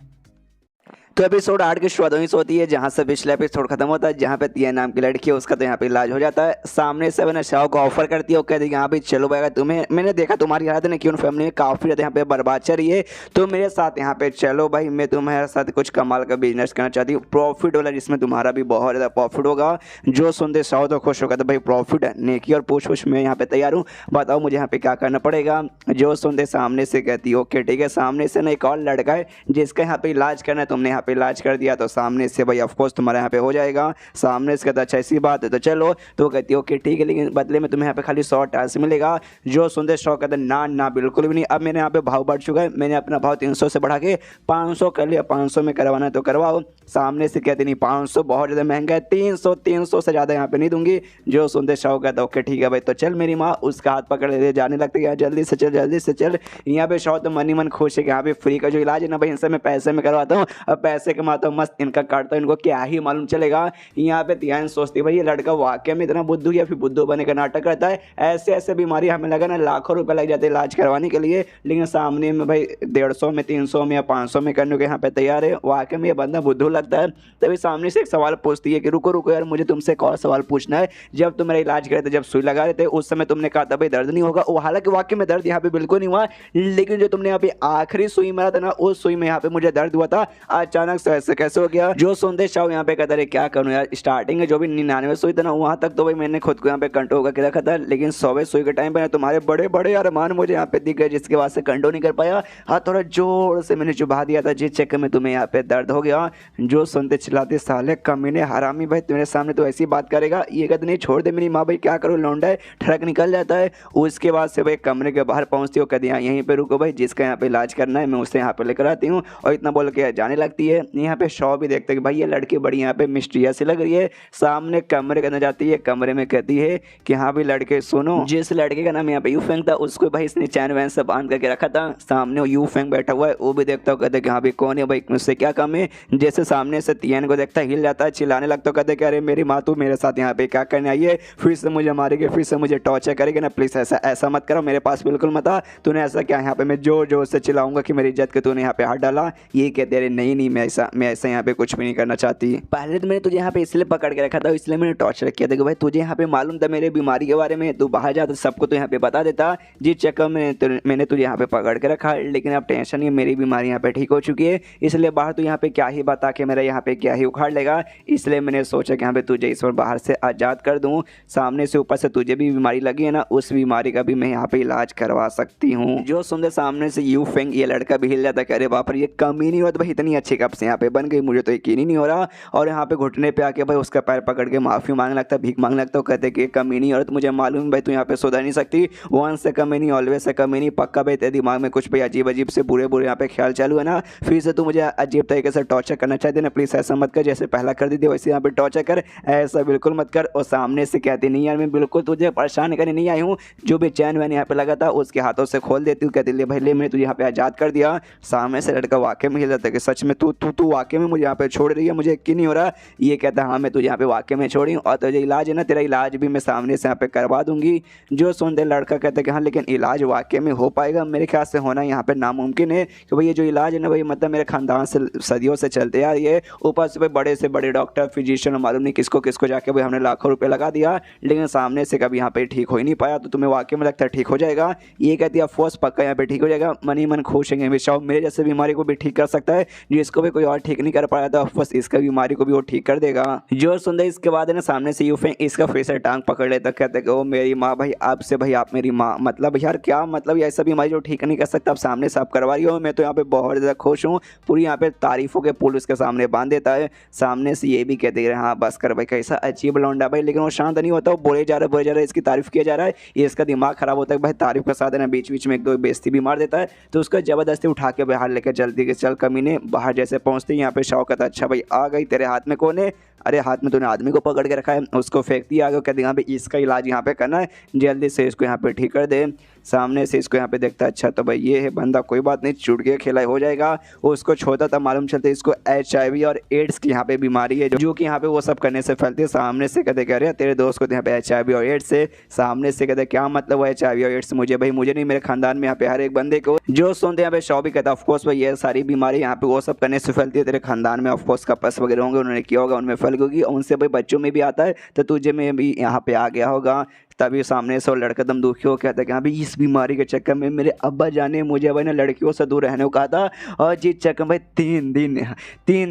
तो एपिसोड 8 की शुरुआत वहीं से होती है जहाँ से पिछला एपिसोड खत्म होता है, जहाँ पे तिया नाम की लड़की है उसका तो यहाँ पे इलाज हो जाता है। सामने से मैंने शाह को ऑफर करती है, वो कहती है यहाँ पे चलो भाई तुम्हें मैंने देखा तुम्हारी हालत ने क्यों फैमिली में काफ़ी ज़्यादा यहाँ पे बर्बाद चल रही है, तो मेरे साथ यहाँ पे चलो भाई, मैं तुम्हारे साथ कुछ कमाल का बिजनेस करना चाहती हूँ, प्रॉफिट वाला, जिसमें तुम्हारा भी बहुत ज़्यादा प्रॉफिट होगा। जो सुनते शाह तो खुश होगा, तो भाई प्रॉफिट है नेकी और पूछ मैं यहाँ पे तैयार हूँ, बताओ मुझे यहाँ पे क्या करना पड़ेगा। जो सुनते सामने से कहती है ओके ठीक है। सामने से ना एक और लड़का है जिसका यहाँ पे इलाज करना है, तुमने यहाँ पे इलाज कर दिया तो सामने से भाई ऑफकोर्स तुम्हारे यहाँ पे हो जाएगा। सामने से कहता अच्छा ऐसी बात है तो चलो, तो कहती है ओके ठीक है, लेकिन बदले में तुम्हें यहाँ पे खाली 100 टाइल्स मिलेगा। जो सुनते शौक कहता ना ना बिल्कुल भी नहीं, अब मैंने यहाँ पे भाव बढ़ चुका है, मैंने अपना भाव 300 से बढ़ा के 500 कर लिया, 500 में करवाना है तो करवाओ। सामने से कहती नहीं 500 बहुत ज़्यादा महंगा है, 300 से ज़्यादा यहाँ पे नहीं दूंगी। जो सुनते शौक कहता ओके ठीक है भाई तो चल। मेरी माँ उसका हाथ पकड़ ले जाने लगती है, जल्दी से चल जल्दी से चल। यहाँ पे शौक तो मन ही मन खुश है कि यहाँ पे फ्री का जो इलाज है ना भाई इनसे मैं पैसे में करवाता हूँ, अब पैसे कमाता हूँ मस्त इनका काटता हूँ, इनको क्या ही मालूम चलेगा। यहाँ पे तियान सोचती है भाई ये लड़का वाकई में इतना बुद्धू या फिर बुद्धू बने का नाटक करता है। ऐसे ऐसे बीमारी हमें लगा ना लाखों रुपए लग जाते हैं इलाज करवाने के लिए, लेकिन सामने में भाई 150 में 300 में या 500 में करने के यहाँ पे तैयार है। वाकई में ये बंदा बुद्धू लगता है। तभी सामने से एक सवाल पूछती है कि रुको रुको यार मुझे तुमसे एक और सवाल पूछना है, जब तुम मेरा इलाज करे थे, जब सुई लगा रहे थे उस समय तुमने कहा था भाई दर्द नहीं होगा, वो हालांकि वाकई में दर्द यहाँ पे बिल्कुल नहीं हुआ, लेकिन जो तुमने यहाँ पे आखिरी सुई मारा था ना उस सुई में यहाँ पे मुझे दर्द हुआ था, अचानक से ऐसे कैसे हो गया। जो सुनते शाह यहाँ पे कहता रहे क्या करूँ यार, स्टार्टिंग में जो भी 99 सुई था ना वहाँ तक तो भाई मैंने खुद को यहाँ पे कंट्रोल करके रखा था, लेकिन 100वें सुई के टाइम पे ना तुम्हारे बड़े बड़े अरमान मुझे यहाँ पे दिख गए, जिसके बाद से कंट्रोल नहीं कर पाया, हाँ थोड़ा जोर से मैंने चुभा दिया था, जिस चक्कर में तुम्हें यहाँ पे दर्द हो गया। जो सुनते चिल्लाते साले कमीने हरामी भाई तुम्हारे सामने तो ऐसी बात करेगा, ये कहते नहीं छोड़ दे मेरी माँ भाई क्या करो लौंडा है, ठड़क निकल जाता है। उसके बाद से भाई कमरे के बाहर पहुँचती हो, कहती यहीं पे रुको भाई जिसका यहाँ पे इलाज करना है मैं उसे यहाँ पे लेकर आती हूँ, और इतना बोल के जाने लगती है। यहाँ पे शॉ भी देखते कि भाई ये लड़की बड़ी यहाँ पे मिस्टीरियस सी लग रही है। सामने कमरे के अंदर जाती है, कमरे में कहती है कि हाँ भाई लड़के सुनो, जिस लड़के का नाम यहाँ पे यूफेंग था उसको भाई इसने चैन वैन से बांध करके रखा था। सामने वो यूफेंग बैठा हुआ है, वो भी देखता हो, कहते कि हाँ भाई कौन है भाई मुझसे क्या कम है। जैसे सामने से तियान को देखता हिल जाता है, चिल्लाने लगता है, कहते कि अरे मेरी माँ तू मेरे साथ यहाँ पे क्या करने आई है, फिर से मुझे मारेगी, फिर से मुझे टॉर्चर करेगी ना, प्लीज़ ऐसा ऐसा मत करो, मेरे पास बिल्कुल मत आ, तूने ऐसा क्या यहाँ पे मैं जोर जोर से चिल्लाऊंगा कि मेरी इज्जत के तूने यहाँ पे हाथ डाला। ये कहते अरे नहीं मैं ऐसा यहाँ पे कुछ भी नहीं करना चाहती, पहले तो मैंने तुझे यहाँ पे इसलिए पकड़ के रखा था, इसलिए मैंने टॉर्चर किया था कि भाई तुझे यहाँ पे मालूम था मेरे बीमारी के बारे में, तू बाहर जाता सबको तो यहाँ पे बता देता, जिस चक्कर में मैंने तुझे यहाँ पे पकड़ के रखा। लेकिन अब टेंशन नहीं, मेरी बीमारी यहाँ पे ठीक हो चुकी है, इसलिए बाहर तू यहाँ पे क्या ही बता के मेरा यहाँ पे क्या ही उखाड़ लेगा, इसलिए मैंने सोचा कि यहाँ पे तुझे इस बार बाहर से आज़ाद कर दूँ। सामने से ऊपर से तुझे भी बीमारी लगी है ना, उस बीमारी का भी मैं यहाँ पे इलाज करवा सकती हूँ। जो सुनते सामने से यूफेंग ये लड़का भी हिल जाता, कह रहे बाप रे ये कम ही नहीं होता भाई, इतनी अच्छी कब से यहाँ पे बन गई, मुझे तो यकीन ही नहीं हो रहा। और यहाँ पे घुटने पे आके भाई उसका पैर पकड़ के माफ़ी मांगने लगता, भीख मांगने लगता, कहते कि कमी नहीं औरत मुझे मालूम भाई तू यहाँ पे सुधर नहीं सकती, वन से कमी नहीं ऑलवेज से कमी नहीं, पक्का भाई तेरे दिमाग में कुछ भाई अजीब अजीब से बुरे बुरे यहाँ पे ख्याल चालू है ना, फिर से तू मुझे अजीब तरीके से टॉर्चर करना चाहती है ना, प्लीज़ ऐसा मत कर, जैसे पहला कर दी थी वैसे यहाँ पे टॉर्चर कर, ऐसा बिल्कुल मत कर। और सामने से कहती नहीं यार मैं बिल्कुल तुझे परेशान करने नहीं आई हूँ, जो भी चैन वैन यहाँ पे लगा था उसके हाथों से खोल देती हूँ, कहती ले भाई ले मैंने तुझे यहाँ पे आज़ाद कर दिया। सामने से लड़का वाकई में हिल जाता है कि सच में तू तू वाकई में मुझे यहाँ पे छोड़ रही है, मुझे यकीन नहीं हो रहा। ये कहता हाँ मैं तुझे यहाँ पे वाकई में छोड़ी हूँ और तुझे इलाज है ना, तेरा इलाज भी मैं सामने से यहाँ पे करवा दूंगी। जो सुनते लड़का कहता है कि हाँ लेकिन इलाज वाकई में हो पाएगा, मेरे ख्याल से होना यहाँ पे नामुमकिन है कि भाई ये जो इलाज है ना भाई मतलब मेरे खानदान से सदियों से चलते आ रही है। ऊपर से भाई बड़े से बड़े डॉक्टर फिजिशियन मालूम नहीं किसको किसको जाके भाई हमने लाखों रुपये लगा दिया, लेकिन सामने से कभी यहाँ पे ठीक हो ही नहीं पाया। तो तुम्हें वाकई में लगता है ठीक हो जाएगा? ये कहती है ऑफकोर्स पक्का यहाँ पे ठीक हो जाएगा, मन ही मन खुश हैं हमेशा, मेरे जैसे बीमारी को भी ठीक कर सकता है, जिसको भी कोई और ठीक नहीं कर पाया था ऑफकोर्स इसका बीमारी को भी वो ठीक कर देगा। जो सुनते इसके बाद है ना सामने से यूफे इसका फेस टांग पकड़ लेता, कहते कि ओ मेरी माँ, भाई आपसे भाई आप मेरी माँ, मतलब यार क्या मतलब ऐसा बीमारी जो ठीक नहीं कर सकता आप सामने से आप करवा रही हो। मैं तो यहाँ पे बहुत ज़्यादा खुश हूँ, पूरी यहाँ पे तारीफों के पुल उसके सामने बांध देता है। सामने से ये भी कहते हैं हाँ बस कर भाई, कैसा अजीब लौंडा भाई, लेकिन वो शांत नहीं होता, वो बोले जा रहा है इसकी तारीफ किया जा रहा है, ये इसका दिमाग खराब होता है भाई, तारीफ के साथ है ना बीच बीच में एक दो बेइज्जती भी मार देता है। तो उसको ज़बरदस्ती उठा के बाहर लेकर जल्दी के चल कमीने। बाहर जैसे पहुँचते यहाँ पे शौकत अच्छा भाई आ गई, तेरे हाथ में कौन है? अरे हाथ में तूने आदमी को पकड़ के रखा है, उसको फेंक दिया आगे, कहते यहाँ पे इसका इलाज यहाँ पे करना है, जल्दी से इसको यहाँ पे ठीक कर दे। सामने से इसको यहाँ पे देखता अच्छा तो भाई ये है बंदा, कोई बात नहीं चुटकी खेला हो जाएगा। उसको छोटा था मालूम चलता इसको HIV और एड्स की यहाँ पे बीमारी है, जो कि यहाँ पे वो सब करने से फैलती है। सामने से कहते कह रहे हैं तेरे दोस्त को यहाँ पे HIV और एड्स है। सामने से कहते क्या मतलब वो HIV और एड्स? मुझे भाई मुझे नहीं, मेरे खानदान में यहाँ पे हर एक बंदे को। जो सुनते यहाँ पे शॉबी कहता ऑफकोर्स भाई ये सारी बीमारी यहाँ पे वो सब करने से फैलती है, तेरे खानदान में ऑफकोर्स कपस वगैरह होंगे उन्होंने किया होगा, उनमें फैल गई, उनसे भाई बच्चों में भी आता है तो तुझे में भी यहाँ पे आ गया होगा। तभी सामने से वो लड़का दम दुखी हो कहता है कि हाँ भाई इस बीमारी के चक्कर में मेरे अब्बा जाने मुझे भाई ना लड़कियों से दूर रहने को कहा था, और जिस चक्कर भाई 3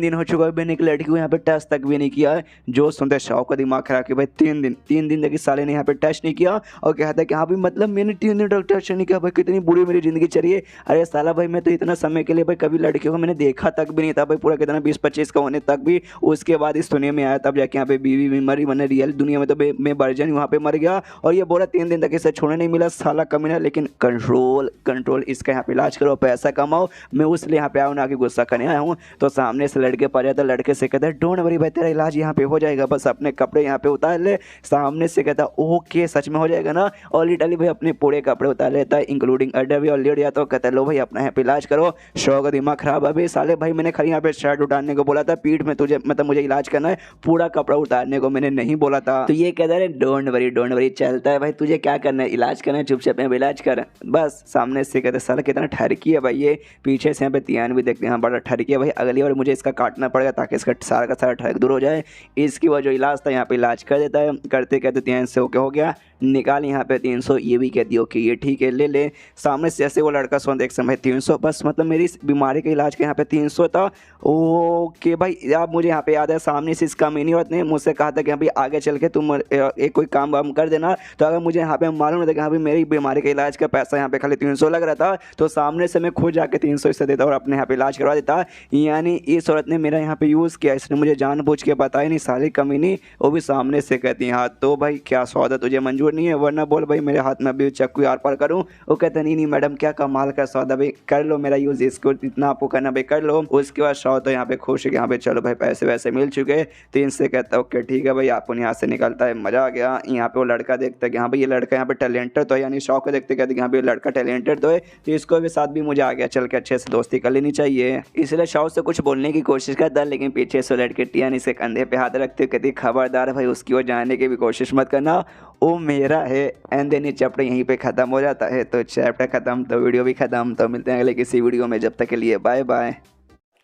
दिन हो चुका है मैंने एक लड़की को यहाँ पे टच तक भी नहीं किया है। जो सुनते शौक का दिमाग खराब कि भाई 3 दिन तक इस साले ने यहाँ पे टच नहीं किया, और कहता है कि हाँ भाई मतलब मैंने 3 दिन तक टच नहीं किया, भाई कितनी बुरी मेरी ज़िंदगी चली है। अरे साला भाई मैं तो इतना समय के लिए भाई कभी लड़कियों को मैंने देखा तक भी नहीं था भाई, पूरा कितना 20-25 का होने तक भी। उसके बाद इस दुनिया में आया तब जाके यहाँ पे बीवी भी मरी, मैंने रियल दुनिया में तो मैं वर्जन वहाँ पे मर गया, और ये बोला 3 दिन तक इसे छोड़ने नहीं मिला साला कमीना। लेकिन कंट्रोल इसका यहाँ पे इलाज करो, पैसा कमाओ, मैं उसलिए यहाँ पे आया हूँ ना कि गुस्सा करने आया हूँ। तो सामने से लड़के पर जाता, लड़के से कहता है डोंट वरी भाई तेरा इलाज यहाँ पे हो जाएगा, बस अपने कपड़े यहाँ पे उतार ले। सामने से कहता ओके सच में हो जाएगा ना, और लिटरली भाई अपने पूरे कपड़े उतार लेता है इंक्लूडिंग अंडरवियर और लेट जाता है। कहता है लो भाई अपना यहाँ पे इलाज करो। शो का दिमाग खराब है भाई साले, भाई मैंने खाली यहाँ पे शर्ट उतारने को बोला था, पीठ में तुझे मतलब मुझे इलाज करना है, पूरा कपड़ा उतारने को मैंने नहीं बोला था। तो ये कहता है डोंट वरी चलता है भाई, तुझे क्या करना है, इलाज करना है, चुपचाप में इलाज कर बस। सामने से कहते साला कितना ठरकी है भाई ये, पीछे से यहाँ पे तियान भी देखते हैं बड़ा ठरकी है भाई, अगली बार मुझे इसका काटना पड़ेगा ताकि इसका सारा का सारा ठरक दूर हो जाए। इसकी वजह इलाज था यहाँ पे इलाज कर देता है, करते कहते तियान से ओके हो गया, निकाल यहाँ पे 300। ये भी कहती है ओके ये ठीक है ले। सामने से जैसे वो लड़का सुन देख समय 300, बस मतलब मेरी इस बीमारी के इलाज के यहाँ पे 300 था। ओके भाई अब मुझे यहाँ पे याद है, सामने से इसका मीनी ने मुझसे कहा था कि भाई आगे चल के तुम एक कोई काम वाम कर देना। तो अगर मुझे यहाँ पे मालूम था कि हाँ भाई मेरी बीमारी के इलाज का पैसा यहाँ पे खाली 300 लग रहा था, तो सामने से मैं खुद जाके 300 इससे देता और अपने यहाँ पे इलाज करवा देता। यानी इस औरत ने मेरा यहाँ पे यूज़ किया, इसने मुझे जानबूझ के बताया नहीं, सारी कमीनी। वो भी सामने से कहती है हाँ तो भाई क्या सौदा तुझे मंजूर नहीं है, वरना बोल भाई मेरे हाथ में अभी चक्कू आर पार करूँ। वो कहते नहीं मैडम क्या कमाल का सौदा भाई, कर लो मेरा यूज़, इसको इतना आपको करना भाई कर लो। उसके बाद शौ तो यहाँ पे खुश है यहाँ पे चलो भाई पैसे वैसे मिल चुके। तो इनसे कहता है ओके ठीक है भाई, आपको यहाँ से निकलता है, मज़ा आ गया। यहाँ पे वो लड़का देखता है कि हाँ भाई ये लड़का यहाँ पे टैलेंटेड तो है, यानी शौक को देखते कहते कि हाँ भाई लड़का टैलेंटेड तो है, तो इसको भी साथ भी मुझे आ गया चल के अच्छे से दोस्ती कर लेनी चाहिए। इसलिए शौक से कुछ बोलने की कोशिश करता, लेकिन पीछे से लड़के टियान इसे कंधे पे हाथ रखते कहती खबरदार भाई उसकी ओर जाने की भी कोशिश मत करना, वो मेरा है। एंड देन ये चैप्टर यहीं पे ख़त्म हो जाता है। तो चैप्टर ख़त्म तो वीडियो भी ख़त्म। तो मिलते हैं अगले किसी वीडियो में, जब तक के लिए बाय बाय।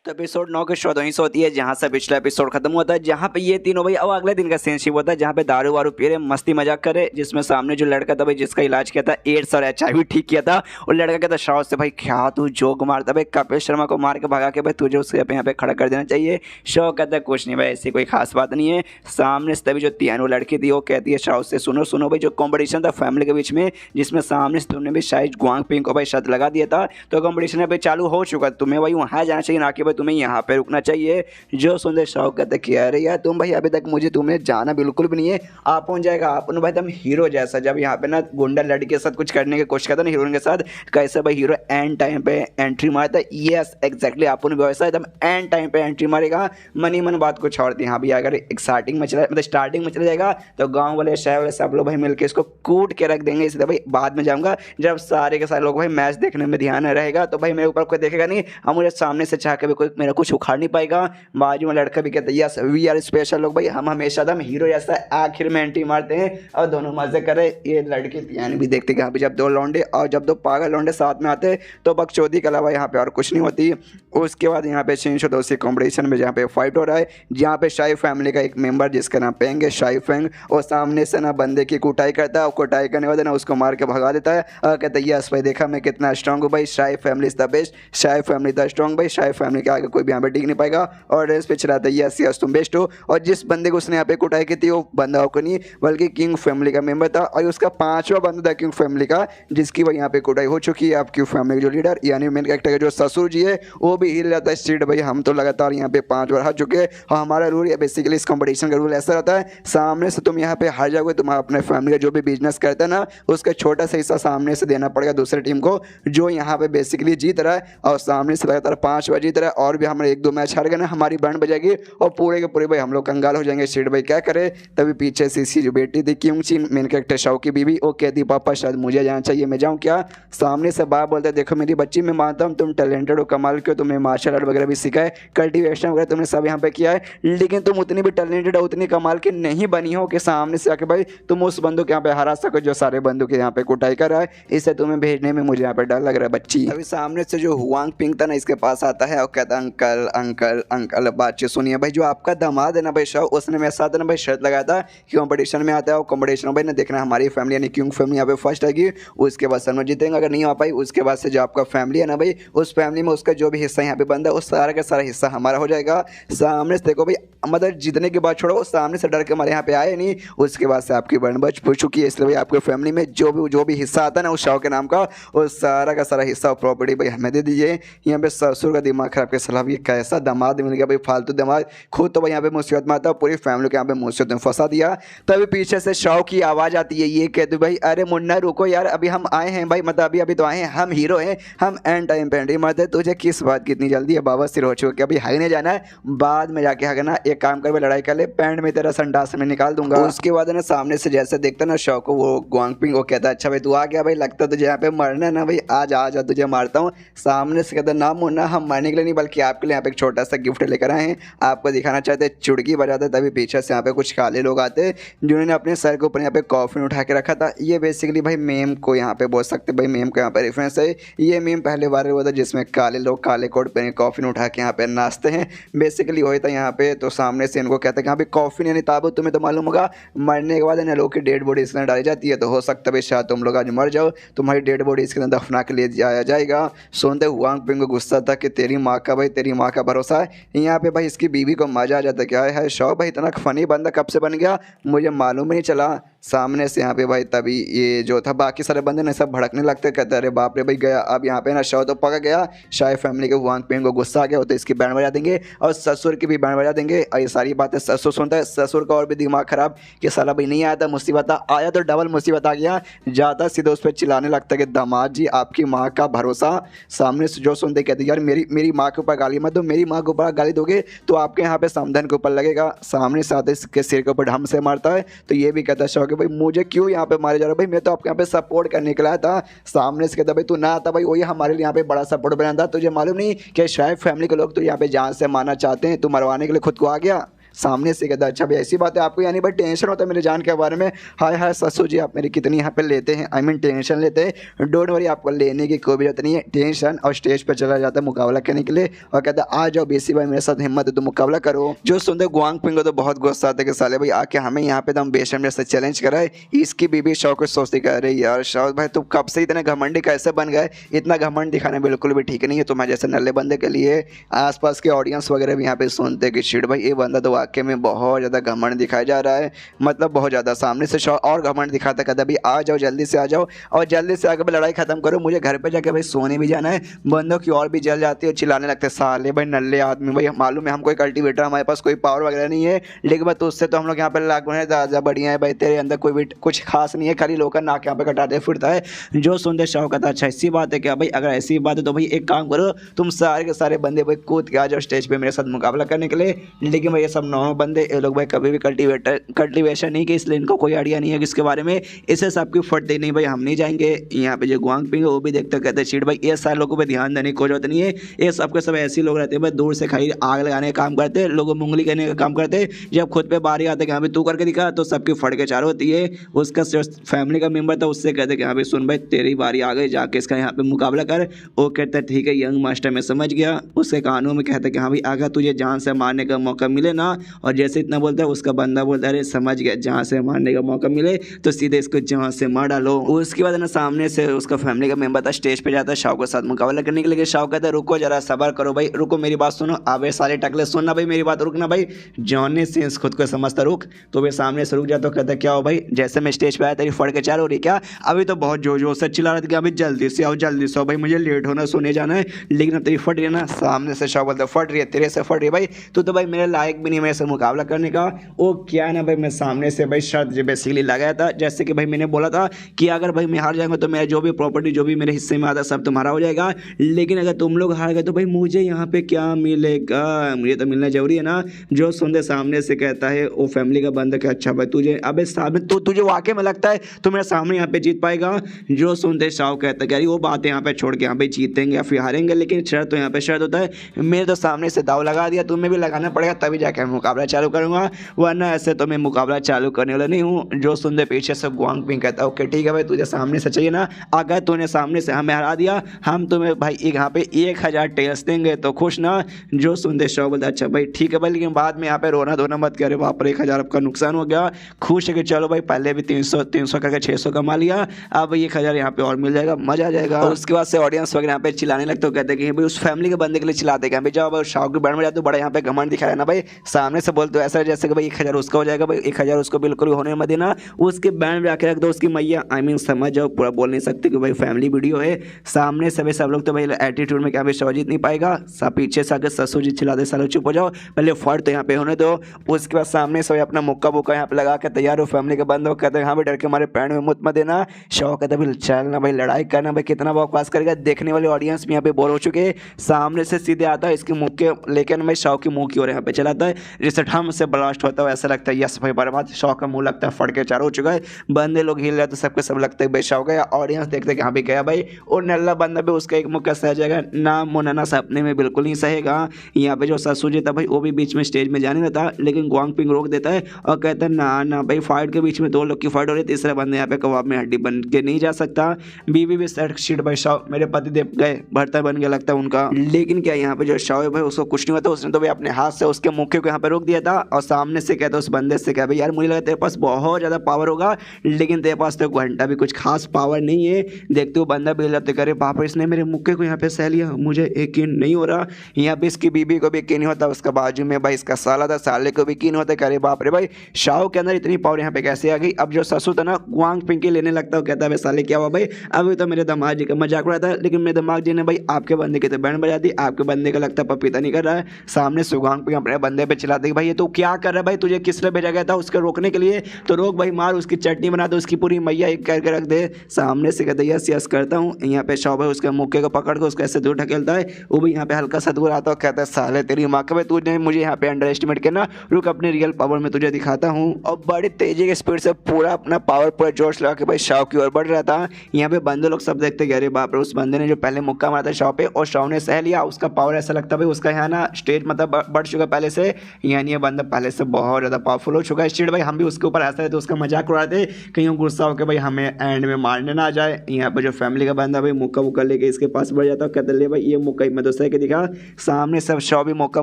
तो एपिसोड 9 की शुरुआत वहीं से होती है जहाँ से पिछला एपिसोड खत्म होता है, जहाँ पे ये तीनों भाई अब अगले दिन का सीनशिप होता है, जहाँ पे दारू वारू पी रहे मस्ती मजाक करे, जिसमें सामने जो लड़का था भाई जिसका इलाज किया था एड्स और HIV ठीक किया था, और लड़का कहता शाह से भाई क्या तू जोक मारता भाई, कपिल शर्मा को मार के भगा के भाई तुझे उसके यहाँ पे खड़ा कर देना चाहिए। शाह कहता है कुछ नहीं भाई ऐसी कोई खास बात नहीं है। सामने से तभी जो तियानो लड़की थी वो कहती है शाह से सुनो भाई जो कॉम्पिटिशन था फैमिली के बीच में, जिसमें सामने से तुमने भी शायद गुआंग पिंग को भाई शर्त लगा दिया था, तो कॉम्पिटिशन भाई चालू हो चुका, तुम्हें भाई वहाँ जाना चाहिए ना कि भाई तुम्हें यहाँ पे रुकना चाहिए। जो सुंदर शौक कहते कि अरे यार तुम भाई अभी तक मुझे तुम्हें जाना बिल्कुल भी नहीं है, आप पहुंच जाएगा आप भाई तुम हीरो जैसा, जब यहाँ पे ना गुंडा लड़की के साथ कुछ करने की कोशिश करता ना हीरोइन के साथ, कैसे भाई हीरो एंड टाइम पे एंट्री मारता है। यस एग्जैक्टली आप वैसा एकदम एंड टाइम पे एंट्री मारेगा। मनी मन बात कुछ और थी। हाँ भैया अगर स्टार्टिंग में चला जाएगा तो गाँव वाले शहर वाले सब लोग भाई मिलकर इसको कूट के रख देंगे, इसलिए भाई बाद में जाऊँगा जब सारे के सारे लोग भाई मैच देखने में ध्यान रहेगा, तो भाई मेरे ऊपर कोई देखेगा नहीं, और मुझे सामने से चाह के भी कोई कोई मेरा कुछ उखाड़ नहीं पाएगा। बाजू में लड़का भी कहता है यस वी आर स्पेशल लोग भाई, हम हमेशा दम हीरो जैसा आखिर में एंट्री मारते हैं और दोनों मजे करे। ये लड़की यानी भी देखते कि यहाँ पे जब दो लौंडे और जब दो पागल लौंडे साथ में आते तो बकचोदी के अलावा यहाँ पे और कुछ नहीं होती। उसके बाद यहाँ पे 302 कॉम्पिटिशन में जहाँ पे फाइट हो रहा है, जहाँ पे शाही फैमिली का एक मेंबर जिसका नाम पेंग है, शाही फेंग, और सामने से ना बंदे की कुटाई करता है और कुटाई करने वाले ना उसको मार के भगा देता है और कहता है यस भाई देखा मैं कितना स्ट्रॉन्ग हूँ भाई, Shahi family is the best, Shahi family the strong भाई, शाही फैमिली के आगे कोई भी यहाँ पे टिक नहीं पाएगा। और रेस पे चलाता है यस यस तुम बेस्ट हो। और जिस बंदे को उसने यहाँ पे कुटाई की थी वो बंदा को नहीं बल्कि किंग फैमिली का मेंबर था और उसका 5वां बंदा था किंग फैमिली का, जिसकी वह यहाँ पे कुटाई हो चुकी है। आप किंग फैमिली के जो लीडर यानी मेन कैरेक्टर का जो ससुर जी है वो भी हिल जाता है स्ट्रीट भाई, हम तो लगातार यहाँ पे 5 बार हार चुके हैं और हमारा रूल बेसिकली इस कंपटीशन का रूल ऐसा रहता है सामने से तुम यहाँ पे हार जाओगे, तुम अपने फैमिली का जो भी बिजनेस करते हैं ना उसका छोटा सा हिस्सा सामने से देना पड़ेगा दूसरी टीम को जो यहाँ पे बेसिकली जीत रहा है। और सामने से लगातार 5 बार जीत रहा है और भी हमारे 1-2 मैच हार गए ना हमारी बैंड बजाएगी और पूरे के पूरे भाई हम लोग कंगाल हो जाएंगे। स्ट्रीट भाई क्या करे, तभी पीछे से इसकी जो बेटी थी क्यों ची मेन कैरेक्टर शाओ की बीवी वो कहती पापा शायद मुझे जाना चाहिए, मैं जाऊँ क्या। सामने से बाप बोलता है देखो मेरी बच्ची मैं मानता हूँ तुम टैलेंटेड हो, कमाल क्यों, तुम्हें मार्शल आर्ट वगैरह भी सीखा है, कल्टिवेशन वगैरह तुमने सब यहाँ पे किया है, लेकिन तुम उतनी भी टैलेंटेड हो उतनी कमाल की नहीं बनी हो कि सामने से आके भाई तुम उस बंदूक के यहाँ पे हरा सको जो सारे बंदूक यहाँ पे कुटाई कर रहा है, इससे तुम्हें भेजने में मुझे यहाँ पे डर लग रहा है बच्ची। अभी सामने से जो हुआंग पिंग था ना इसके पास आता है और कहता है अंकल अंकल अंकल बातचीत सुनिए भाई, जो आपका दामाद है ना भाई शाह उसने मेरे साथ ना भाई शर्त लगाया था कि कॉम्पिटिशन में आता है और कॉम्पिटिशन में भाई ना देखना हमारी फैमिली यानी क्यों फैमिली यहाँ पे फर्स्ट आएगी उसके बाद सर में जीतेंगे, अगर नहीं आ पाई उसके बाद से जो आपका फैमिली है ना भाई उस फैमिली में उसका जो भी हिस्सा यहाँ पे बनता है उस सारा का सारा हिस्सा हमारा हो जाएगा। सामने से देखो भाई मतलब जीतने के बाद छोड़ो सामने से डर के हमारे यहाँ पे आए नहीं, उसके बाद से आपकी बन बच चुकी है, इसलिए भाई आपके फैमिली में जो भी हिस्सा आता है ना उस शाह के नाम का उस सारा का सारा हिस्सा और प्रॉपर्टी भाई हमें दे दीजिए। यहाँ पे ससुर का दिमाग खराब के सलाह, ये कैसा दामाद मिल गया भाई फालतू दिमाग, खुद तो भाई यहाँ पे मुसीबत में आता है पूरी फैमिली को यहाँ पे मुसीबत में फंसा दिया। तभी पीछे से शाह की आवाज़ आती है, ये कहते भाई अरे मुन्ना रुको यार अभी हम आए हैं भाई, मतलब अभी तो आए हैं, हम हीरो हैं, हम एंड टाइम पे एंट्री मारते हैं, तुझे किस बात की इतनी जल्दी है, बाबा सिर हो चुके अभी हगने जाना है, बाद में जाके हगना, एक काम कर लड़ाई कर ले पैंट में तेरा संडास में निकाल दूंगा। उसके बाद ना सामने से जैसे देखता ना शाह को वो गुआंगपिंग वो कहता है अच्छा भाई तू आ गया भाई, लगता तुझे यहाँ पे मरना है ना भाई, आज आ जा तुझे मारता हूँ। सामने से कहता ना मुन्ना हम मरने के लिए नहीं बल्कि आपके लिए यहाँ पे एक छोटा सा गिफ्ट लेकर आए हैं, आपको दिखाना चाहते चुड़की बजाते। तभी पीछे से यहाँ पे कुछ काले लोग आते जिन्होंने अपने सर के ऊपर यहाँ पे कॉफिन उठा के रखा था, ये बेसिकली भाई मेम को यहाँ पे बोल सकते भाई, मेम को यहाँ पे रेफरेंस है, ये मेम पहले वायरल हुआ था जिसमें काले लोग काले कोट पहने कॉफिन उठा के यहाँ पे नाचते हैं, बेसिकली वही था यहाँ पे। तो सामने से इनको कहते हैं कि यहाँ पे कॉफिन यानी ताबूत, तुम्हें तो मालूम होगा मरने के बाद इन लोग की डेड बॉडी इसमें डाली जाती है, तो हो सकता है शायद तुम लोग आज मर जाओ, तुम्हारी डेड बॉडी इसके अंदर दफना के लिए जाया जाएगा। सुनते हुआंग पिंग को गुस्सा था कि तेरी माँ का भाई तेरी माँ का भरोसा है, यहाँ पे भाई इसकी बीवी को मजा आ जाता है, क्या है शौक भाई इतना फनी बंदा कब से बन गया मुझे मालूम ही नहीं चला। सामने से यहाँ पे भाई तभी ये जो था बाकी सारे बंदे ने सब भड़कने लगते, कहते अरे बाप रे भाई गया, अब यहाँ पे ना शाह तो पका गया, शाह फैमिली के हुआंग पिंग को गुस्सा आ गया तो इसकी बैंड बजा देंगे और ससुर की भी बैंड बजा देंगे। और ये सारी बातें ससुर सुनता है, ससुर का और भी दिमाग खराब कि साला भाई नहीं आया था मुसीबत आया तो डबल मुसीबत आ गया, ज़्यादा सीधे उस पर चिल्लाने लगता है कि दामाद जी आपकी माँ का भरोसा। सामने से जो सुनते कहते यार मेरी माँ के ऊपर गाली मत दो, मेरी माँ के ऊपर गाली दोगे तो आपके यहाँ पे समधन के ऊपर लगेगा। सामने से आते इसके सिर के ऊपर ढम से मारता है तो ये भी कहता है शाह कि भाई मुझे क्यों यहाँ पे मारे जा रहा है भाई, मैं तो आपके यहाँ पे सपोर्ट करने के लिए आया था। सामने से कहता भाई तू ना आता भाई वही हमारे लिए यहाँ पे बड़ा सपोर्ट बना था, तुझे मालूम नहीं कि शायद फैमिली के लोग तो यहाँ पे जान से मारना चाहते हैं, तू मरवाने के लिए खुद को आ गया। सामने से कहता अच्छा भाई ऐसी बात है आपको यानी भाई टेंशन होता है मेरे जान के बारे में, हाय हाय ससुर जी आप मेरी कितनी यहाँ पे लेते हैं, आई मीन टेंशन लेते हैं, डोंट वरी आपको लेने की कोई भी जरूरत नहीं है टेंशन। और स्टेज पर चला जाता है मुकाबला करने के लिए और कहता आ जाओ बेसी भाई मेरे साथ हिम्मत है तो मुकाबला करो। जो सुनते गुआंग पिंग को तो बहुत गुस्सा आता है कि साले भाई आके हमें यहाँ पे दम बेशर्म से चैलेंज कराए, इसकी बीबी शाह को सोचती कह रही यार शाह भाई तुम कब से इतने घमंडी कैसे बन गए, इतना घमंड दिखाना बिल्कुल भी ठीक नहीं है तुम्हारे जैसे नल्ले बंदे के लिए। आसपास के ऑडियंस वगैरह भी यहाँ पे सुनते कि शिट भाई ये बंदा तो वाकई में बहुत ज़्यादा घमंड दिखाया जा रहा है, मतलब बहुत ज़्यादा। सामने से शाह और घमंड दिखाता कहता भाई आ जाओ जल्दी से आ जाओ और जल्दी से आकर लड़ाई खत्म करो, मुझे घर पे जाके भाई सोने भी जाना है। बंदों की और भी जल जाती है, चिल्लाने लगते साले भाई नल्ले आदमी, भाई मालूम है हम कोई कल्टीवेटर हमारे पास कोई पावर वगैरह नहीं है, लेकिन बस उससे तो हम लोग यहाँ पर लागू है ज़्यादा बढ़िया है भाई, तेरे अंदर कोई भी कुछ खास नहीं है, खाली लोग का नाक यहाँ पे कटाते फिरता है। जो सुनते शाह कहता अच्छा ऐसी बात है क्या भाई, अगर ऐसी बात है तो भाई एक काम करो तुम सारे के सारे बंदे भाई कूद के आ जाओ स्टेज पे मेरे साथ मुकाबला करने के लिए, लेकिन भाई ये सब नॉर्मल बंदे ये लोग भाई कभी भी कल्टीवेशन नहीं की, इसलिए इनको कोई आइडिया नहीं है इसके बारे में। इसे सबकी फट दे नहीं भाई हम नहीं जाएंगे। यहाँ पे जो गुआंगपिंग है वो भी देखते कहते हैं भाई ये सारे लोगों पे ध्यान देने की कोई जरूरत नहीं है, ये सबके सब ऐसे लोग रहते हैं भाई दूर से खाली आग लगाने का काम करते हैं, लोगों उंगली करने का काम करते हैं। जब खुद पे बारी आते हैं कि हाँ भाई तू करके दिखा तो सबकी फट के चारों होती है। उसका फैमिली का मेंबर था उससे कहते कि हाँ भाई सुन भाई तेरी बारी आ गई, जाके इसका यहाँ पे मुकाबला कर। वो कहता है ठीक है यंग मास्टर मैं समझ गया। उसके कानों में कहता है कि हाँ भाई अगर तुझे जान से मारने का मौका मिले ना, और जैसे इतना बोलता है उसका बंदा बोलता है अरे समझ गया जान से मारने का मौका मिले तो सीधे इसको जान से मार डालो। उसके बाद ना सामने से उसका फैमिली का मेंबर था स्टेज पे जाता है शाव के साथ मुकाबला करने के लिए। शाव कहता है रुको जरा सबर करो भाई, रुको मेरी बात सुनो, अबे सारे टकले सुनना भाई मेरी बात, रुकना भाई। जॉनी सिंस खुद को समझता रुक, तो वे सामने से रुक जाता, तो कहता क्या हो भाई जैसे मैं स्टेज पे आया तेरी फड़ के चार हो रही क्या? अभी तो बहुत जोर जोर से चिल्ला रहा था कि अभी जल्दी से आओ जल्दी से आओ भाई मुझे लेट होना सोने जाना है, लेकिन अब तेरी फट रही है ना। सामने से शाव बोलता फट रही है तेरे से फट रही है भाई, तू तो भाई मेरे लायक भी नहीं मेरे से मुकाबला करने का। वो क्या ना भाई मैं सामने से भाई शर्त जो बेसिकली लगाया था, जैसे कि भाई मैंने बोला था कि अगर भाई मैं हार जाऊंगा तो मेरा जो भी प्रॉपर्टी जो भी मेरे हिस्से में आता सब तुम्हारा हो जाएगा, लेकिन अगर तुम लोग हार गए तो भाई मुझे यहाँ पे क्या मिलेगा, मुझे तो मिलना जरूरी है ना। जो सुनते सामने से कहता है वो फैमिली का बंदा कि अच्छा भाई तुझे अबे सामने तो तुझे वाकई में लगता है तो मेरे सामने यहाँ पे जीत पाएगा? जो सुनते शाव कहता है कि वो बात यहाँ पे छोड़ के यहाँ पे जीतेंगे या फिर हारेंगे, लेकिन शर्त तो यहाँ पे शर्त होता है मेरे तो सामने से दाव लगा दिया, तुम्हें भी लगाना पड़ेगा तभी जाकर मैं मुकाबला चालू करूँगा, वरना ऐसे तो मैं मुकाबला चालू करने वाला नहीं हूँ। जो सुनते पीछे से गुआंगपिंग कहता है ओके ठीक है भाई तुझे सामने से चाहिए ना, अगर तूने सामने से हमें हरा दिया हम तुम्हें भाई यहाँ पे 1000 टेल्स देंगे तो खुश ना। जो सुनते शाव बोलता अच्छा भाई ठीक है भाई, लेकिन बाद में यहाँ पे रोना धोना मत करे, वहाँ पर 1000 आपका नुकसान हो गया। खुश है कि चलो भाई पहले भी 300 करके 600 कमा लिया, अब 1000 यहाँ पे और मिल जाएगा, मजा आ जाएगा। और उसके बाद से ऑडियंस वगैरह यहाँ पे चिल्लाने लगते हो, कहते हैं कि भाई उस फैमिली के बंदे के लिए चिल्लाते हैं भाई जाओ भाई शाव के बैंड में जाते हो, बड़ा यहाँ पे घमंड दिखाया ना भाई। सामने से बोलते हो ऐसा जैसे कि भाई 1000 उसका हो जाएगा भाई, 1000 उसको बिल्कुल होने मत देना, उसके बैंड में आके रख दो उसकी मैया। आई मीन समझ जाओ, पूरा बोल नहीं सकते कि भाई फैमिली वीडियो है। सामने से सब लोग तो भाई एटीट्यूड में क्या भाई शाव जीत नहीं पाएगा, सब पीछे से आके ससुर जी चिल्लाते सालों चुप हो जाओ, पहले फट तो यहाँ पे होने दो। उसके बाद सामने से अपना मुक्का बुक्का यहाँ पे लगा के तैयार हो, फैमिली के बंद हो, कहते हैं हाँ भाई डर के हमारे पैर में मुत मत देना। शाव कहता है भाई चल ना भाई लड़ाई करना भाई, कितना बकवास करेगा। देखने वाले ऑडियंस भी यहाँ पे बोर हो चुके हैं। सामने से सीधे आता है इसके मुक्के लेकिन भाई शाव की मुंह की ओर यहाँ पे चलाता है, जिससे ठम से ब्लास्ट होता है, ऐसा लगता है यस भाई बर्बाद। शाव का मुंह लगता है फट के चारों हो चुका है, बंदे लोग हिल रहे तो सबके सब लगता है भाई शाव गया। ऑडियंस देखते कि हाँ भी गया भाई, और नल्ला बंदा भी उसका एक मुक्का सह जाएगा ना, मुनना सपने में बिल्कुल नहीं सहेगा। यहाँ पे जो ससुर जी था भाई वो भी बीच में स्टेज में जाने देता, लेकिन गुआंगपिंग रोक देता है और कहता है ना ना भाई फाइट के बीच में 2 लोग की फाइट हो रही है, तीसरा बंदे यहाँ पे कबाब में हड्डी बन के नहीं जा सकता। बीवी भी शिट भाई शाव मेरे पति देव गए भरता बन गया लगता है उनका, लेकिन क्या यहाँ पे जो शाव है भाई उसको कुछ नहीं होता, उसने तो भाई अपने हाथ से उसके मुक्के को यहाँ पे रोक दिया था। और सामने से कहता है उस बंदे से क्या भाई यार मुझे लगा तेरे पास बहुत ज्यादा पावर होगा, लेकिन तेरे पास तो घंटा भी कुछ खास पावर नहीं है। देखते हो बंदा बिल जाते करे बाप रे इसने मेरे मुक्के को यहाँ पे सह लिया, मुझे यकीन नहीं हो रहा। यहाँ पे इसकी बीबी को भी यकीन नहीं होता, उसका बाजू में भाई इसका साला था साले को भी यकीन होता है, करे बाप रे भाई शाव के अंदर इतनी पावर यहाँ पे कैसे आ गई। अब जो ससुर था ना गुआंगपिंग के लेने लगता है, कहता है साले क्या हुआ भाई, अभी तो मेरे दामाद जी का मजाक उड़ा था, लेकिन मेरे दामाद जी ने भाई आपके बंदे की तो बैंड बजा दी, आपके बंदे का लगता है पपीता नहीं कर रहा है। सामने से गुआंगपिंग अपने बंदे पे चिल्लाते भाई ये तो क्या कर रहा है भाई, तुझे किस लिए भेजा गया था उसको रोकने के लिए, तो रोक भाई मार उसकी चटनी बना दो, उसकी पूरी मैया एक करके रख दे। सामने से कहते यस यस करता हूँ। यहाँ पे शाव भाई उसके मुक्के को पकड़ के उसको ऐसे दूर ढकेलता है, वो भी यहाँ पे हल्का सा दूर आता है, कहता है साले तेरी माँ का भाई तूने मुझे यहाँ पे अंडर एस्टिमेट करना, रुक अपने रियल पावर में तुझे दिखाता हूँ। और बड़ी तेजी के स्पीड से पूरा अपना पावर पूरा जोश लगा के भाई शाव की ओर बढ़ रहा था। यहाँ पे बंदे लोग सब देखते अरे बाप रे उस बंदे ने जो पहले मुक्का मारा था शाव पे और शाव ने सह लिया, उसका पावर ऐसा लगता है भाई उसका यहाँ ना स्टेज मतलब बढ़ चुका पहले से, यानी ये बंदा पहले से बहुत ज़्यादा पावरफुल हो चुका है। स्टेज भाई हम भी उसके ऊपर हंसते तो उसका मजाक उड़ाते कहीं गुस्सा होकर भाई हमें एंड में मारने ना आ जाए। यहाँ पे जो फैमिली का बंदा भाई मुक्का वुक्का लेके इसके पास बढ़ जाता है, कहते ले भाई ये मुक्का मैं तो सह के दिखा। सामने सब शाव भी मौका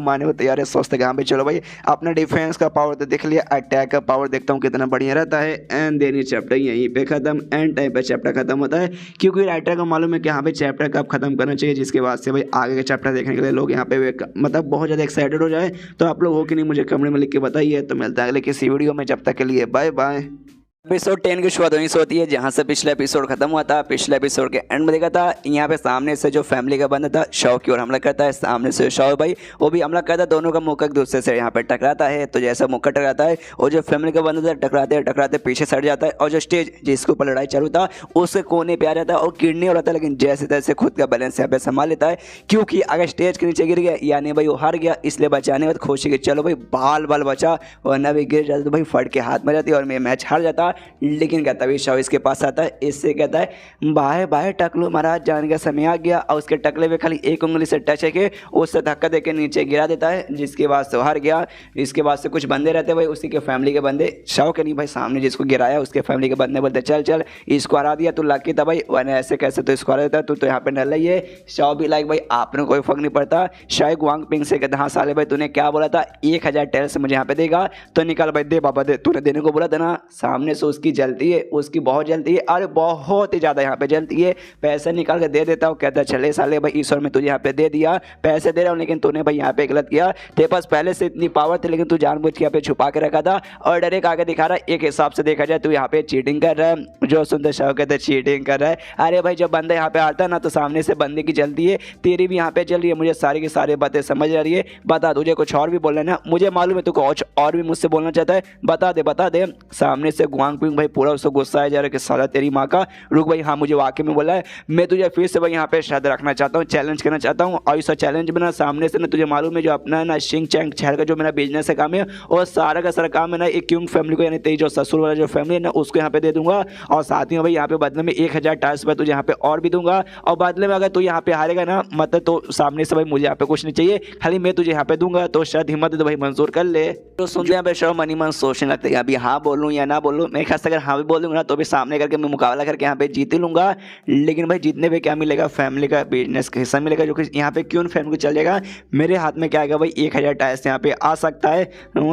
मारने को तैयार है, सोचते हाँ भाई चलो भाई अपना डिफेंस का पावर तो देख लिया, अटैक का पावर देखता हूँ कितना बढ़िया रहता है। एंड देन ये चैप्टर यहीं पे खत्म, एंड टाइम पे चैप्टर खत्म होता है, क्योंकि राइटर को मालूम है कि हाँ भाई चैप्टर कब खत्म करना चाहिए, जिसके बाद से भाई आगे के चैप्टर देखने के लिए लोग यहाँ पे मतलब बहुत ज़्यादा एक्साइटेड हो जाए। तो आप लोग हो कि नहीं मुझे कमेंट में लिख के बताइए। तो मिलता है अगले किसी वीडियो में, जब तक के लिए बाय बाय। एपिसोड 10 की शुरुआत वहीं से होती है जहां से पिछला एपिसोड खत्म हुआ था। पिछले एपिसोड के एंड में देखा था यहाँ पे सामने से जो फैमिली का बंदा था शव की ओर हमला करता है। सामने से शव भाई वो भी हमला करता है, दोनों का मुक्का एक दूसरे से यहाँ पे टकराता है। तो जैसा मुक्का टकराता है और जो फैमिली का बंदा था टकराते पीछे सट जाता है और जो स्टेज जिसके ऊपर लड़ाई चालू था उसके कोने पे आ जाता है और किडनी हो रहा था, लेकिन जैसे तैसे खुद का बैलेंस यहाँ पे संभाल लेता है, क्योंकि अगर स्टेज के नीचे गिर गया यानी भाई वो हार गया। इसलिए बचाने में खुशी की चलो भाई बाल बचा, वरना भी गिर जाता तो भाई फट के हाथ में जाती और मैं मैच हार जाता। लेकिन तभी शव इसके पास आता है, इससे कहता है बाहर बाहर टकलू महाराज जाने का समय आ गया, और उसके टकले में खाली एक उंगली से टच है कि उससे धक्का देके नीचे गिरा देता है, जिसके बाद से हार गया। इसके बाद से कुछ बंदे रहते भाई उसी के फैमिली के बंदे, शव के नहीं भाई, सामने जिसको गिराया उसके फैमिली के बंदे बोलते चल चल इसको हरा दिया, तू लकी था भाई, वरना ऐसे कैसे तो इसको हरा देता, तू तो यहाँ पे न लइए। शव भी लाइक भाई आपने कोई फर्क नहीं पड़ता। शायद गुआंग पिंग से कहता हाँ साले भाई तूने क्या बोला था 1000 टेल से मुझे यहाँ पे देगा, तो निकाल भाई दे बाबा दे, तूने देने को बोला था ना। सामने से उसकी जलती है, उसकी बहुत जलती है, अरे बहुत ही ज़्यादा यहाँ पे जलती है। पैसे निकाल के दे देता हूँ, कहता चले साले भाई ईश्वर में तुझे यहाँ पे दे दिया, पैसे दे रहा हूँ, लेकिन तूने भाई यहाँ पे गलत किया, तेरे पास पहले से इतनी पावर थी लेकिन तू जानबूझ के यहाँ पे छुपा के रखा था और डायरेक्ट आगे दिखा रहा है। एक हिसाब से देखा जाए तू यहाँ पे चीटिंग कर रहा है। जो सुंदर शाह कहते चीटिंग कर रहा है, अरे भाई जब बंदा यहाँ पे आता है ना तो सामने से बंदे की जलती है, तेरी भी यहाँ पे चल रही है, मुझे सारी की सारी बातें समझ आ रही है। बता तुझे कुछ और भी बोलना है ना, मुझे मालूम है तू कुछ और भी मुझसे बोलना चाहता है, बता दे। सामने से गुआंग पिंग भाई पूरा उसको गुस्सा आ जा रहा है कि साला तेरी माँ का, रुक भाई हाँ मुझे वाकई में बोला है, मैं तुझे फिर से भाई यहाँ पे शर्त रखना चाहता हूँ, चैलेंज करना चाहता हूँ। और इस चैलेंज में ना सामने से ना तुझे मालूम है जो अपना ना शिंग चैंग शहर का जो मेरा बिजनेस है काम है, और सारा का सारा काम है ना एक क्यूंग फैमिली को यानी तेरी जो ससुर वाला जो फैमिली है ना उसको यहाँ पे दे दूंगा। और साथ ही भाई यहाँ पे बदले में 1000 टास्क तुझे यहाँ पे और भी दूंगा, और बदले में अगर तू यहाँ पे हारेगा ना मतलब तो सामने से भाई मुझे यहाँ पे कुछ नहीं चाहिए, खाली मैं तुझे यहाँ पे दूंगा, तो शायद हिम्मत है तो भाई मंजूर कर ले। तो सुन यहाँ पे शो मनी मन सोचने लगते हैं अभी हाँ बोलूँ या ना बोलूँ। मैं खास अगर हाँ भी बोल दूंगा ना तो भी सामने करके मैं मुकाबला करके यहाँ पे जीत ही लूंगा, लेकिन भाई जीतने पे क्या मिलेगा, फैमिली का बिजनेस का हिस्सा मिलेगा, जो कि यहाँ पे क्यों फैमिली को चलेगा। मेरे हाथ में क्या आएगा भाई 1000 टाइल्स यहाँ पे आ सकता है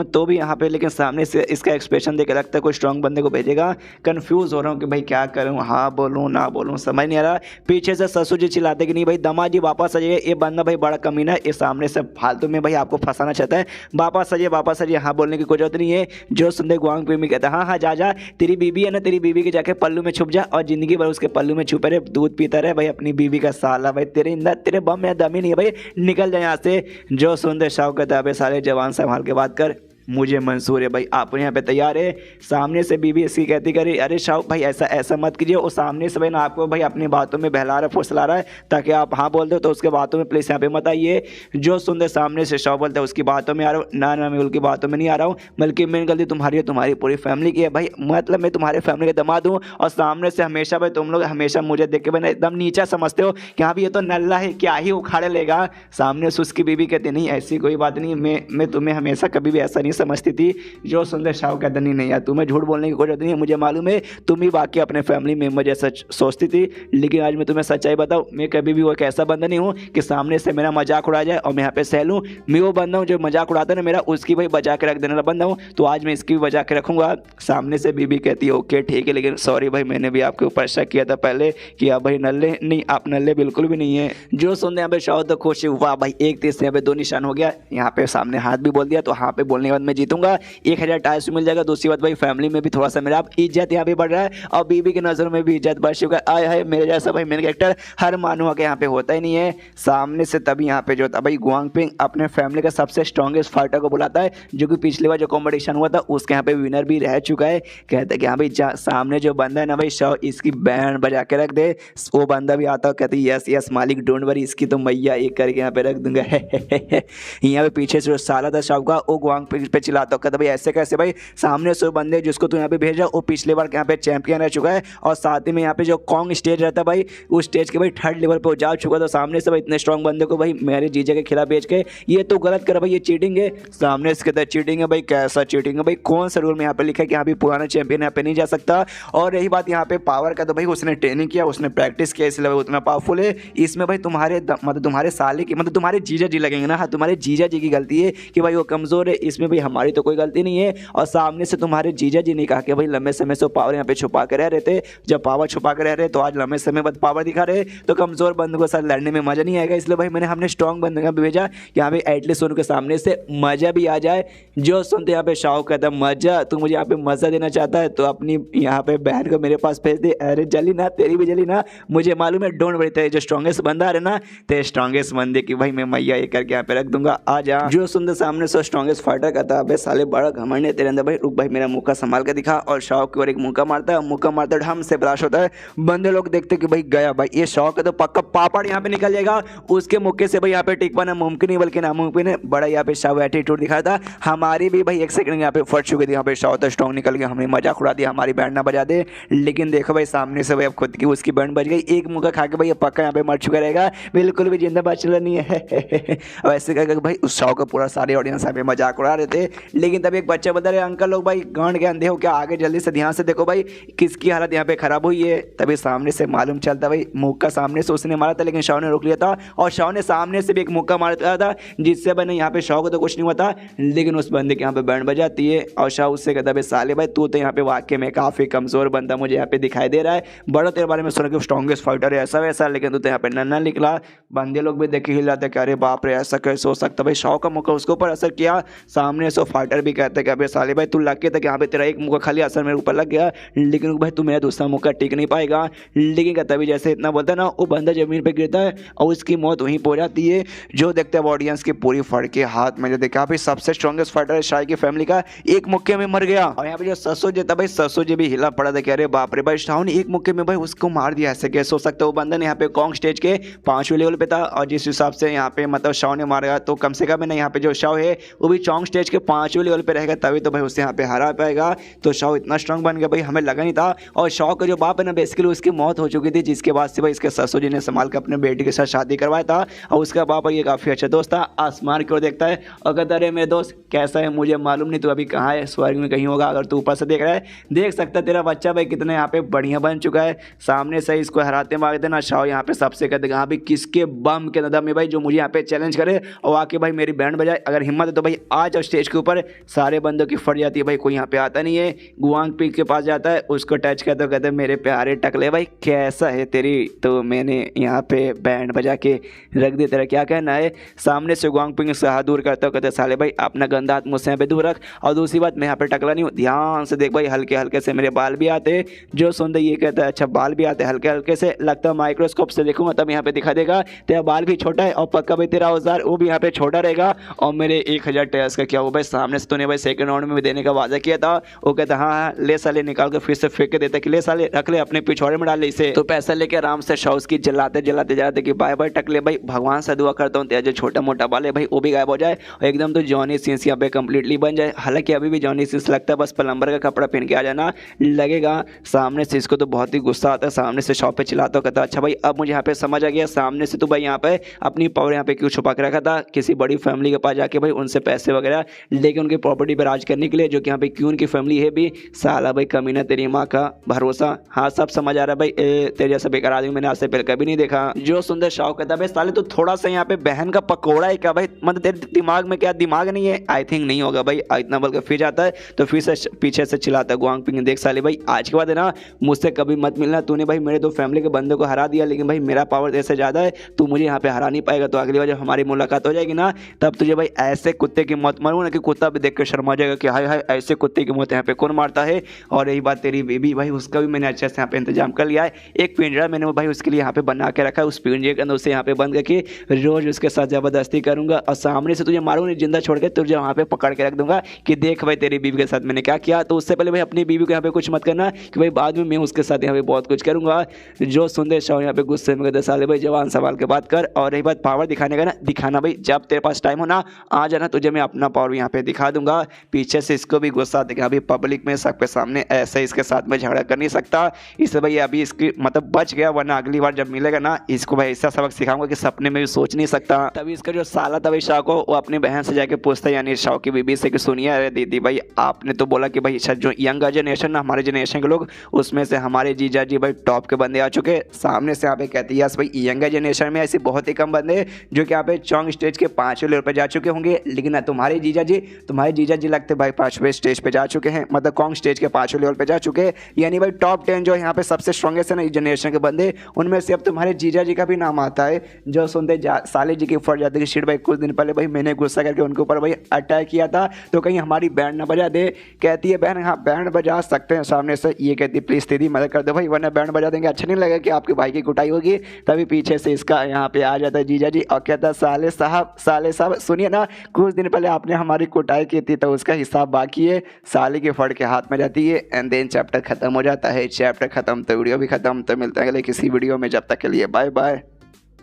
तो भी यहाँ पे, लेकिन सामने से इसका एक्सप्रेशन देकर लगता है कोई स्ट्रॉन्ग बंदे को भेजेगा। कंफ्यूज हो रहा हूँ कि भाई क्या करूँ, हाँ बोलूँ ना बोलूँ समझ नहीं आ रहा। पीछे से ससुर जी चिल्लाते कि नहीं भाई दमाद जी वापस आ जाइए, ये बंदा भाई बड़ा कमीना है, ये सामने से फालतू में भाई आपको फंसाना चाहता है, वापस आ जाइए, हाँ बोलने की कोई जरूरत नहीं है। जो सुनते गुआंग पिंग कहता है हाँ जा तेरी बीबी है ना, तेरी बीबी के जाके पल्लू में छुप जा और जिंदगी भर उसके पल्लू में छुपे रहे, दूध पीता रहे भाई अपनी बीबी का साला, भाई तेरे अंदर तेरे बम में दम ही नहीं है भाई, निकल जाए यहाँ से। जो सुंदर शाह कहता है सारे जवान संभाल के बात कर, मुझे मंजूर है भाई, आप यहाँ पे तैयार है। सामने से बीबी इसकी कहती करी अरे शाह भाई ऐसा मत कीजिए, और सामने से भाई ना आपको भाई अपनी बातों में बहला रहा है फुसला रहा है ताकि आप हाँ बोल दो, तो उसके बातों में प्लीज़ यहाँ पे मत आइए। जो सुंदर सामने से शाह बोलता है उसकी बातों में आ रहा हूँ, ना मैं उनकी बातों में नहीं आ रहा हूँ, बल्कि मेन गलती तुम्हारी है, तुम्हारी पूरी फैमिली की है भाई, मतलब मैं तुम्हारे फैमिली का दमाद हूँ। और सामने से हमेशा भाई तुम लोग हमेशा मुझे देख के भाई एकदम नीचा समझते हो कि हाँ भाई ये तो नल्ला है क्या ही उखाड़े लेगा। सामने से उसकी बीबी कहती नहीं ऐसी कोई बात नहीं, मैं तुम्हें हमेशा कभी भी ऐसा नहीं समझती थी। जो सुंदर शाह कहता नहीं यार तुम्हें झूठ बोलने की कोई जरूरत नहीं है, मुझे मालूम है तुम ही बाकी अपने फैमिली मेंबर जैसा सोचती थी, लेकिन आज मैं तुम्हें सच्चाई बताऊं, मैं कभी भी वो एक ऐसा बंदा नहीं हूँ कि सामने से मेरा मजाक उड़ा जाए और मैं यहाँ पे सह लूँ। मैं वो बंदा हूँ जो मजाक उड़ाता है ना मेरा, उसकी भाई बचा के रख देने वाला बंदा हूँ, तो आज मैं इसकी भी बचा के रखूंगा। सामने से बीबी कहती है ओके ठीक है, लेकिन सॉरी भाई मैंने भी आपके ऊपर शक किया था पहले कि आप भाई नल्ले नहीं, आप नल्ले बिल्कुल भी नहीं है। जो सुनते यहाँ पे शाह तो खुश हुआ भाई, एक तीर से यहाँ पे 2 निशान हो गया, यहाँ पे सामने हाथ भी बोल दिया, तो हाँ पे बोलने के बाद मैं जीतूंगा, 1000 टाइल्स मिल जाएगा। दूसरी बात भाई फैमिली में भी थोड़ा सा मेरा इज्जत यहाँ पे बढ़ रहा है और बीबी की नज़रों में भी इज्जत बढ़ चुका है। आए है मेरे जैसा भाई मेन कैरेक्टर हर मानुआ के यहाँ पे होता ही नहीं है। सामने से तभी यहाँ पे जो था भाई गुआंग पिंग अपने फैमिली का सबसे स्ट्रॉन्गेस्ट फाइटर को बुलाता है, जो कि पिछली बार जो कॉम्पिटिशन हुआ था उसके यहाँ पे विनर भी रह चुका है। कहते हैं कि हाँ भाई सामने जो बंदा है ना भाई शाह इसकी बैंड बजा के रख दे। वो बंदा भी आता है कहते यस मालिक डोंट वरी, इसकी तो मैया एक करके यहाँ पे रख दूंगा। यहाँ पे पीछे से जो साला था शाह का वो गुआंग पिंग पे चिल्लाता कहता भाई ऐसे कैसे भाई, सामने से बंदे जिसको तू यहाँ पे भेजा वो पिछले बार यहाँ पे चैंपियन रह चुका है, और साथ ही में यहाँ पे जो कॉन्ग स्टेज रहता है भाई उस स्टेज के भाई 3rd लेवल पे जा चुका था। सामने से भाई इतने स्ट्रॉन्ग बंदे को भाई मेरे जीजा के खिलाफ भेज के ये तो गलत कर भाई, ये चीटिंग है। सामने से कहता है चीटिंग है भाई, कैसा चीटिंग है भाई, कौन सा रूल में यहाँ पे लिखा है कि यहाँ पे पुराना चैंपियन यहाँ पे नहीं जा सकता। और रही बात यहाँ पे पावर का, तो भाई उसने ट्रेनिंग किया, उसने प्रैक्टिस किया, इसलिए उतना पावरफुल है। इसमें भाई तुम्हारे मतलब तुम्हारे साले की मतलब तुम्हारे जीजा जी लगेंगे ना, हाँ तुम्हारे जीजा जी की गलती है कि भाई वो कमज़ोर है। इसमें भाई हमारी तो कोई गलती नहीं है। और सामने से तुम्हारे जीजा जी ने कहा कि भाई लंबे समय से पावर यहाँ पे छुपा के रह रहे थे, जब पावर छुपा के रह रहे तो आज लंबे समय बाद पावर दिखा रहे, तो कमजोर बंदों के साथ लड़ने में मजा नहीं आएगा। इसलिए भाई हमने स्ट्रॉन्ग बंदे का भेजा, यहाँ पे एटलीस्ट उनके सामने से मजा भी आ जाए। जो सुनते यहाँ पे शाह कहता मजा, तू मुझे यहाँ पे मजा देना चाहता है तो अपनी यहाँ पे बहन को मेरे पास भेज दे। अरे जली ना, तेरी भी जली ना, मुझे मालूम है। डोंट वरी, तेरे जो स्ट्रॉन्गेस्ट बंदा है ना, तेरे स्ट्रॉन्गेस्ट बंदे की भाई मैं मैया ये करके यहाँ पे रख दूंगा, आ जा। जो सुनते सामने से स्ट्रॉन्गेस्ट फाइटर कहता है साले बड़ा घमंड है तेरे अंदर, भाई रुक भाई मेरा मुक्का संभाल के दिखा। और शाह की ओर एक मुक्का मारता है, मुक्का मारता है हम से ब्लास्ट होता है। बंदे लोग देखते कि भाई गया भाई ये शाह का तो पक्का पापड़ यहाँ पे निकल जाएगा। उसके मुक्के से भाई यहाँ पे टिक पाना मुमकिन नहीं बल्कि नामुमकिन है। बड़ा यहाँ पे शाह एटीट्यूड दिखाया था। हमारी भी भाई एक सेकंड यहाँ पे फट चुकी थी, यहाँ पे शाह तो स्ट्रॉन्ग निकल गया, हमने मजाक उड़ा दिया हमारी बैंड ना बजा दे। लेकिन देखो भाई सामने से भाई अब खुद की उसकी बैंड बज गई। एक मुक्का खा के भाई पक्का यहाँ पे मर चुका रहेगा, बिल्कुल भी जिंदा बचना नहीं है। वैसे करके भाई उस शाह का पूरा सारे ऑडियंस यहाँ पे मजाक उड़ा रहे थे। लेकिन तभी एक बच्चा बता रहे अंकल लोग भाई गांड के अंधे हो क्या, आगे जल्दी से ध्यान से देखो भाई किसकी हालत यहाँ पे खराब हुई है। तभी सामने से मालूम चलता भाई मुक्का सामने से उसने मारा था, लेकिन शाह ने रोक लिया था। और शाह ने सामने से भी एक मुक्का मारा था जिससे बने यहाँ पे शाह को तो कुछ नहीं हुआ था, लेकिन उस बंदे के यहाँ पे बैंड बजाती है। और शाह उससे कहता है साले भाई तू तो यहाँ पे वाकई में काफी कमजोर बंदा मुझे यहाँ पे दिखाई दे रहा है, बड़ा तेरे बारे में सुना कि स्ट्रॉन्गेस्ट फाइटर है ऐसा वैसा, लेकिन तू तो यहाँ पे नन्ना निकला। बंदे लोग भी देखे हिल जाते कि अरे बाप रे ऐसा कैसे हो सकता। भाई शाह का मुक्का उसके ऊपर असर किया। सामने से फाइटर भी कहते हैं कि अबे साले भाई तू लग के तक यहाँ पे तेरा एक मुक्का खाली असर मेरे ऊपर लग गया, लेकिन भाई तू मेरा दूसरा मुक्का टिक नहीं पाएगा। लेकिन तभी जैसे इतना बोलता है ना वो बंदा जमीन पे गिरता है और उसकी मौत वहीं हो जाती है। जो देखते हैं ऑडियंस की पूरी फड़ के हाथ में जो देखा भाई सबसे स्ट्रॉन्गेस्ट फाइटर है शाह की फैमिली का, एक मुक्के में मर गया। और यहाँ पे जो ससो जी था भाई ससो जी भी हिला पड़ा था कि अरे बाप रे भाई शाह ने एक मुक्के में भाई उसको मार दिया, ऐसे कैसे हो सकता है। वो बंदा ने यहाँ पे कॉन्ग स्टेज के 5वें लेवल पे था और जिस हिसाब से यहाँ पे मतलब शाह ने मारा तो कम से कम यहाँ पे जो शाह है वो भी चौंग स्टेज के 5वें लेवल पे रहेगा, तभी तो भाई उससे यहाँ पे हरा पाएगा। तो शाह इतना स्ट्रांग बन गया भाई हमें लगा नहीं था। और शाह का जो बाप है ना बेसिकली उसकी मौत हो चुकी थी, जिसके बाद से भाई इसके ससुर जी ने संभाल कर अपने बेटी के साथ शादी करवाया था। और उसका बाप ये काफ़ी अच्छा दोस्त था, आसमान की ओर देखता है और कहता है मेरे दोस्त कैसा है मुझे मालूम नहीं, तू अभी कहाँ है, स्वर्ग में कहीं होगा, अगर तू ऊपर से देख रहा है देख सकता है तेरा बच्चा भाई कितना यहाँ पे बढ़िया बन चुका है। सामने से इसको हराते मारते ना शाह यहाँ पे सबसे कहते हैं हाँ भाई किसके बम के नदम में भाई जो मुझे यहाँ पे चैलेंज करे और आके भाई मेरी बैंड बजाए, अगर हिम्मत है तो भाई आज और स्टेज के ऊपर। सारे बंदों की फट जाती है भाई, कोई यहाँ पे आता नहीं है। गुआंग पी के पास जाता है, उसको टच करते कहते मेरे प्यारे टकले भाई कैसा है तेरी, तो मैंने यहाँ पे बैंड बजा के रख दिया, तेरा क्या कहना है। सामने से गुआंग पिंग से हाथ दूर करता कहते साले भाई अपना गंदा हाथ मुझसे यहाँ पे दूर रख। और दूसरी बात मैं यहाँ पे टकला नहीं हूँ, ध्यान से देख भाई हल्के हल्के से मेरे बाल भी आते। जो सुनते ये कहता है अच्छा बाल भी आते हल्के हल्के से, लगता है माइक्रोस्कोप से देखूंगा तब यहाँ पे दिखा देगा तेरा बाल भी छोटा है और पक्का भाई तेरा औजार वो भी यहाँ पे छोटा रहेगा। और मेरे 1000 टेल्स का क्या हुआ भाई, सामने से तूने भाई सेकंड राउंड में भी देने का वादा किया था। वो कहता हाँ ले साले, निकाल के फिर से फेंक के देता कि ले साले रख ले अपने पिछवाड़े में डाल ले इसे। तो पैसा लेके आराम से शाह की जलाते जलाते जाते कि बाय बाय टकले भाई, भगवान से दुआ करता हूँ तेरा जो छोटा मोटा बाल है भाई वो भी गायब हो जाए और एकदम तो जॉनी सिंस यहाँ पे कंप्लीटली बन जाए। हालांकि अभी भी जॉनी सिंस लगता है, बस प्लम्बर का कपड़ा पहन के आ जाना लगेगा। सामने से इसको तो बहुत ही गुस्सा आता है, सामने से शॉप पे चिल्लाता कहता अच्छा भाई अब मुझे यहाँ पे समझ आ गया सामने से तो भाई यहाँ पे अपनी पावर यहाँ पे क्यों छुपा के रखा था किसी बड़ी फैमिली के पास जाके भाई उनसे पैसे वगैरह लेके उनकी प्रॉपर्टी पर राज करने के लिए, जो कि यहाँ पे क्यों उनकी फैमिली है भी। साला भाई कमीना तेरी माँ का भरोसा, हाँ सब समझ आ रहा है भाई तेरे जैसा बेकार आदमी मैंने आज से पहले कभी नहीं देखा। जो सुंदर शाह कहता भाई साले तो थोड़ा सा यहाँ पे बहन का पकौड़ा है क्या भाई, मतलब तेरे दिमाग में क्या दिमाग नहीं है, आई थिंक नहीं होगा भाई। इतना बोल के फिर जाता है तो फिर से पीछे से चिल्लाता है गुआंग पिंग देख साले भाई आज के बाद है ना मुझसे कभी मत मिलना, तूने भाई मेरे 2 फैमिली के बंदों को हरा दिया लेकिन भाई मेरा पावर तेरे से ज़्यादा है, तू मुझे यहाँ पे हरा नहीं पाएगा। तो अगली बार जब हमारी मुलाकात हो जाएगी ना तब तुझे भाई ऐसे कुत्ते की मौत मारूंगा ना कि कुत्ता भी देख कर शर्मा जाएगा कि हाय हाय ऐसे कुत्ते की मौत यहाँ पे कौन मारता है। और रही बात तेरी बेबी भाई उसका भी मैंने अच्छे से यहाँ पे इंतजाम कर लिया है, एक पिंजरा मैंने भाई उसके लिए यहाँ पे बना के रखा है, उस पिंजरे के अंदर उसे यहाँ पे बंद करके रोज उसके साथ ज़बरदस्ती करूंगा और सामने से तुझे मारूंगा जिंदा छोड़ के तुझे वहाँ पे पकड़ के रख दूंगा कि देख भाई तेरी बीवी के साथ मैंने क्या किया। तो उससे पहले भाई अपनी बीवी को यहाँ पे कुछ मत करना कि भाई बाद में मैं उसके साथ यहाँ पे बहुत कुछ करूंगा। जो सुंदर शाह यहाँ पे गुस्से में कहते साले भाई जवान सवाल के बात कर। और रही बात पावर दिखाने का ना, दिखाना भाई जब तेरे पास टाइम हो ना आ जाना, तुझे मैं अपना पावर यहाँ पे दिखा दूंगा। पीछे से इसको भी गुस्सा देखा अभी पब्लिक में सबके सामने ऐसे इसके साथ में झगड़ा कर नहीं सकता, इससे भाई अभी इसकी मतलब बच गया, वरना अगली बार जब मिलेगा ना इसको भाई ऐसा सबक सिखाऊंगा कि सपने में भी सोच नहीं सकता। तभी इसका जो साला था भाई शाह को वो अपनी बहन से जाके पूछता है यानी शाह की बीबी से कि सुनिए अरे दीदी भाई आपने तो बोला कि भाई जो यंग जनरेशन ना हमारे जनरेशन के लोग उसमें से हमारे जीजा जी भाई टॉप के बंदे आ चुके। सामने से यहाँ पे कहती है यस भाई यंग जनरेशन में ऐसे बहुत ही कम बंदे जो कि यहाँ पे चौंग स्टेज के 5वें लेवल पर जा चुके होंगे, लेकिन तुम्हारे जीजा जी तुम्हारे जीजा जी लगते भाई 5वें स्टेज पे जा चुके हैं, मतलब कॉन्ग स्टेज के 5वें लेवल पे जा चुके हैं। यानी भाई टॉप 10 जो यहाँ पे सबसे स्ट्रॉन्गेस्ट है ना इस जनरेशन के बंदे, उनमें से अब तुम्हारे जीजा जी का भी नाम आता है। जो सुनते साले जी की फट जाते कि शिट भाई कुछ दिन पहले भाई मैंने गुस्सा करके उनके ऊपर भाई अटैक किया था, तो कहीं हमारी बैंड ना बजा दे। कहती है बहन हाँ बैंड बजा सकते हैं सामने से, ये कहती है प्लीज़ दीदी मदद कर दो भाई, वरना बैंड बजा देंगे अच्छा नहीं लगेगा कि आपके भाई की कुटाई होगी। तभी पीछे से इसका यहाँ पे आ जाता है जीजा जी और कहता है साले साहब सुनिए ना, कुछ दिन पहले आपने हमारी कुटाई की थी तो उसका हिसाब बाकी है। साले के फट के हाथ में जाती है एंड देन चैप्टर खत्म हो जाता है। चैप्टर खत्म तो वीडियो भी खत्म। तो मिलते हैं अगले किसी वीडियो में, जब तक के लिए बाय बाय।